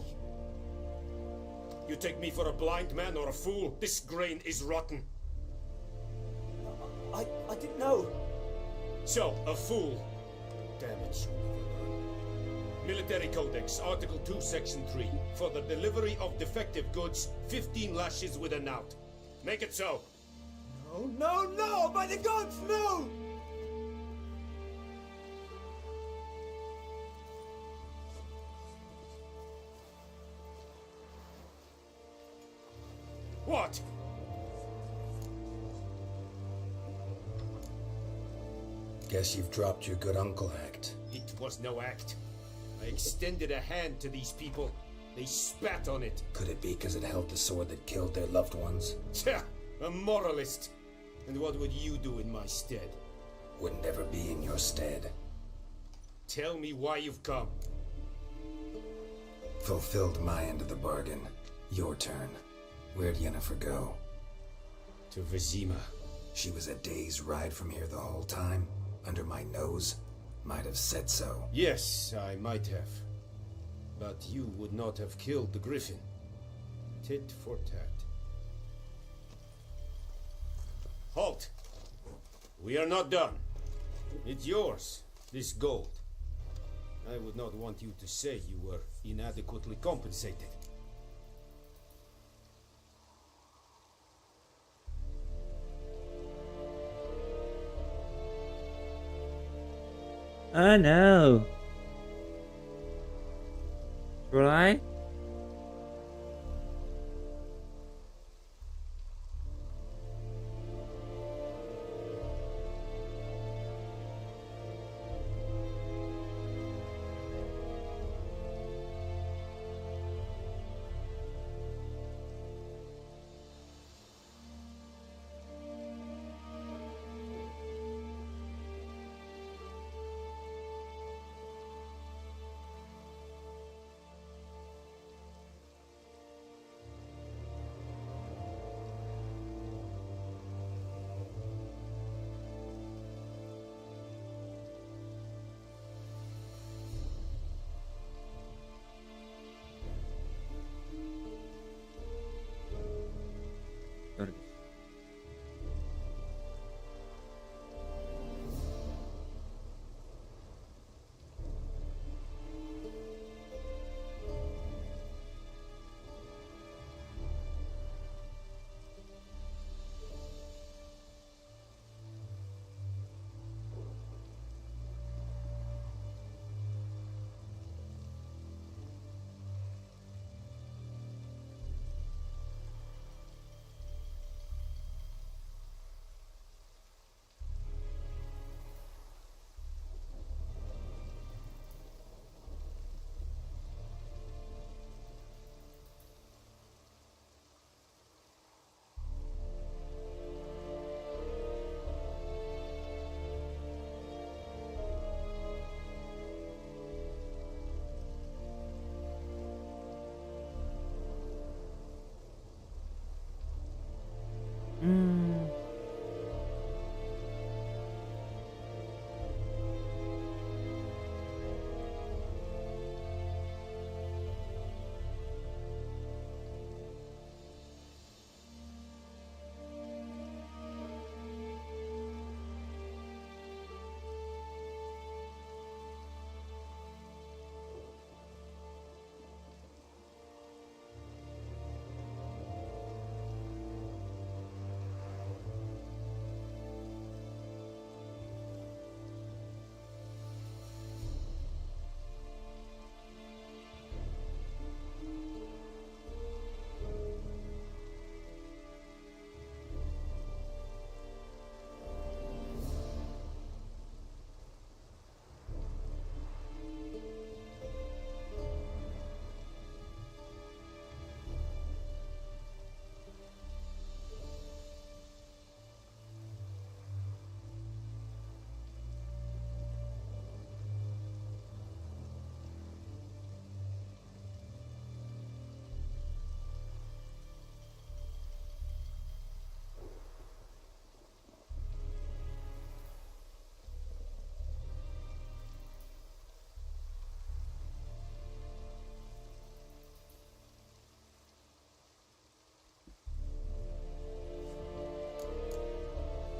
You take me for a blind man or a fool? This grain is rotten. I didn't know. So, a fool. Damn it. Military Codex, Article 2, Section 3. For the delivery of defective goods, 15 lashes with a knout. Make it so. No, no, no! By the gods, no! What? Guess you've dropped your good uncle act. It was no act. I extended a hand to these people. They spat on it. Could it be because it held the sword that killed their loved ones? Tja, a moralist. And what would you do in my stead? Wouldn't ever be in your stead. Tell me why you've come. Fulfilled my end of the bargain. Your turn. Where'd Yennefer go? To Vizima. She was a day's ride from here the whole time? Under my nose? Might have said so. Yes, I might have. But you would not have killed the griffin. Tit for tat. Halt! We are not done. It's yours, this gold. I would not want you to say you were inadequately compensated. Oh no. Should I?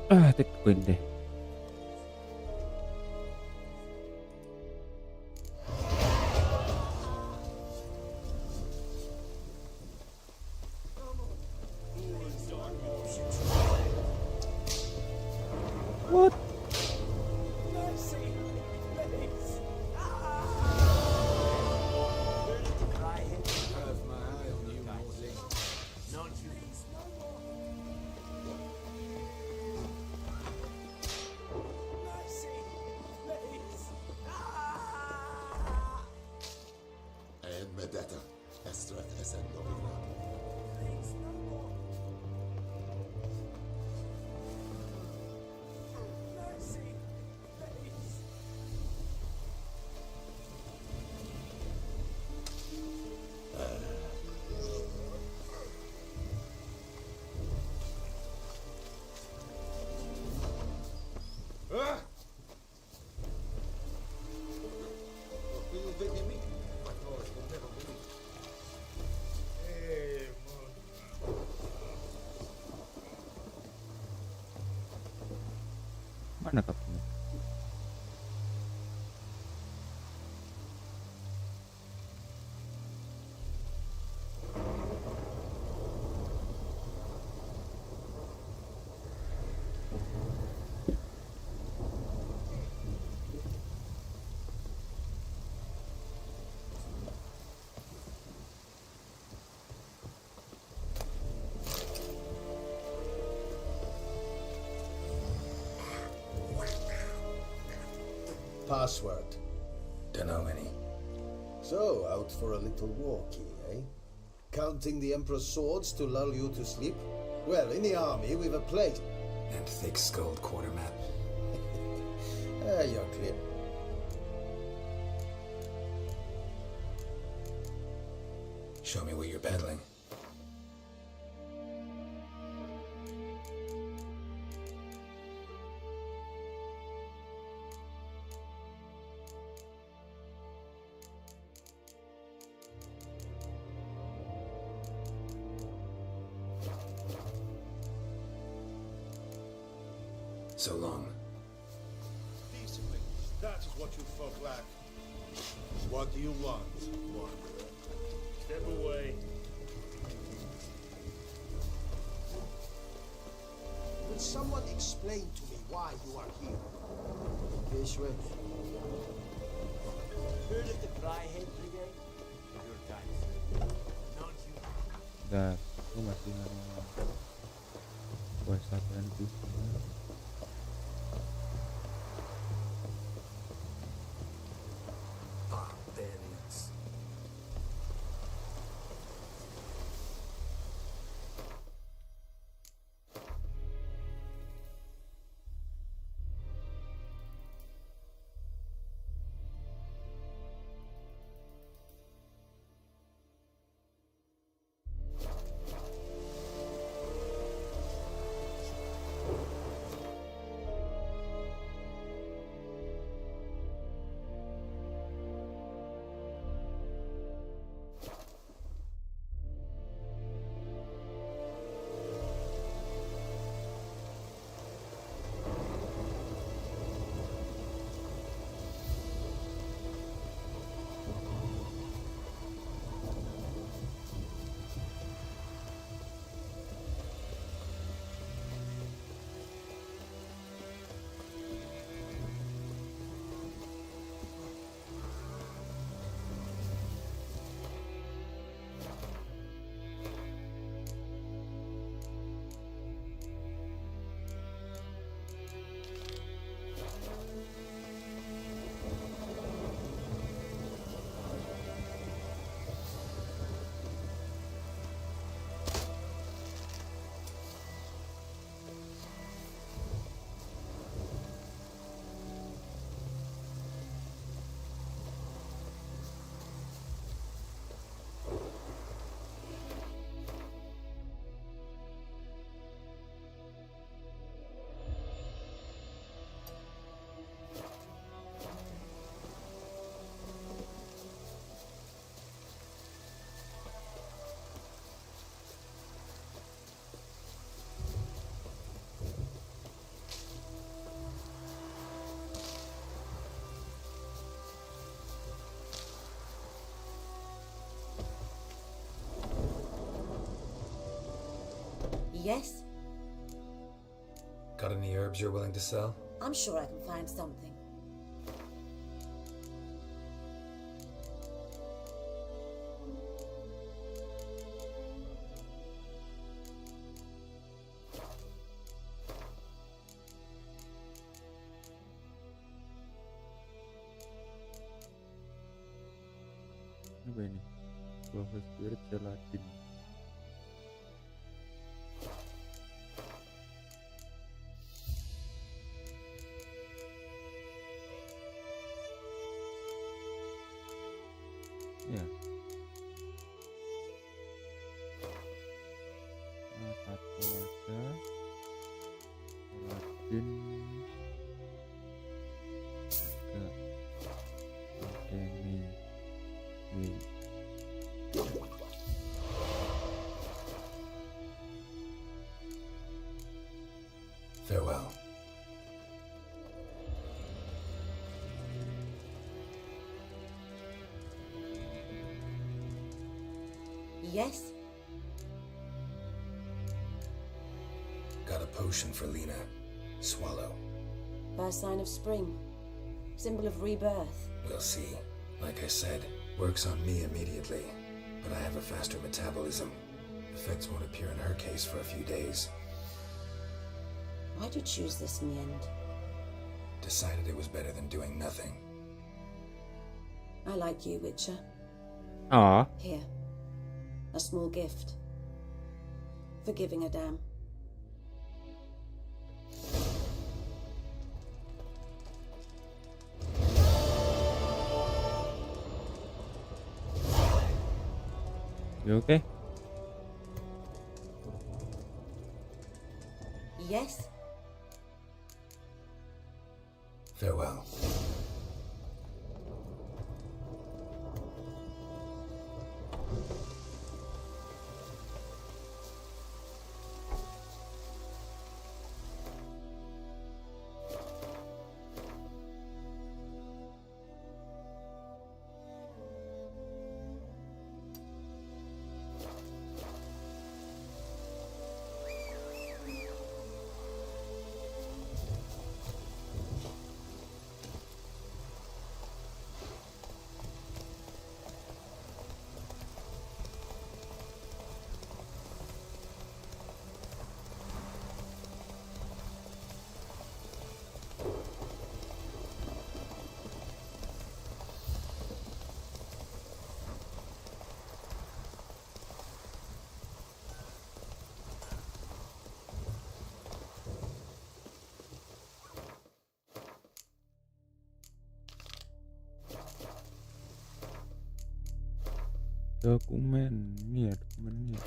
Take queen deh. What? And Medetta, Estrat Esendovina. Mana kaptennya? Password. Don't know any. So, out for a little walkie, eh? Counting the Emperor's swords to lull you to sleep? Well, in the army, we've a plate. And thick-skulled quartermap. You're clear. Show me what you're peddling. So long. Decently. That is what you folk lack. What do you want, wanderer? Step away. Will someone explain to me why you are here? This way. Heard of the Dryhead Brigade? Your time. Not you. Udah, aku masih ada quest apa yang itu? Barbarians. Yes? Got any herbs you're willing to sell? I'm sure I can find something. Apa ini? Buah spirit gelatin. Ya. Nah, satu ada. Gelatin. Tiga. Ini. Farewell. Yes? Got a potion for Lena. Swallow. First sign of spring. Symbol of rebirth. We'll see. Like I said, works on me immediately. But I have a faster metabolism. Effects won't appear in her case for a few days. Why'd you choose this in the end? Decided it was better than doing nothing. I like you, Witcher. Ah. Here. A small gift. For giving a damn. You okay? Yes? Farewell. Dokumen, ini ya dokumennya.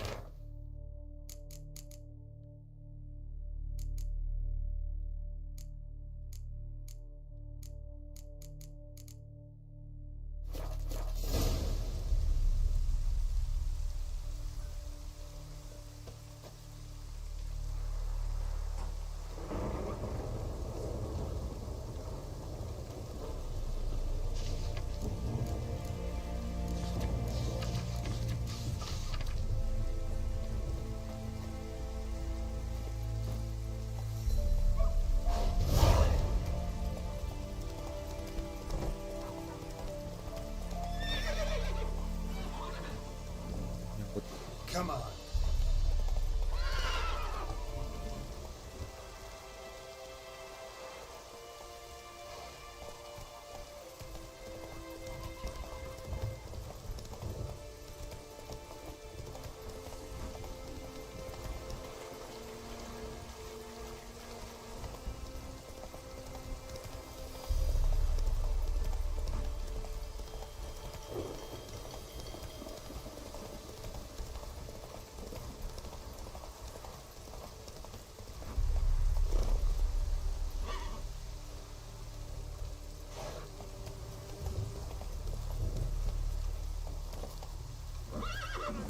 Come on.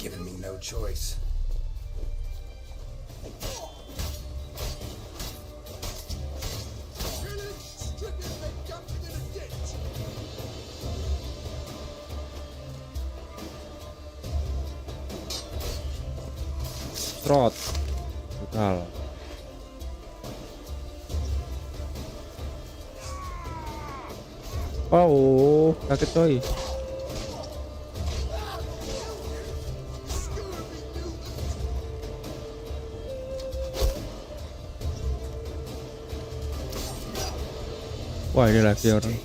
Given me no choice. Trot. brutal. Oh, sakit coy. Wah, ini lagi orang.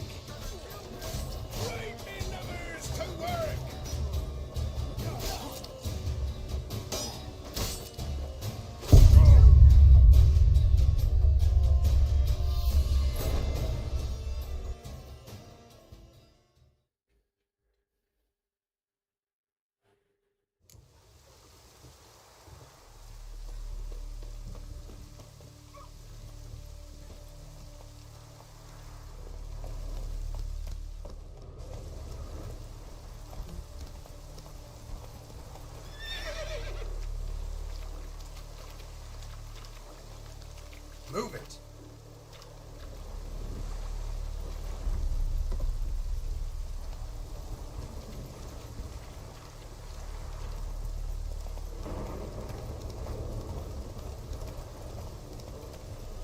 Move it.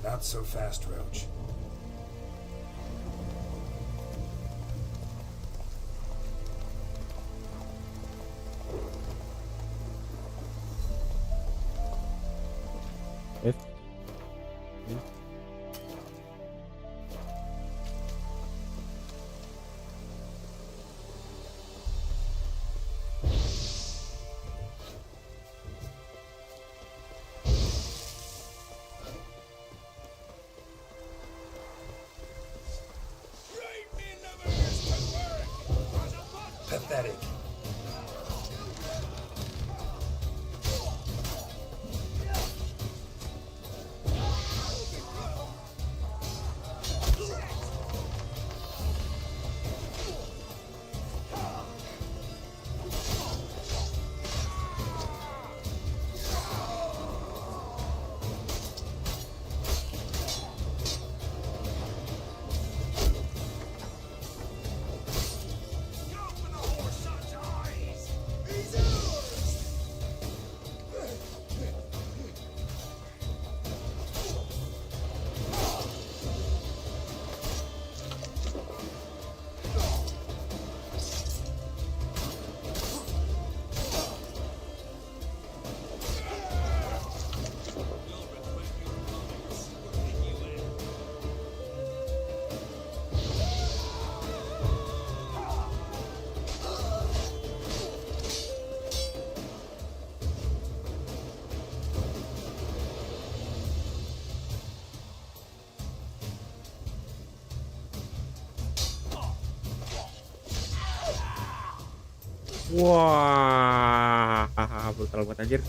Not so fast, Roach. F. Pathetic. Wah, brutal banget anjir.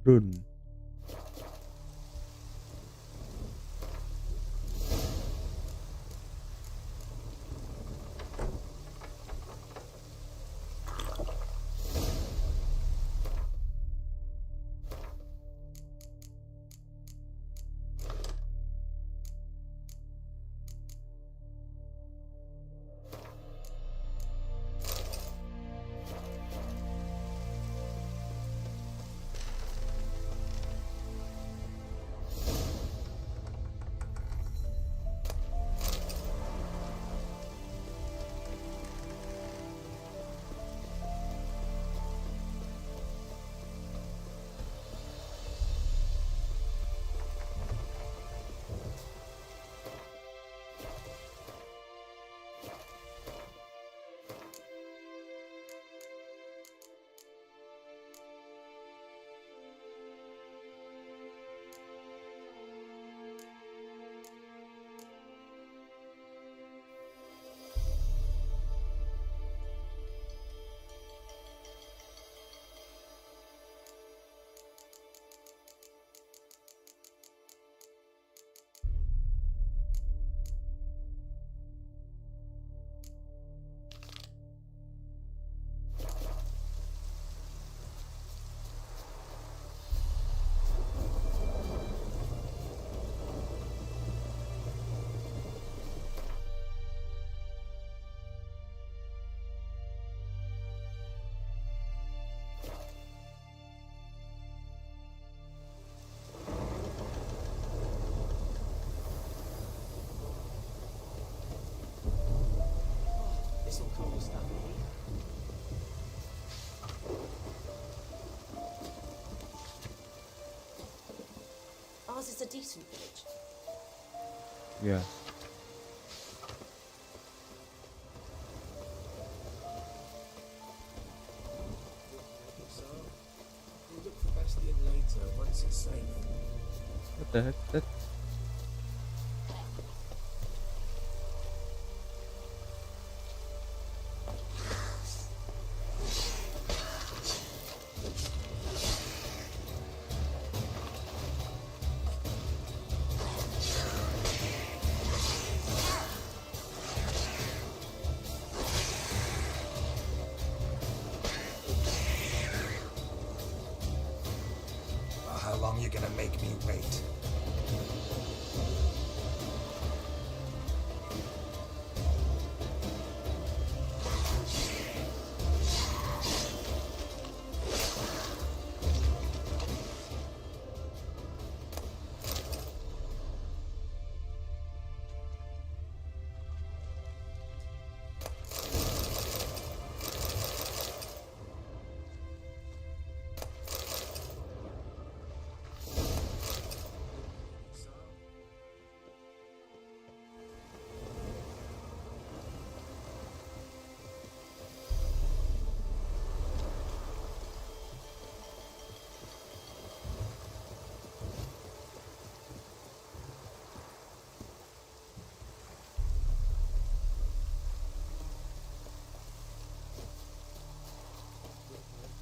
Dun. This'll cool us down. Ours is a decent village. Yeah. So, we'll look for Bastion later once it's safe. What the heck is that? How long you gonna make me wait?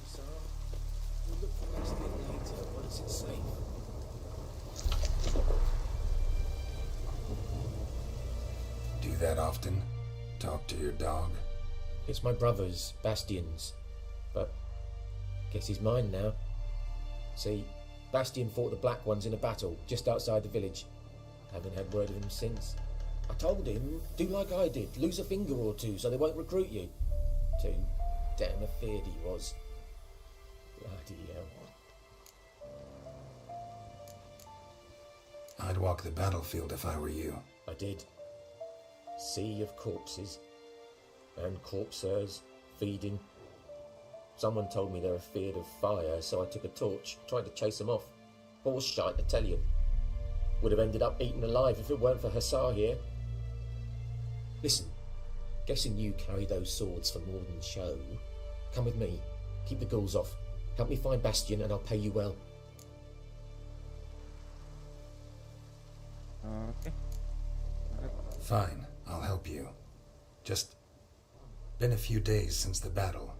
So, we'll look for Bastion later once it's safe. Do that often? Talk to your dog? It's my brother's, Bastion's, but guess he's mine now. See, Bastion fought the Black Ones in a battle just outside the village. Haven't had word of him since. I told him, do like I did, lose a finger or two so they won't recruit you. Too damn afeard he was. Bloody hell. I'd walk the battlefield if I were you. I did. Sea of corpses. And corpsers, feeding. Someone told me they're afeard of fire, so I took a torch, tried to chase them off. Horse shite, I tell you. Would have ended up eaten alive if it weren't for Hussar here. Listen, guessing you carry those swords for more than show. Come with me, keep the ghouls off. Help me find Bastion and I'll pay you well. Okay. Fine, I'll help you. Just been a few days since the battle.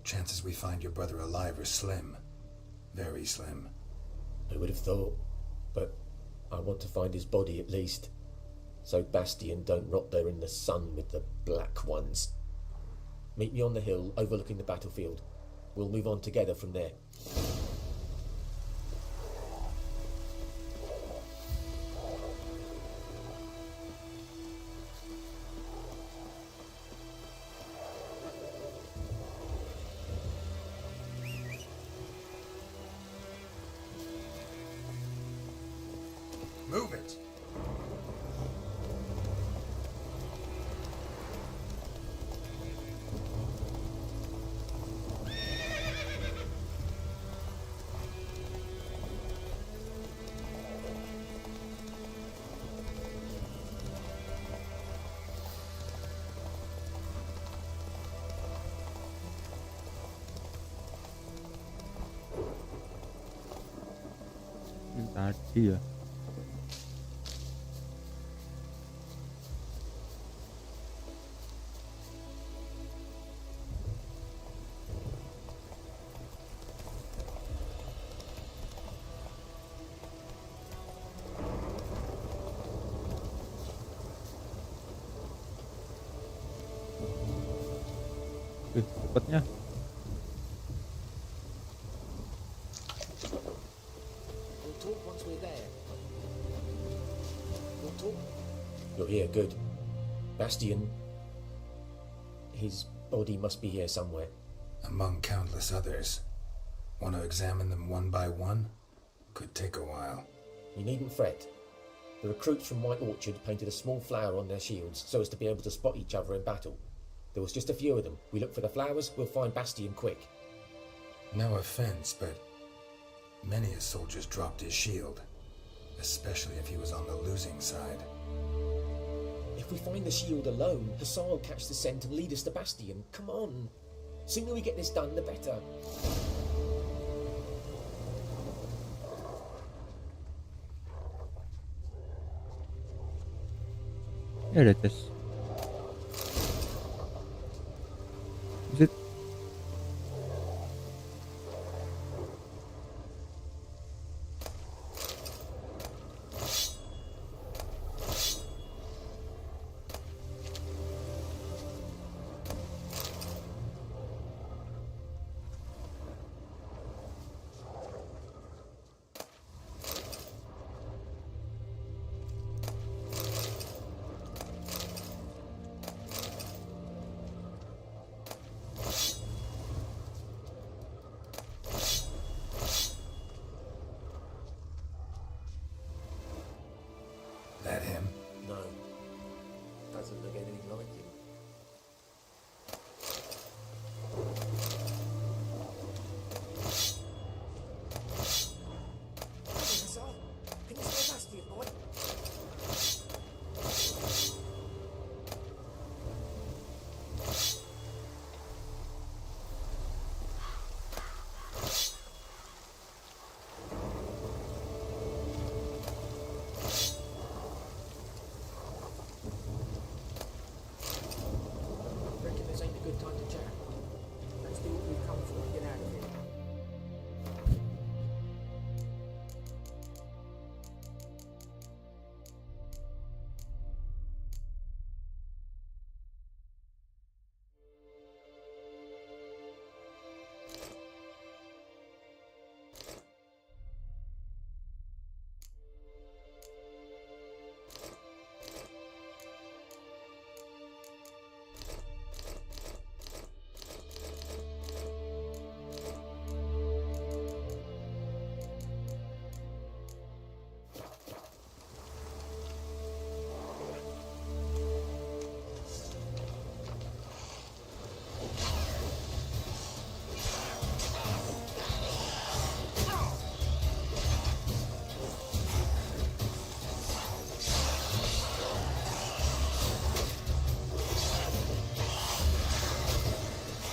Chances we find your brother alive are slim. Very slim. Who would have thought? But I want to find his body at least, so Bastion don't rot there in the sun with the black ones. Meet me on the hill overlooking the battlefield. We'll move on together from there. Move it! Ini tadi ya. Cepetnya. We'll talk once we're there. We'll talk. You're here, good. Bastion... his body must be here somewhere. Among countless others. Want to examine them one by one? Could take a while. You needn't fret. The recruits from White Orchard painted a small flower on their shields so as to be able to spot each other in battle. There was just a few of them. We look for the flowers, we'll find Bastion quick. No offense, but many a soldier's dropped his shield, especially if he was on the losing side. If we find the shield alone, Hassan will catch the scent and lead us to Bastion. Come on. Sooner we get this done, the better. Here it is. Is it? That him? No. Doesn't look anything like him. Hassan, can you spell Bastion, boy? Reckon this ain't a good time to chat. Let's do what we've come for and get out of here.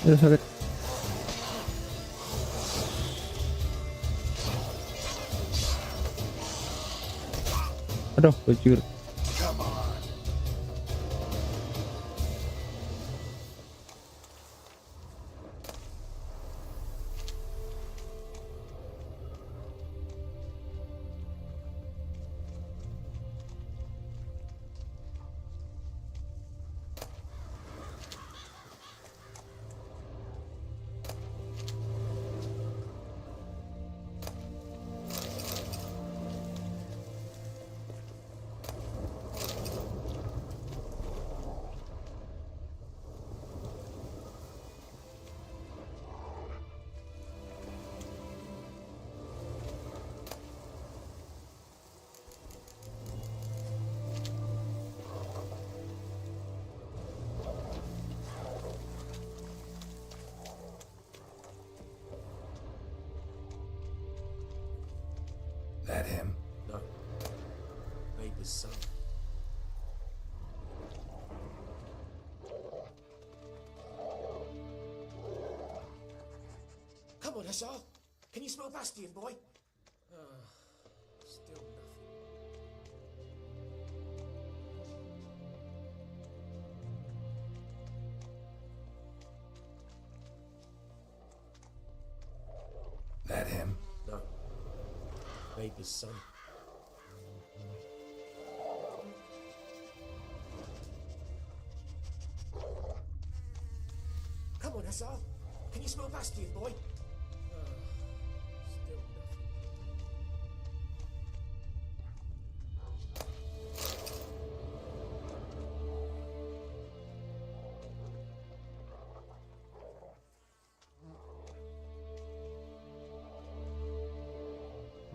Aduh, sakit. Aduh, bocor. That him? No. Neighbour's son. Come on, Hussar. Can you smell Bastion, boy? Still nothing. That him? No. Neighbour's son. Come on, Hussar. Can you smell Bastion, boy? Still nothing.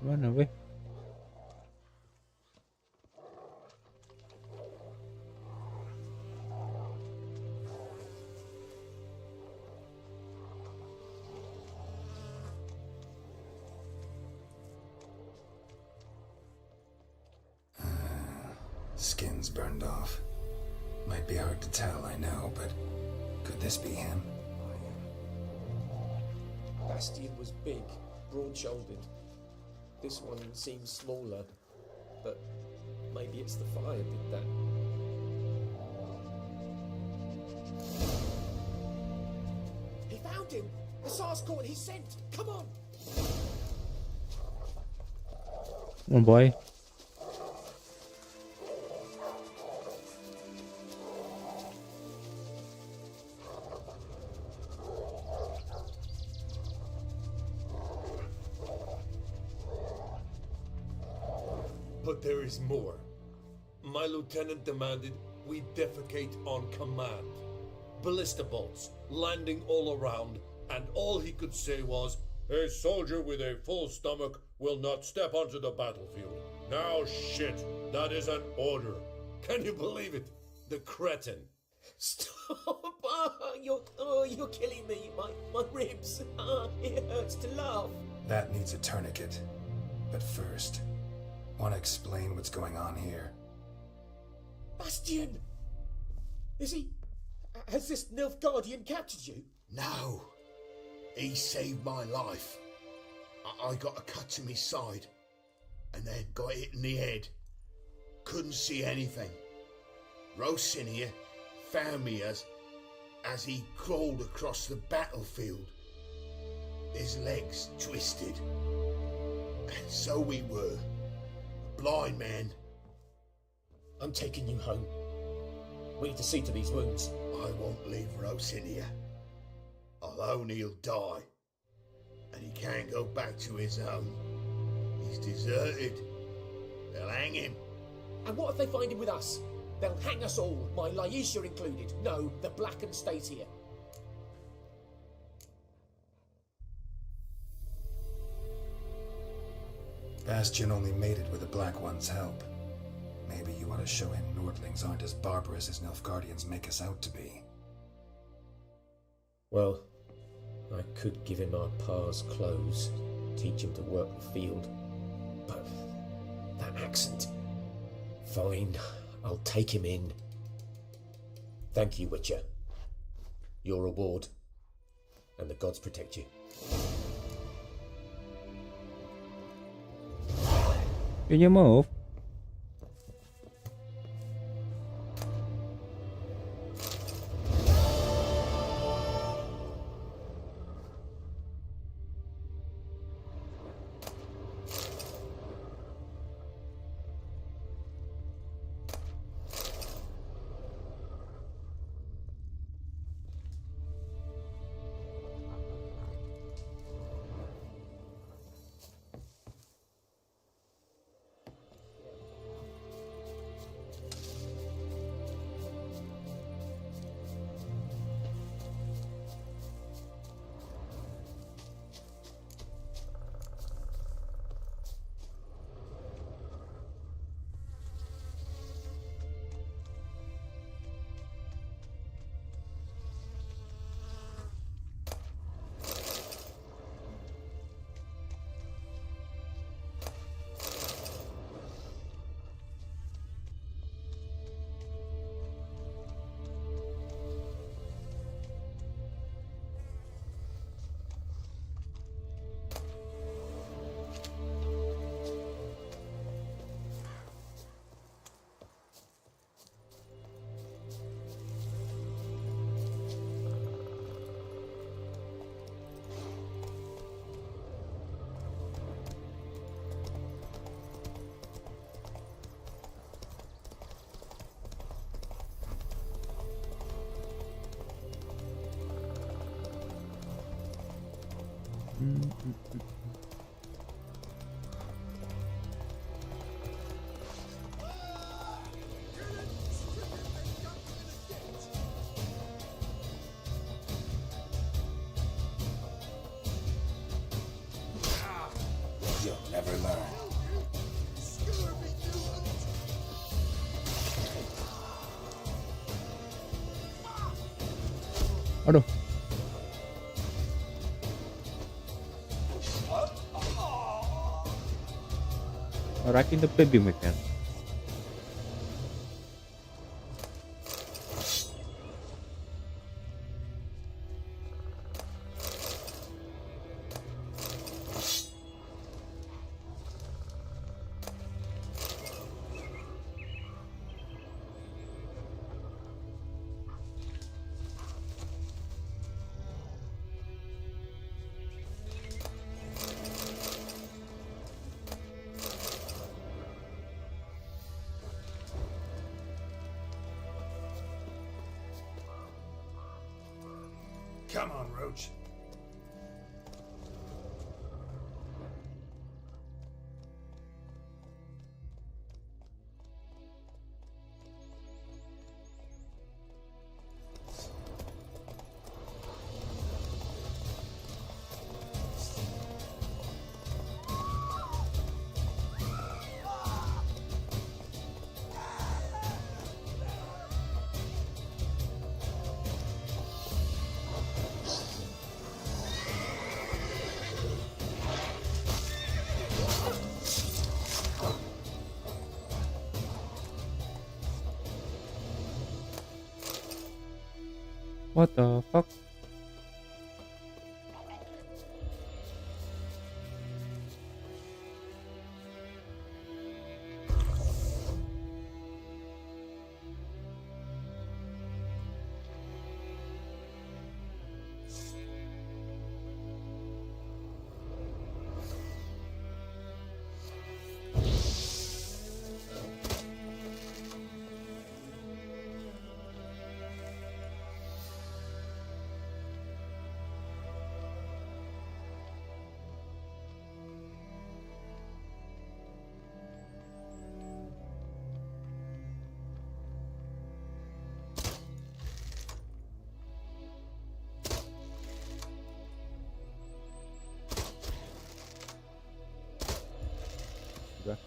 Mana weh? Skin's burned off. Might be hard to tell, I know, but could this be him? Bastion was big, broad-shouldered. This one seems smaller, but maybe it's the fire did that. He found him! Hussar's caught his scent! Come on! Come on, boy. But there is more. My lieutenant demanded we defecate on command. Ballista bolts landing all around, and all he could say was, "A soldier with a full stomach will not step onto the battlefield." Now shit, that is an order. Can you believe it? The cretin. Stop! You're killing me. My ribs. It hurts to laugh. That needs a tourniquet. But first, want to explain what's going on here? Bastion! Has this Nilfgaardian captured you? No. He saved my life. I got a cut to my side, and then got hit in the head. Couldn't see anything. Rosinia found me as he crawled across the battlefield. His legs twisted. And so we were. Blind man. I'm taking you home. We need to see to these wounds. I won't leave Rosinia. Alone he'll die. And he can't go back to his home. He's deserted. They'll hang him. And what if they find him with us? They'll hang us all, my Laisha included. No, the Blackened stays here. Bastion only made it with the Black One's help. Maybe you want to show him Nordlings aren't as barbarous as Nilfgaardians make us out to be. Well, I could give him our pa's clothes, teach him to work the field. But that accent... Fine, I'll take him in. Thank you, Witcher. Your reward. And the gods protect you. Can you move? You'll never learn. Aduh. Racking the baby maker. Come on, Roach. What the fuck? Udah.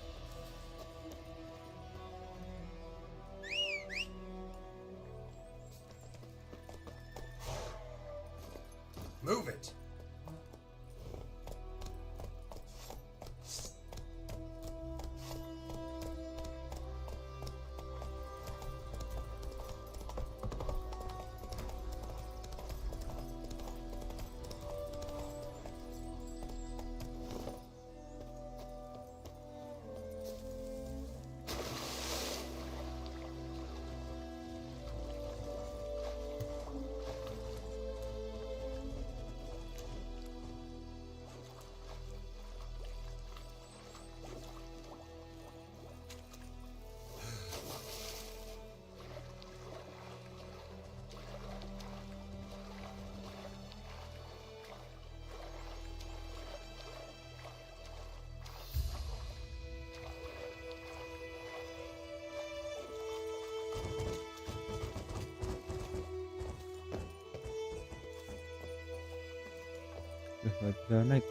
Move it. Nggak bisa naik.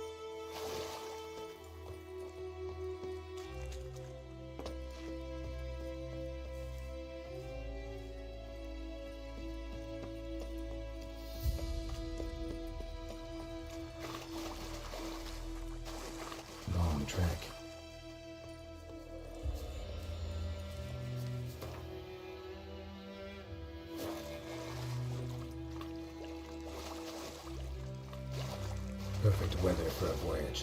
Long track. Perfect weather for a voyage.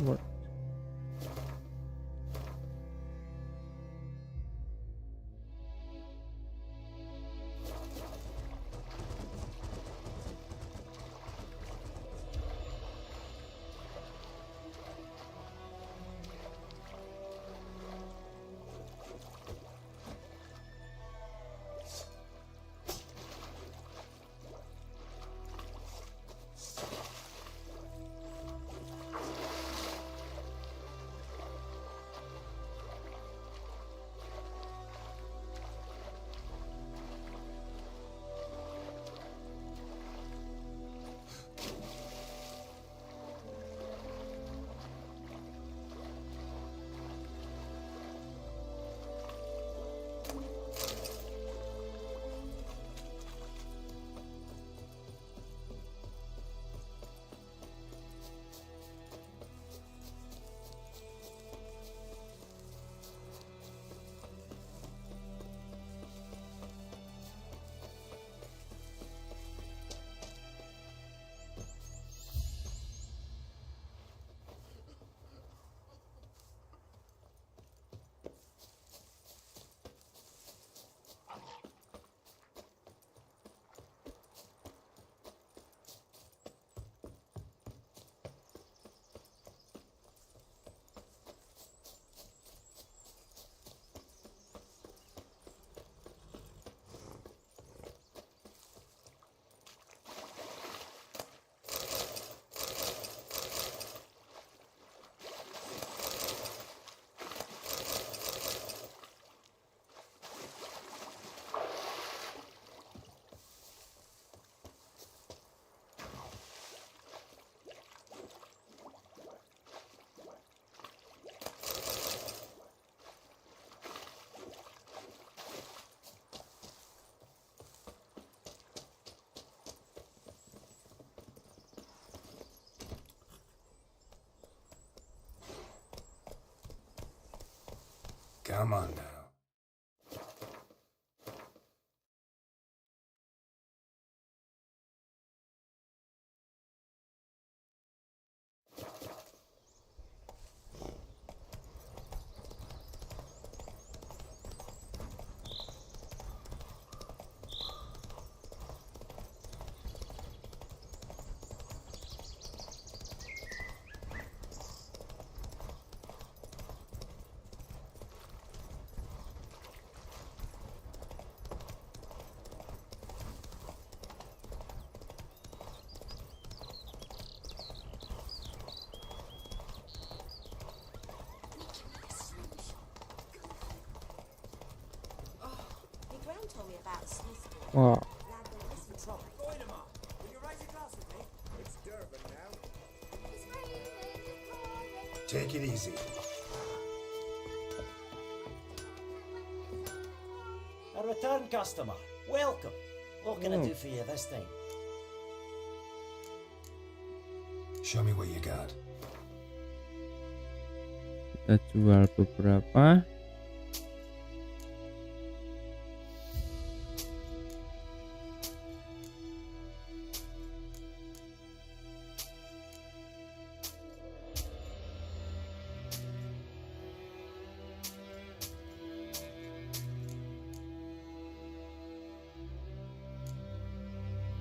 What? Come on now. Your gran told me about a Smith boy. Wah. Lad with listen trouble. Will you raise a glass with me? It's Durban now. Take it easy. A return customer. Welcome. What can I Oh. do for you this time? Show me what you got. Kita jual beberapa.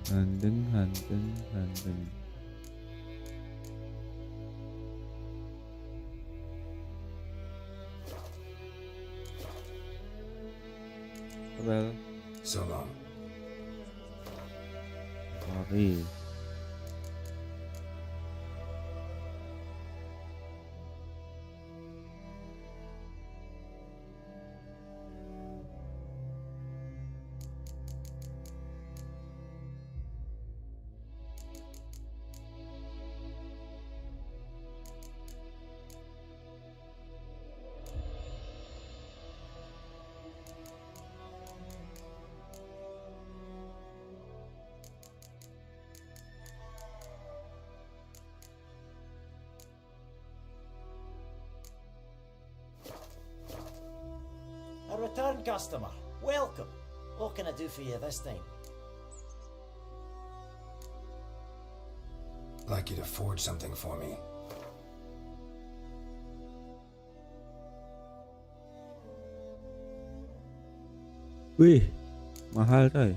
Handeng. Well, So long. sorry. A return customer. Welcome. What can I do for you this time? Like you to forge something for me. Wih, mahal coy.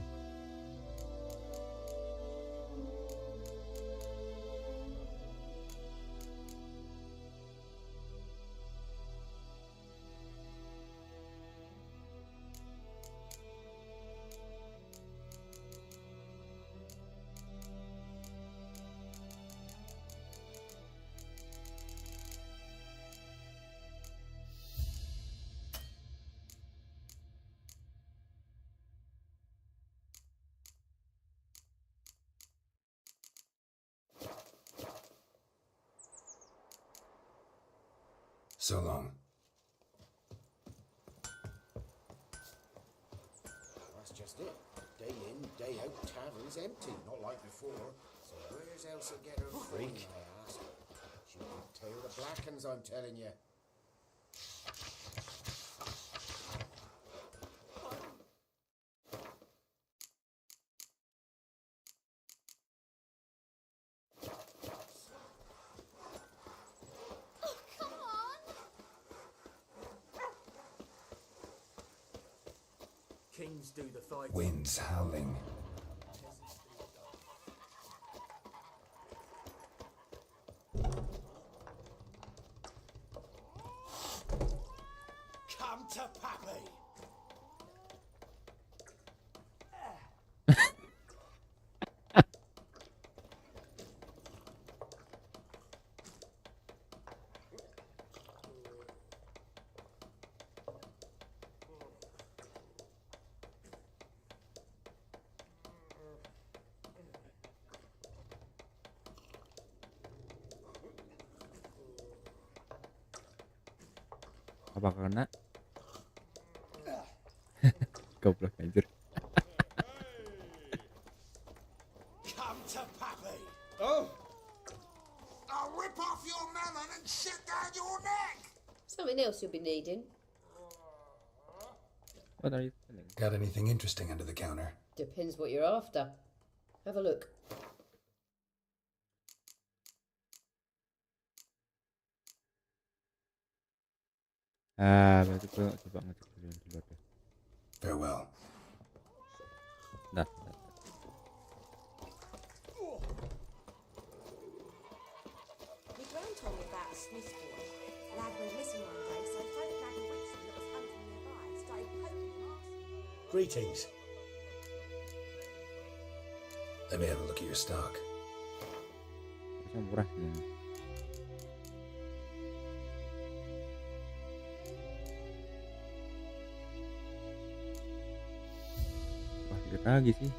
So long. That's just it. Day in, day out, tavern's empty, not like before. So where's Elsa get her freak, I ask? She won't tail the blackens, I'm telling you. Kings do the fighting. Winds howling. Come to Pappy. Apa kena? Goblok anjir. Come to Pappy. Oh! I'll rip off your melon and shit down your neck! Something else you'll be needing. What are you selling? Got anything interesting under the counter? Depends what you're after. Have a look. Berarti gue coba ngecek dulu yang di luar deh. Farewell. Dah. My gran told me about a Smith boy. Lad went missing one day, so folk had a witchman that was hunting nearby and started poking him off. Greetings. Let me have a look at your stock. Harusnya murah sih. Wah, dikit lagi sih.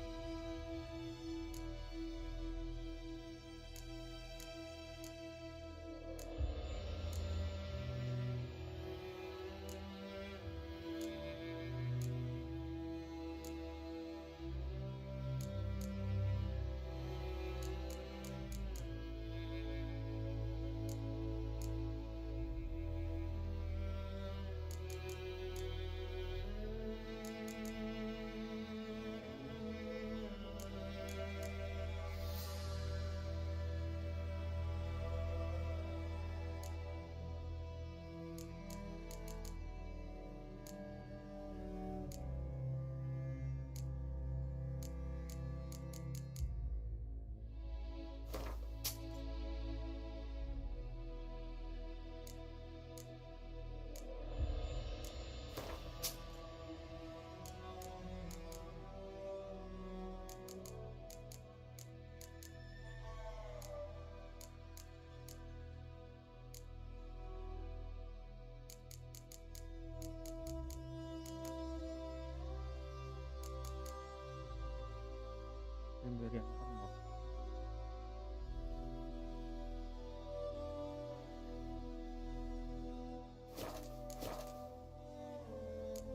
Pemberian penuh.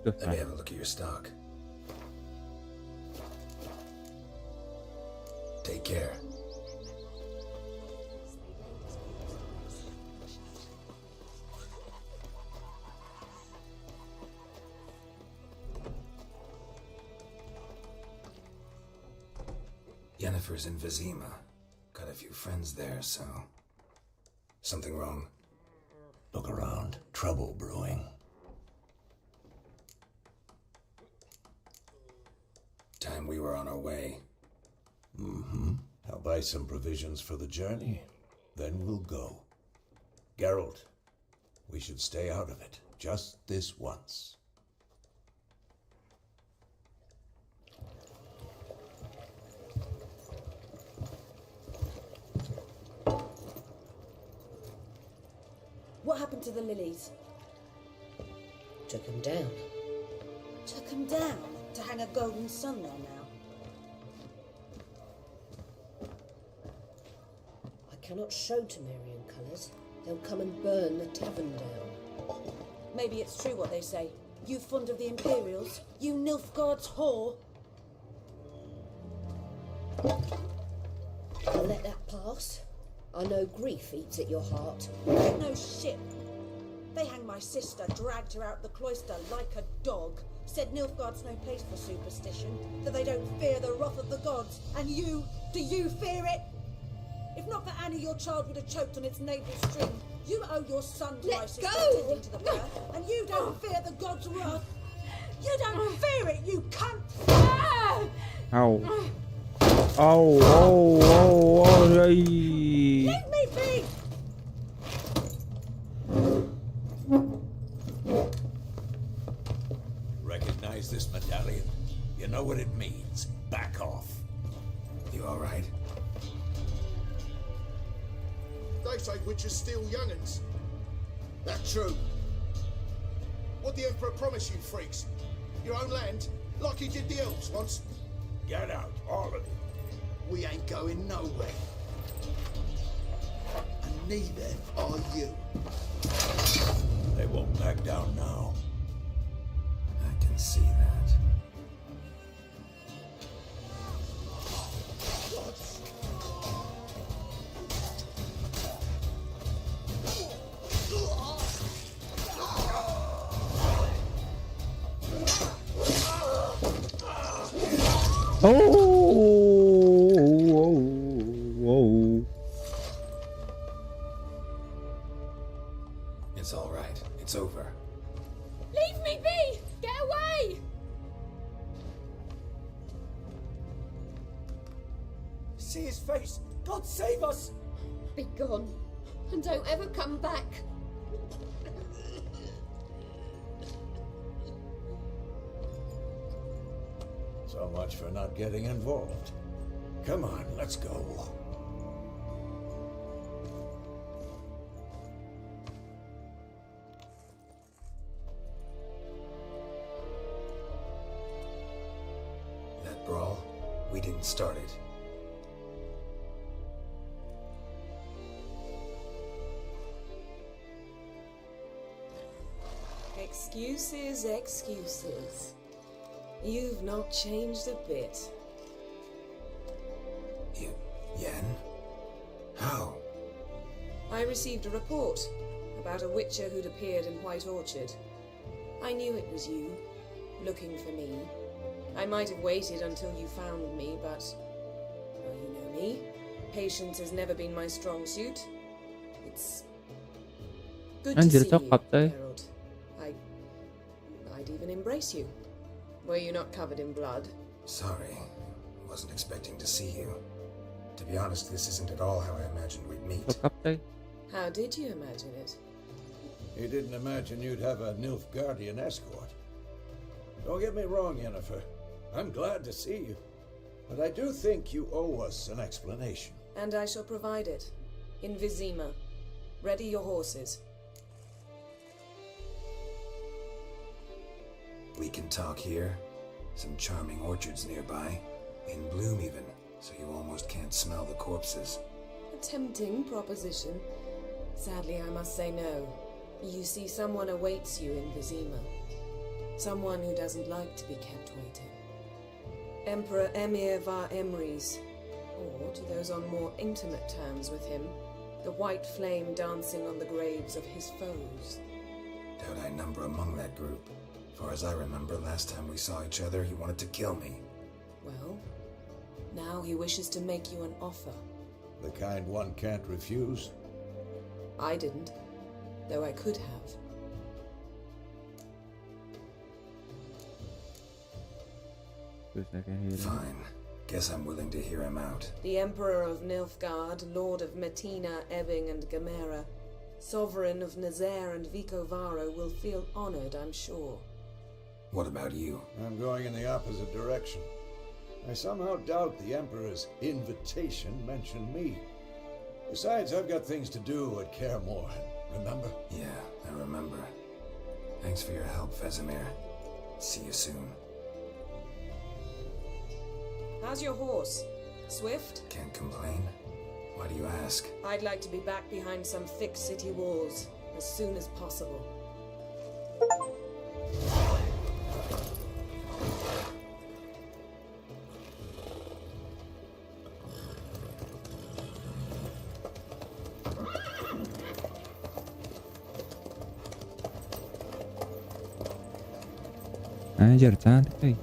Let me have a look at your stock. Take care. Yennefer's in Vizima. Got a few friends there, so... Something wrong? Look around. Trouble brewing. Time we were on our way. I'll buy some provisions for the journey. Then we'll go. Geralt, we should stay out of it. Just this once. What happened to the lilies? Took them down. Took him down to hang a golden sun there now. I cannot show Temerian colours. They'll come and burn the tavern down. Maybe it's true what they say. You fond of the Imperials? You Nilfgaard's whore? I'll let that pass. I know grief eats at your heart. No shit. They hanged my sister, dragged her out the cloister like a dog. Said Nilfgaard's no place for superstition, that they don't fear the wrath of the gods. And you, do you fear it? If not for Annie, your child would have choked on its navel string. You owe your son to my sister tending to the birth, and you don't fear the gods' wrath. You don't fear it, you cunt! Ow. Oh, hey. Leave me be! Recognize this medallion? You know what it means. Back off. You all right? They say witches steal young'uns. That true? What the Emperor promised you, freaks? Your own land? Like he did the elves once? Get out, all of you. We ain't going nowhere. And neither are you. They won't back down now. I can see that. Oh. It's all right. It's over. Leave me be! Get away! See his face! God save us! Be gone, and don't ever come back. So much for not getting involved. Come on, let's go. That brawl, we didn't start it. Excuses, excuses. You've not changed a bit. Yen? How? I received a report about a witcher who'd appeared in White Orchard. I knew it was you, looking for me. I might have waited until you found me, but... well, you know me. Patience has never been my strong suit. It's... good to Anjir, see you, cakep coy. Harold. I'd even embrace you. Were you not covered in blood? Sorry. Wasn't expecting to see you. To be honest, this isn't at all how I imagined we'd meet. Cakep coy. How did you imagine it? He didn't imagine you'd have a Nilfgaardian escort. Don't get me wrong, Yennefer. I'm glad to see you. But I do think you owe us an explanation. And I shall provide it. In Vizima. Ready your horses. We can talk here. Some charming orchards nearby. In bloom even, so you almost can't smell the corpses. A tempting proposition. Sadly, I must say no. You see, someone awaits you in Vizima. Someone who doesn't like to be kept waiting. Emperor Emir var Emrys. Or, to those on more intimate terms with him, the white flame dancing on the graves of his foes. Doubt I number among that group. Far as I remember, last time we saw each other, he wanted to kill me. Well, now he wishes to make you an offer. The kind one can't refuse. I didn't, though I could have. Fine. Guess I'm willing to hear him out. The Emperor of Nilfgaard, Lord of Metina, Ebbing and Gamera, Sovereign of Nazaire and Vicovaro will feel honored, I'm sure. What about you? I'm going in the opposite direction. I somehow doubt the Emperor's invitation mentioned me. Besides, I've got things to do at Kaer Morhen, remember? Yeah, I remember. Thanks for your help, Vesemir. See you soon. How's your horse? Swift? Can't complain. Why do you ask? I'd like to be back behind some thick city walls as soon as possible. Anjir, cantik cuy.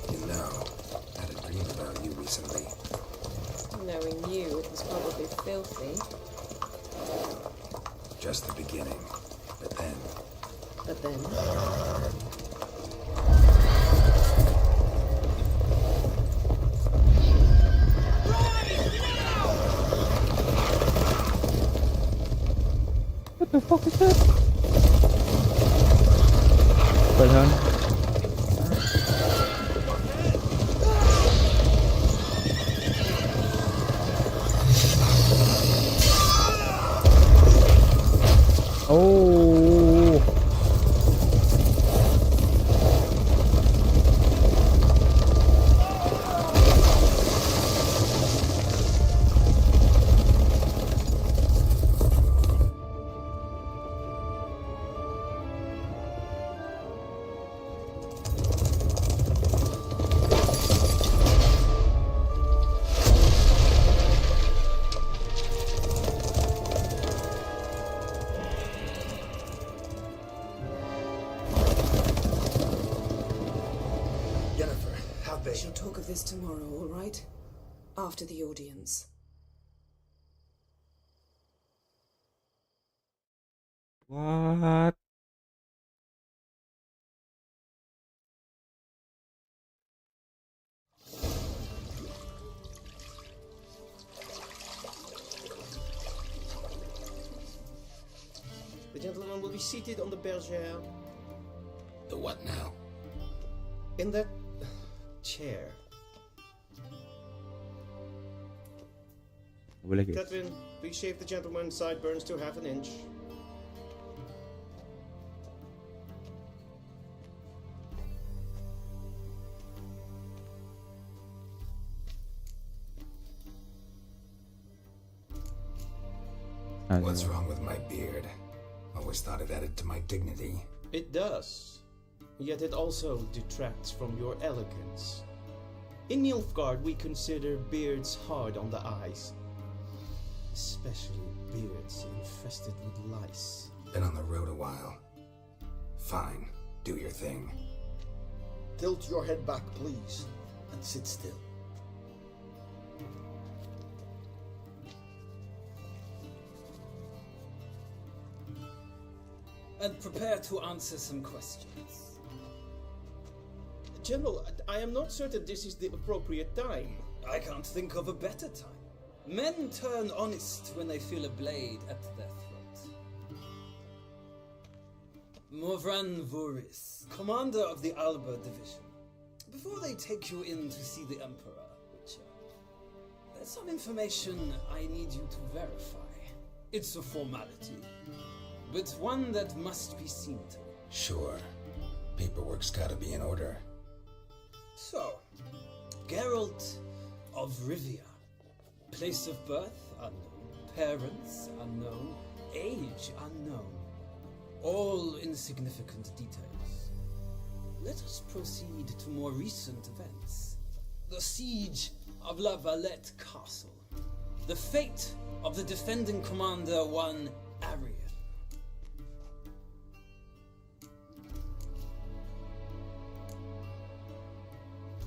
You know, I had a dream about you recently. Knowing you, it was probably filthy. Just the beginning. But then... But then... What the fuck is that? Padahal. Oh. happy. We shall talk of this tomorrow, all right? After the audience. What? The gentleman will be seated on the bergère. The what now? In that chair. Boleh guys. Catherine, please shave the gentleman's sideburns to 1/2 inch. What's wrong with my beard? Always thought it added to my dignity. It does. Yet it also detracts from your elegance. In Nilfgaard, we consider beards hard on the eyes. Especially beards infested with lice. Been on the road a while. Fine, do your thing. Tilt your head back, please, and sit still. And prepare to answer some questions. General, I am not certain this is the appropriate time. I can't think of a better time. Men turn honest when they feel a blade at their throat. Morvran Voris, commander of the Alba Division. Before they take you in to see the Emperor, Witcher, there's some information I need you to verify. It's a formality, but one that must be seen to. Sure. Paperwork's gotta be in order. So, Geralt of Rivia. Place of birth unknown, parents unknown, age unknown. All insignificant details. Let us proceed to more recent events. The siege of La Valette Castle. The fate of the defending commander, one Arian.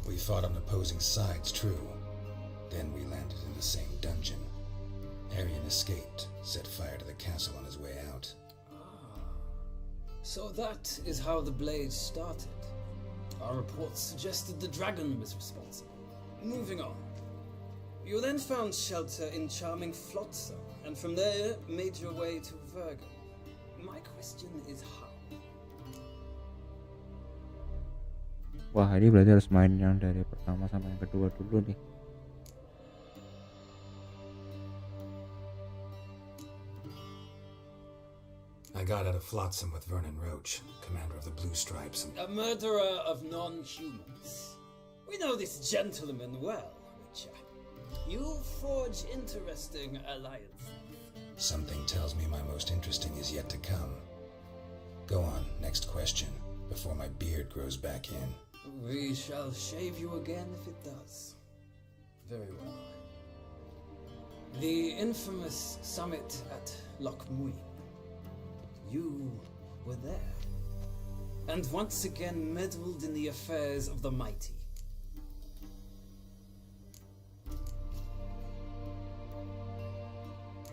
We fought on opposing sides, true. Then we landed in the same dungeon. Arian escaped, set fire to the castle on his way out. So that is how the blade started. Our reports suggested the dragon was responsible. Moving on. You then found shelter in charming Flotsam, and from there made your way to Vergen. My question is how? Wah, ini berarti harus main yang dari pertama sampai yang kedua dulu nih. I got out of Flotsam with Vernon Roach, commander of the Blue Stripes, and A murderer of non-humans. We know this gentleman well, Witcher. You forge interesting alliances. something tells me my most interesting is yet to come. Go on, next question, before my beard grows back in. We shall shave you again if it does. Very well. The infamous summit at Loch Muin. You were there. And once again meddled in the affairs of the mighty.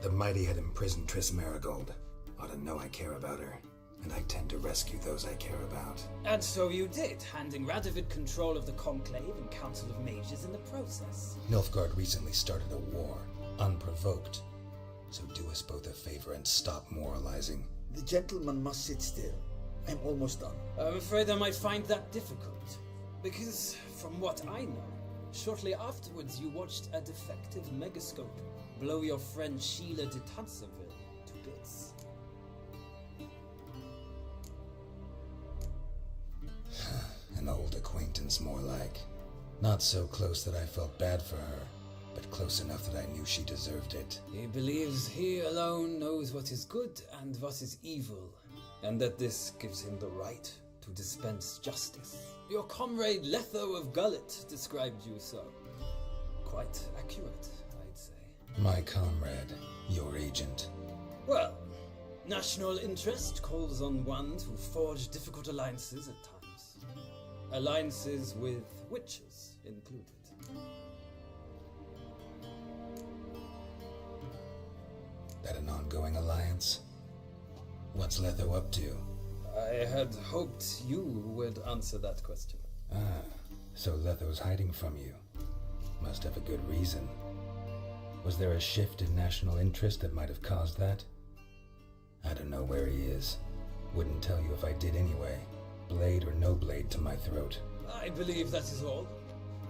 The mighty had imprisoned Triss Marigold. Ought to know I care about her, and I tend to rescue those I care about. And so you did, handing Radovid control of the Conclave and Council of Mages in the process. Nilfgaard recently started a war, unprovoked. So do us both a favor and stop moralizing. The gentleman must sit still. I'm almost done. I'm afraid I might find that difficult. Because, from what I know, shortly afterwards you watched a defective megascope blow your friend Sheila de Tanserville to bits. An old acquaintance, more like. Not so close that I felt bad for her, but close enough that I knew she deserved it. He believes he alone knows what is good and what is evil, and that this gives him the right to dispense justice. Your comrade Letho of Gullet described you so. Quite accurate, I'd say. My comrade, your agent. Well, national interest calls on one to forge difficult alliances at times. Alliances with witches included. That an ongoing alliance? What's Letho up to? I had hoped you would answer that question. Ah, so Letho's hiding from you. Must have a good reason. Was there a shift in national interest that might have caused that? I don't know where he is. Wouldn't tell you if I did anyway. Blade or no blade to my throat. I believe that is all.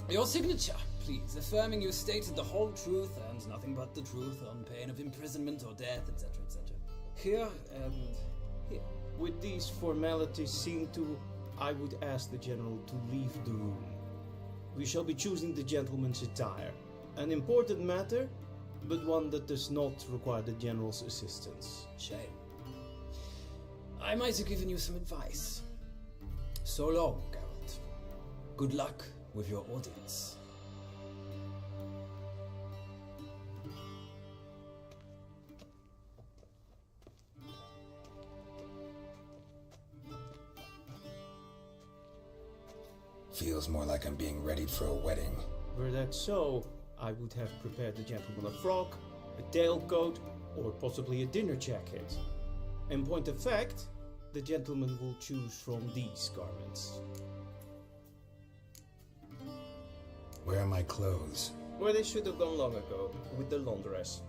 Your signature, please, affirming you stated the whole truth and nothing but the truth on pain of imprisonment or death, etc., etc. Here and here. With these formalities seen to, I would ask the General to leave the room. We shall be choosing the gentleman's attire. An important matter, but one that does not require the General's assistance. Shame. I might have given you some advice. So long, Geralt. Good luck with your audience. Feels more like I'm being readied for a wedding. Were that so, I would have prepared the gentleman a frock, a tailcoat, or possibly a dinner jacket. In point of fact, the gentleman will choose from these garments. Where are my clothes? Where they should have gone long ago, with the laundress.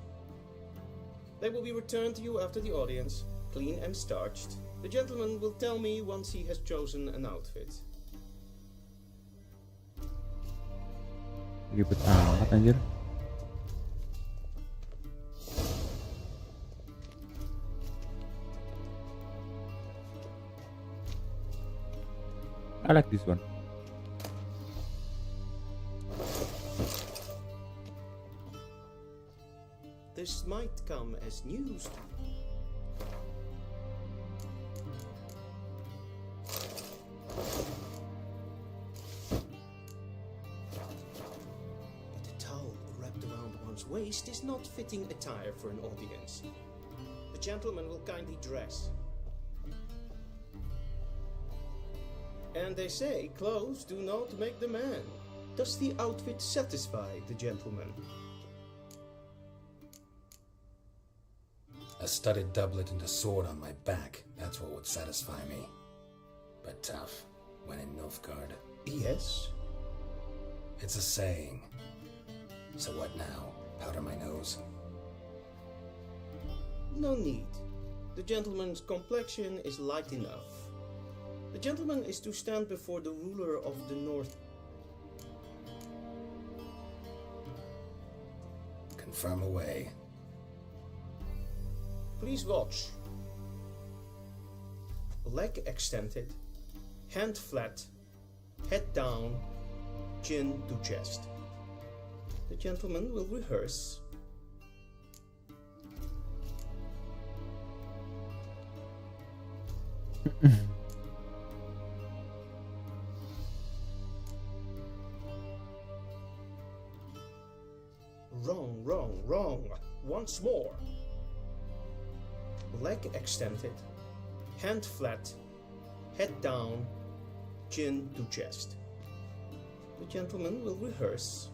They will be returned to you after the audience, clean and starched. The gentleman will tell me once he has chosen an outfit. Ribet amat anjir. I like this one. This might come as news to you. But a towel wrapped around one's waist is not fitting attire for an audience. The gentleman will kindly dress. And they say clothes do not make the man. Does the outfit satisfy the gentleman? A studded doublet and a sword on my back. That's what would satisfy me. But tough, when in Nilfgaard. Yes? It's a saying. So what now? Powder my nose? No need. The gentleman's complexion is light enough. The gentleman is to stand before the ruler of the North. Confirm away. Please watch. Leg extended, hand flat, head down, chin to chest. The gentleman will rehearse. Wrong, wrong, wrong. Once more. Leg extended, hand flat, head down, chin to chest. The gentleman will rehearse.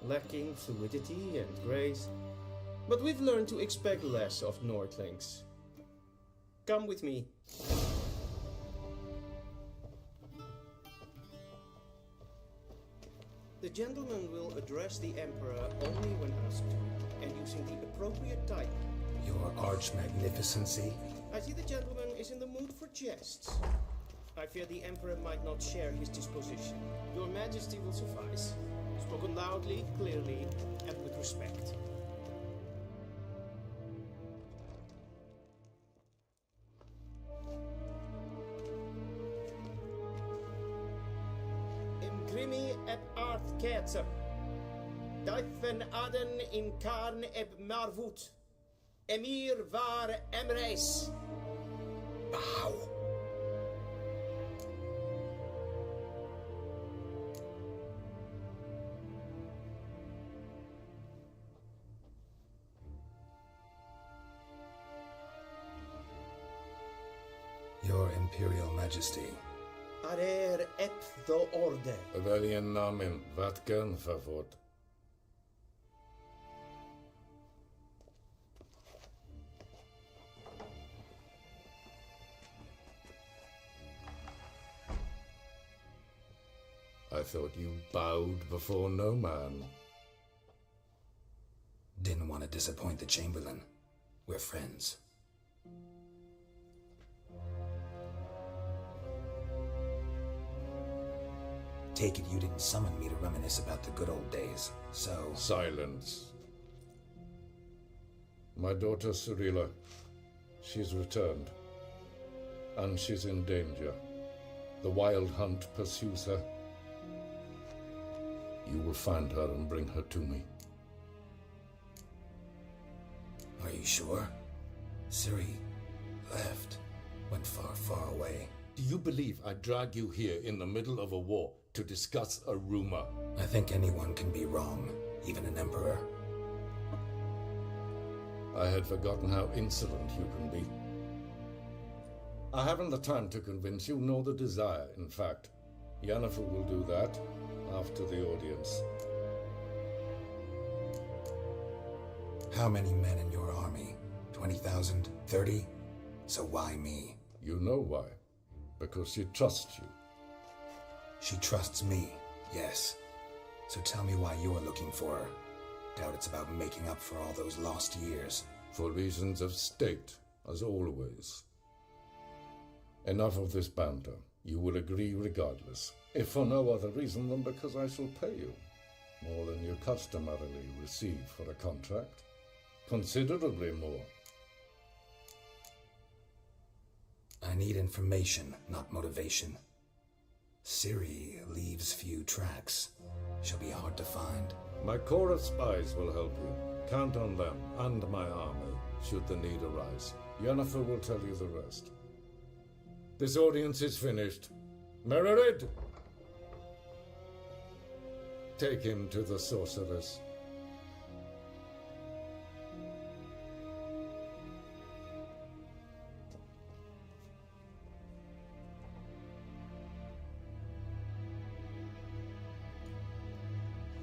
Lacking fluidity and grace, but we've learned to expect less of Nordlings. Come with me. The gentleman will address the Emperor only when asked to, and using the appropriate type. Your arch-magnificency? I see the gentleman is in the mood for jests. I fear the Emperor might not share his disposition. Your Majesty will suffice. Spoken loudly, clearly, and with respect. Imgrimi eb arth ketzer. Daifen aden in karn eb marvut. Emir var emreis. Bow. Imperial Majesty. Arer ep the orde. Väljen namen, vatkan favort. I thought you bowed before no man. Didn't want to disappoint the Chamberlain. We're friends. Take it you didn't summon me to reminisce about the good old days, so... Silence. My daughter Cyrilla, she's returned. And she's in danger. The Wild Hunt pursues her. You will find her and bring her to me. Are you sure? Ciri left. Went far, far away. Do you believe I drag you here in the middle of a war to discuss a rumor? I think anyone can be wrong, even an emperor. I had forgotten how insolent you can be. I haven't the time to convince you, nor the desire, in fact. Yennefer will do that after the audience. How many men in your army? 20,000? 30? So why me? You know why. Because she trusts you. She trusts me, yes. So tell me why you're looking for her. Doubt it's about making up for all those lost years. For reasons of state, as always. Enough of this banter. You will agree regardless, if for no other reason than because I shall pay you. More than you customarily receive for a contract. Considerably more. I need information, not motivation. Ciri leaves few tracks. She'll be hard to find. My corps of spies will help you. Count on them and my army, should the need arise. Yennefer will tell you the rest. This audience is finished. Mererid! Take him to the sorceress.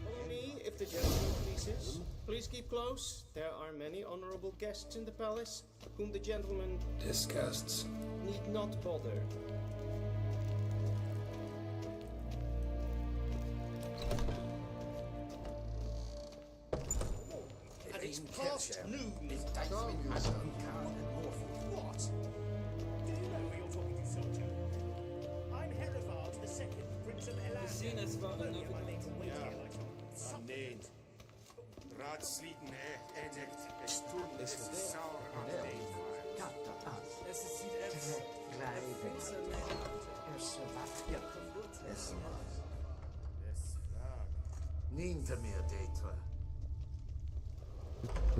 Follow me, if the gentleman pleases. Please keep close. There are many honorable guests in the palace, whom the gentleman disgusts. Need not bother. And it's past noon. What? Do you know who you're talking to, soldier? I'm Herivard the Second, Prince of Elan. Seen as Father Novigrad. Nein. Ratsliden endigt Sturm des Sauer am Es sieht aus. Niente mir detra.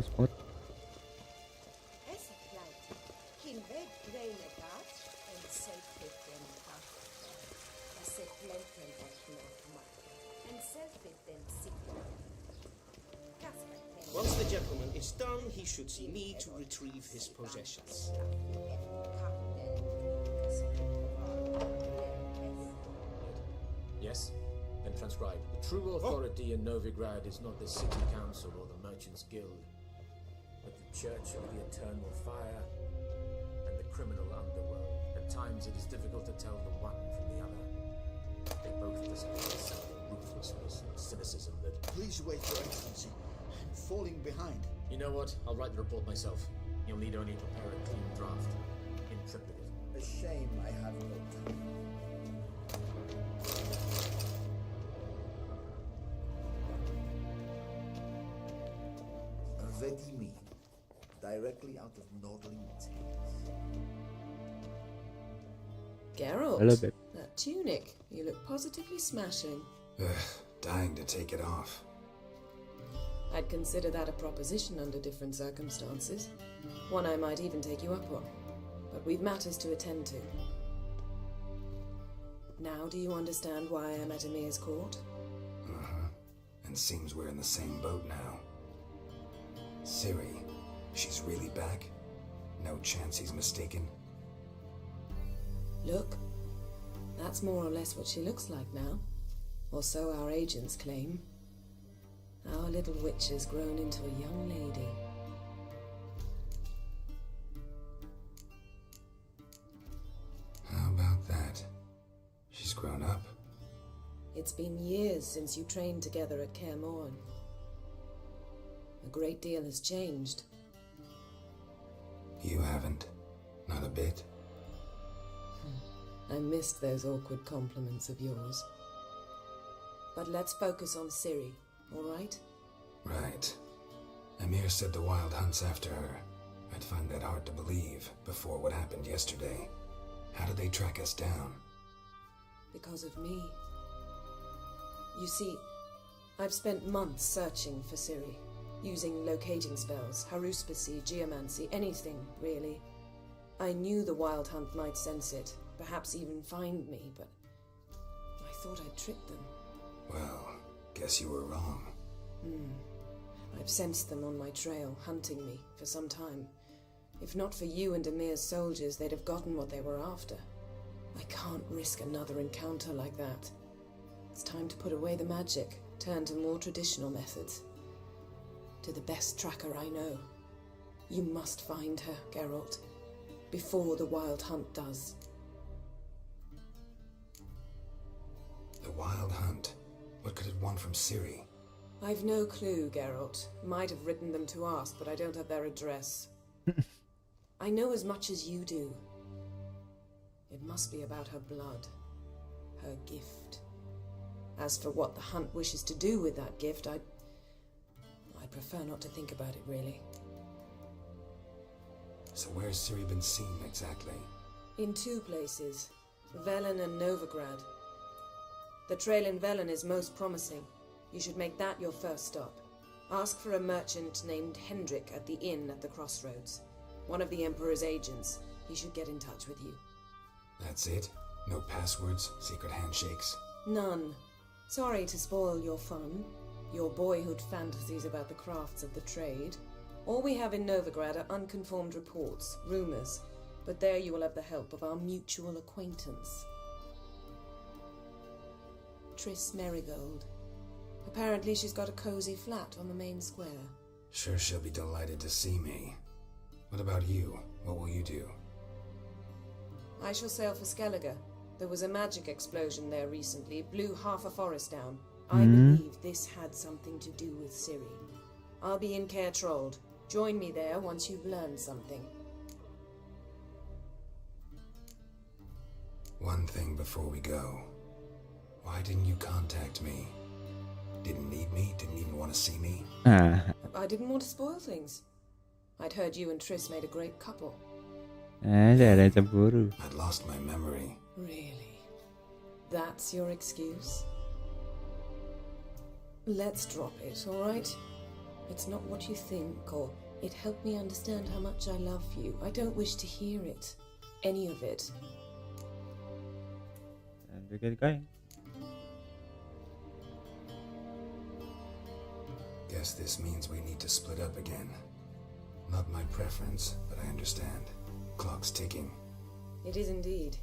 Spot. Esse plant. Kin ved grene gat en sacred den gat. Esse planten en selfie den signal. Once the gentleman is done, he should see me to retrieve his possessions. Yes? Then transcribe. The true authority in Novigrad is not the city council or the merchants' guild, but the Church of the Eternal Fire and the criminal underworld. At times it is difficult to tell the one from the other. They both display some ruthlessness and cynicism that... Please wait, Your Excellency. I'm falling behind. You know what? I'll write the report myself. You'll need only prepare a clean draft. In triplicate. A shame I have no time. Ready me. Directly out of Nordling Tales. Geralt, Hello, babe. that tunic. You look positively smashing. Dying to take it off. I'd consider that a proposition under different circumstances. One I might even take you up on. But we've matters to attend to. Now do you understand why I'm at Emir's court? Uh-huh. And seems we're in the same boat now. Ciri, she's really back? No chance he's mistaken? Look, that's more or less what she looks like now. Or so our agents claim. Our little witch has grown into a young lady. How about that? She's grown up. It's been years since you trained together at Kaer Morhen. A great deal has changed. You haven't. Not a bit. I missed those awkward compliments of yours. But let's focus on Ciri, all right? Right. Emir said the Wild Hunt's after her. I'd find that hard to believe before what happened yesterday. How did they track us down? Because of me. You see, I've spent months searching for Ciri, using locating spells, haruspicy, geomancy, anything, really. I knew the Wild Hunt might sense it, perhaps even find me, but I thought I'd tricked them. Well, guess you were wrong. I've sensed them on my trail, hunting me, for some time. If not for you and Emir's soldiers, they'd have gotten what they were after. I can't risk another encounter like that. It's time to put away the magic, turn to more traditional methods. To the best tracker I know. You must find her, Geralt, before the Wild Hunt does. The Wild Hunt? What could it want from Ciri? I've no clue, Geralt. Might have written them to ask, but I don't have their address. I know as much as you do. It must be about her blood. Her gift. As for what the Hunt wishes to do with that gift, I'd prefer not to think about it, really. So where's Ciri been seen, exactly? In two places. Velen and Novigrad. The trail in Velen is most promising. You should make that your first stop. Ask for a merchant named Hendrik at the inn at the crossroads. One of the Emperor's agents. He should get in touch with you. That's it? No passwords, secret handshakes? None. Sorry to spoil your fun, your boyhood fantasies about the crafts of the trade. All we have in Novigrad are unconfirmed reports, rumors, but there you will have the help of our mutual acquaintance. Triss Merigold. Apparently she's got a cozy flat on the main square. Sure she'll be delighted to see me. What about you? What will you do? I shall sail for Skellige. There was a magic explosion there recently. It blew half a forest down. I believe this had something to do with Ciri. I'll be in Caer Trold. Join me there once you've learned something. One thing before we go. Why didn't you contact me? Didn't need me? Didn't even want to see me? I didn't want to spoil things. I'd heard you and Triss made a great couple. I'd lost my memory. Really? That's your excuse? Let's drop it, all right? It's not what you think, or it helped me understand how much I love you. I don't wish to hear it. Any of it. And we get going. Guess this means we need to split up again. Not my preference, but I understand. Clock's ticking. It is indeed.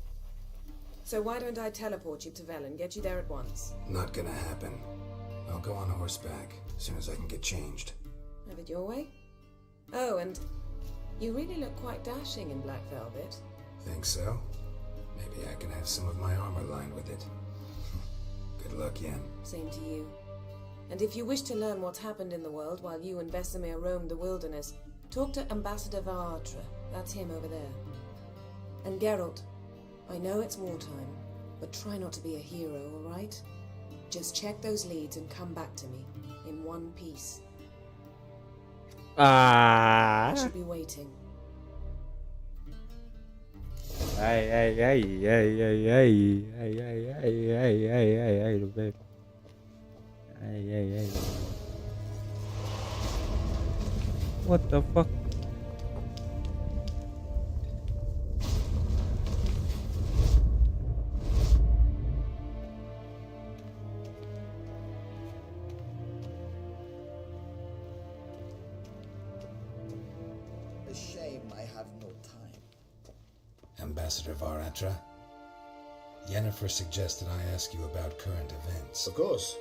So why don't I teleport you to Velen, get you there at once? Not gonna happen. I'll go on horseback as soon as I can get changed. Have it your way? Oh, and you really look quite dashing in black velvet. Think so? Maybe I can have some of my armor lined with it. Good luck, Yen. Same to you. And if you wish to learn what's happened in the world while you and Vesemir roamed the wilderness, talk to Ambassador Varatra. That's him over there. And Geralt, I know it's wartime, but try not to be a hero, all right? Just check those leads and come back to me, in one piece. I should be waiting. What the fuck? A shame I have no time. Ambassador Varatra, Yennefer suggested I ask you about current events. Of course.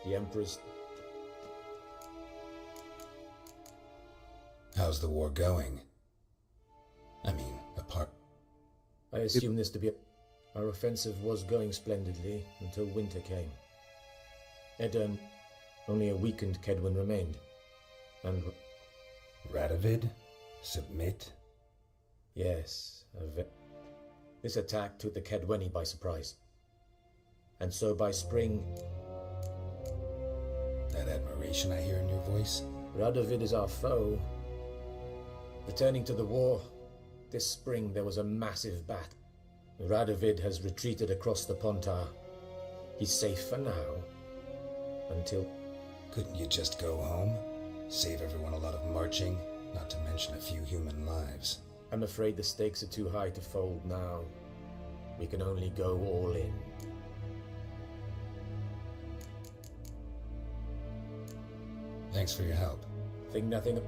The Emperor's... How's the war going? I mean, apart... I assume this to be... Our offensive was going splendidly until winter came. Edirn, only a weakened Kedwen remained. And... Radovid? Submit? Yes, this attack took the Kedweni by surprise. And so by spring... That admiration I hear in your voice? Radovid is our foe. Returning to the war, this spring there was a massive battle. Radovid has retreated across the Pontar. He's safe for now. Until... Couldn't you just go home? Save everyone a lot of marching, not to mention a few human lives. I'm afraid the stakes are too high to fold now. We can only go all in. Thanks for your help. Think nothing of...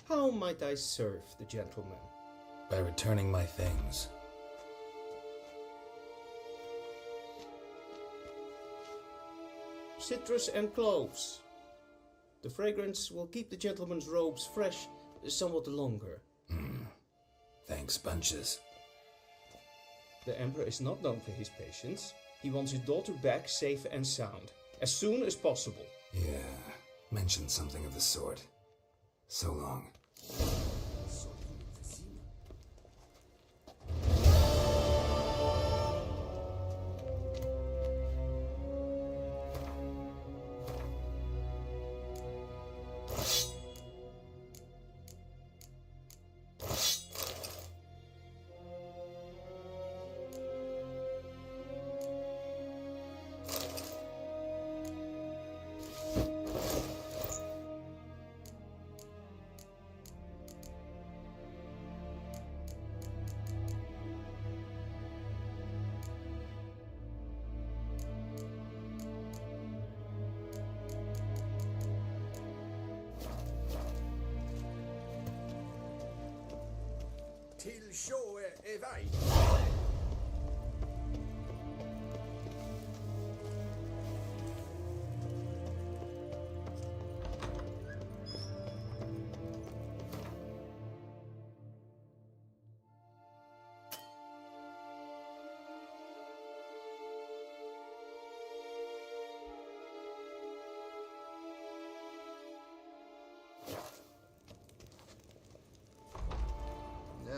How might I serve the gentleman? By returning my things. Citrus and cloves. The fragrance will keep the gentleman's robes fresh somewhat longer. Thanks, bunches. The Emperor is not known for his patience. He wants his daughter back safe and sound, as soon as possible. Yeah, mentioned something of the sort. So long. Till show evade.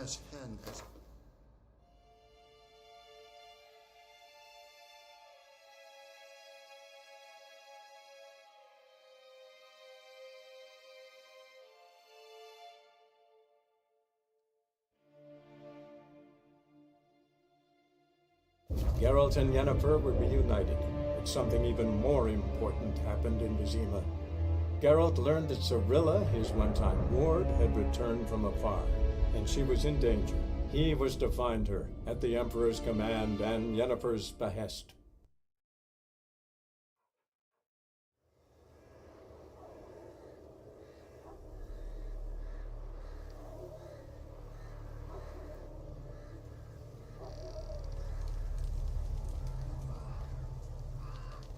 As hand as Geralt and Yennefer were reunited, but something even more important happened in Vizima. Geralt learned that Cirilla, his one-time ward, had returned from afar, and she was in danger. He was to find her, at the Emperor's command and Yennefer's behest.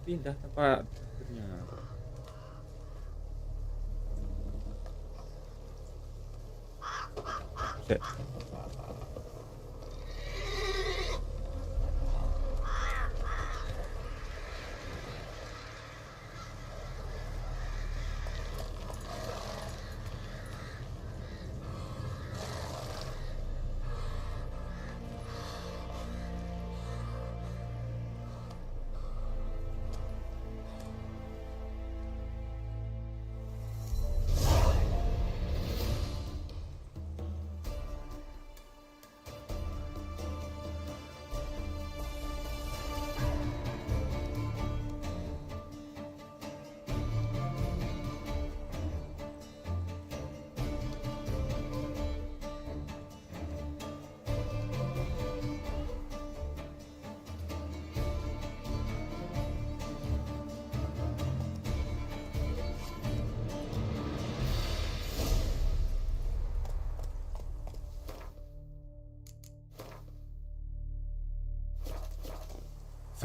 Pindah tempat akhirnya. Shit.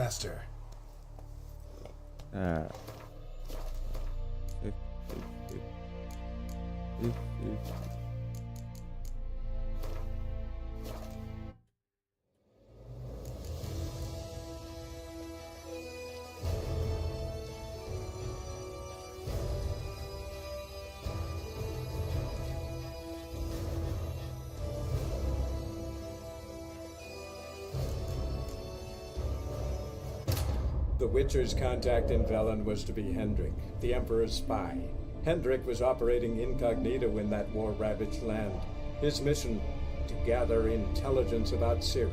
Faster. Save, save. The Witcher's contact in Velen was to be Hendrik, the Emperor's spy. Hendrik was operating incognito in that war-ravaged land. His mission, to gather intelligence about Ciri.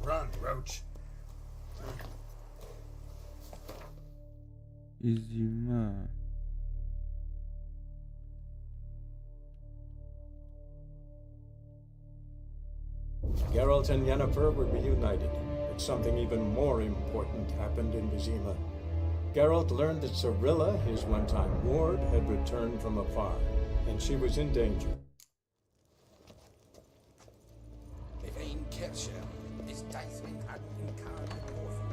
Run, Roach. Izima. Geralt and Yennefer were reunited, but something even more important happened in Vizima. Geralt learned that Cirilla, his one-time ward, had returned from afar, and she was in danger. If ein Kirche is Deithwin had incarnate orphan.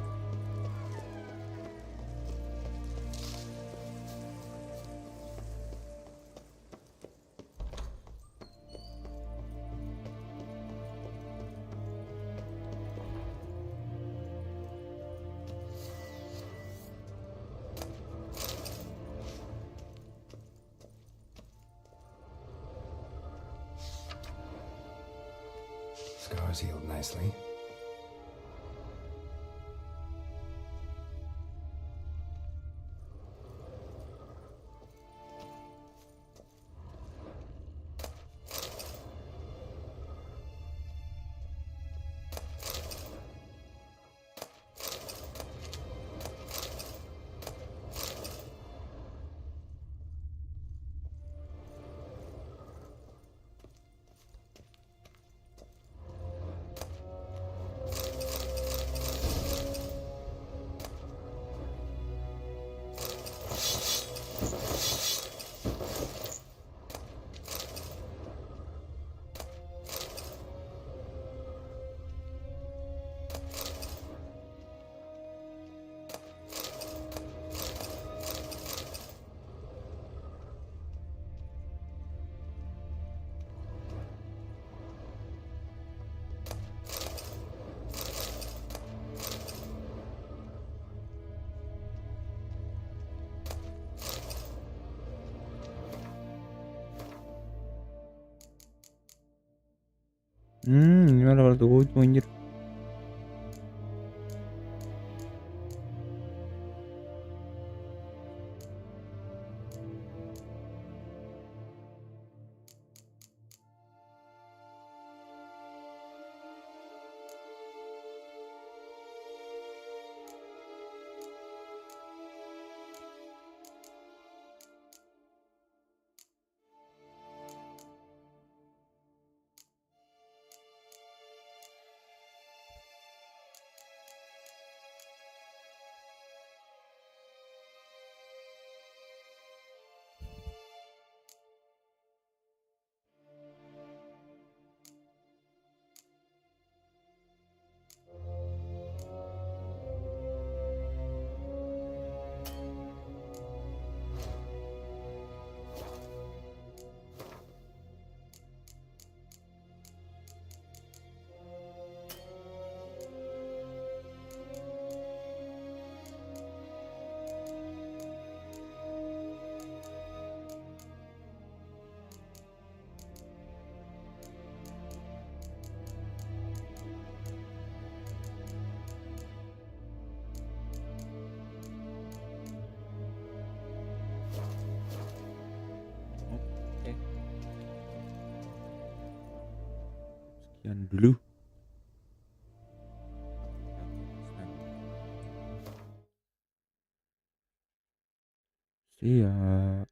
Scars healed nicely. Ini level 7 anjir. Sekian dulu. See ya.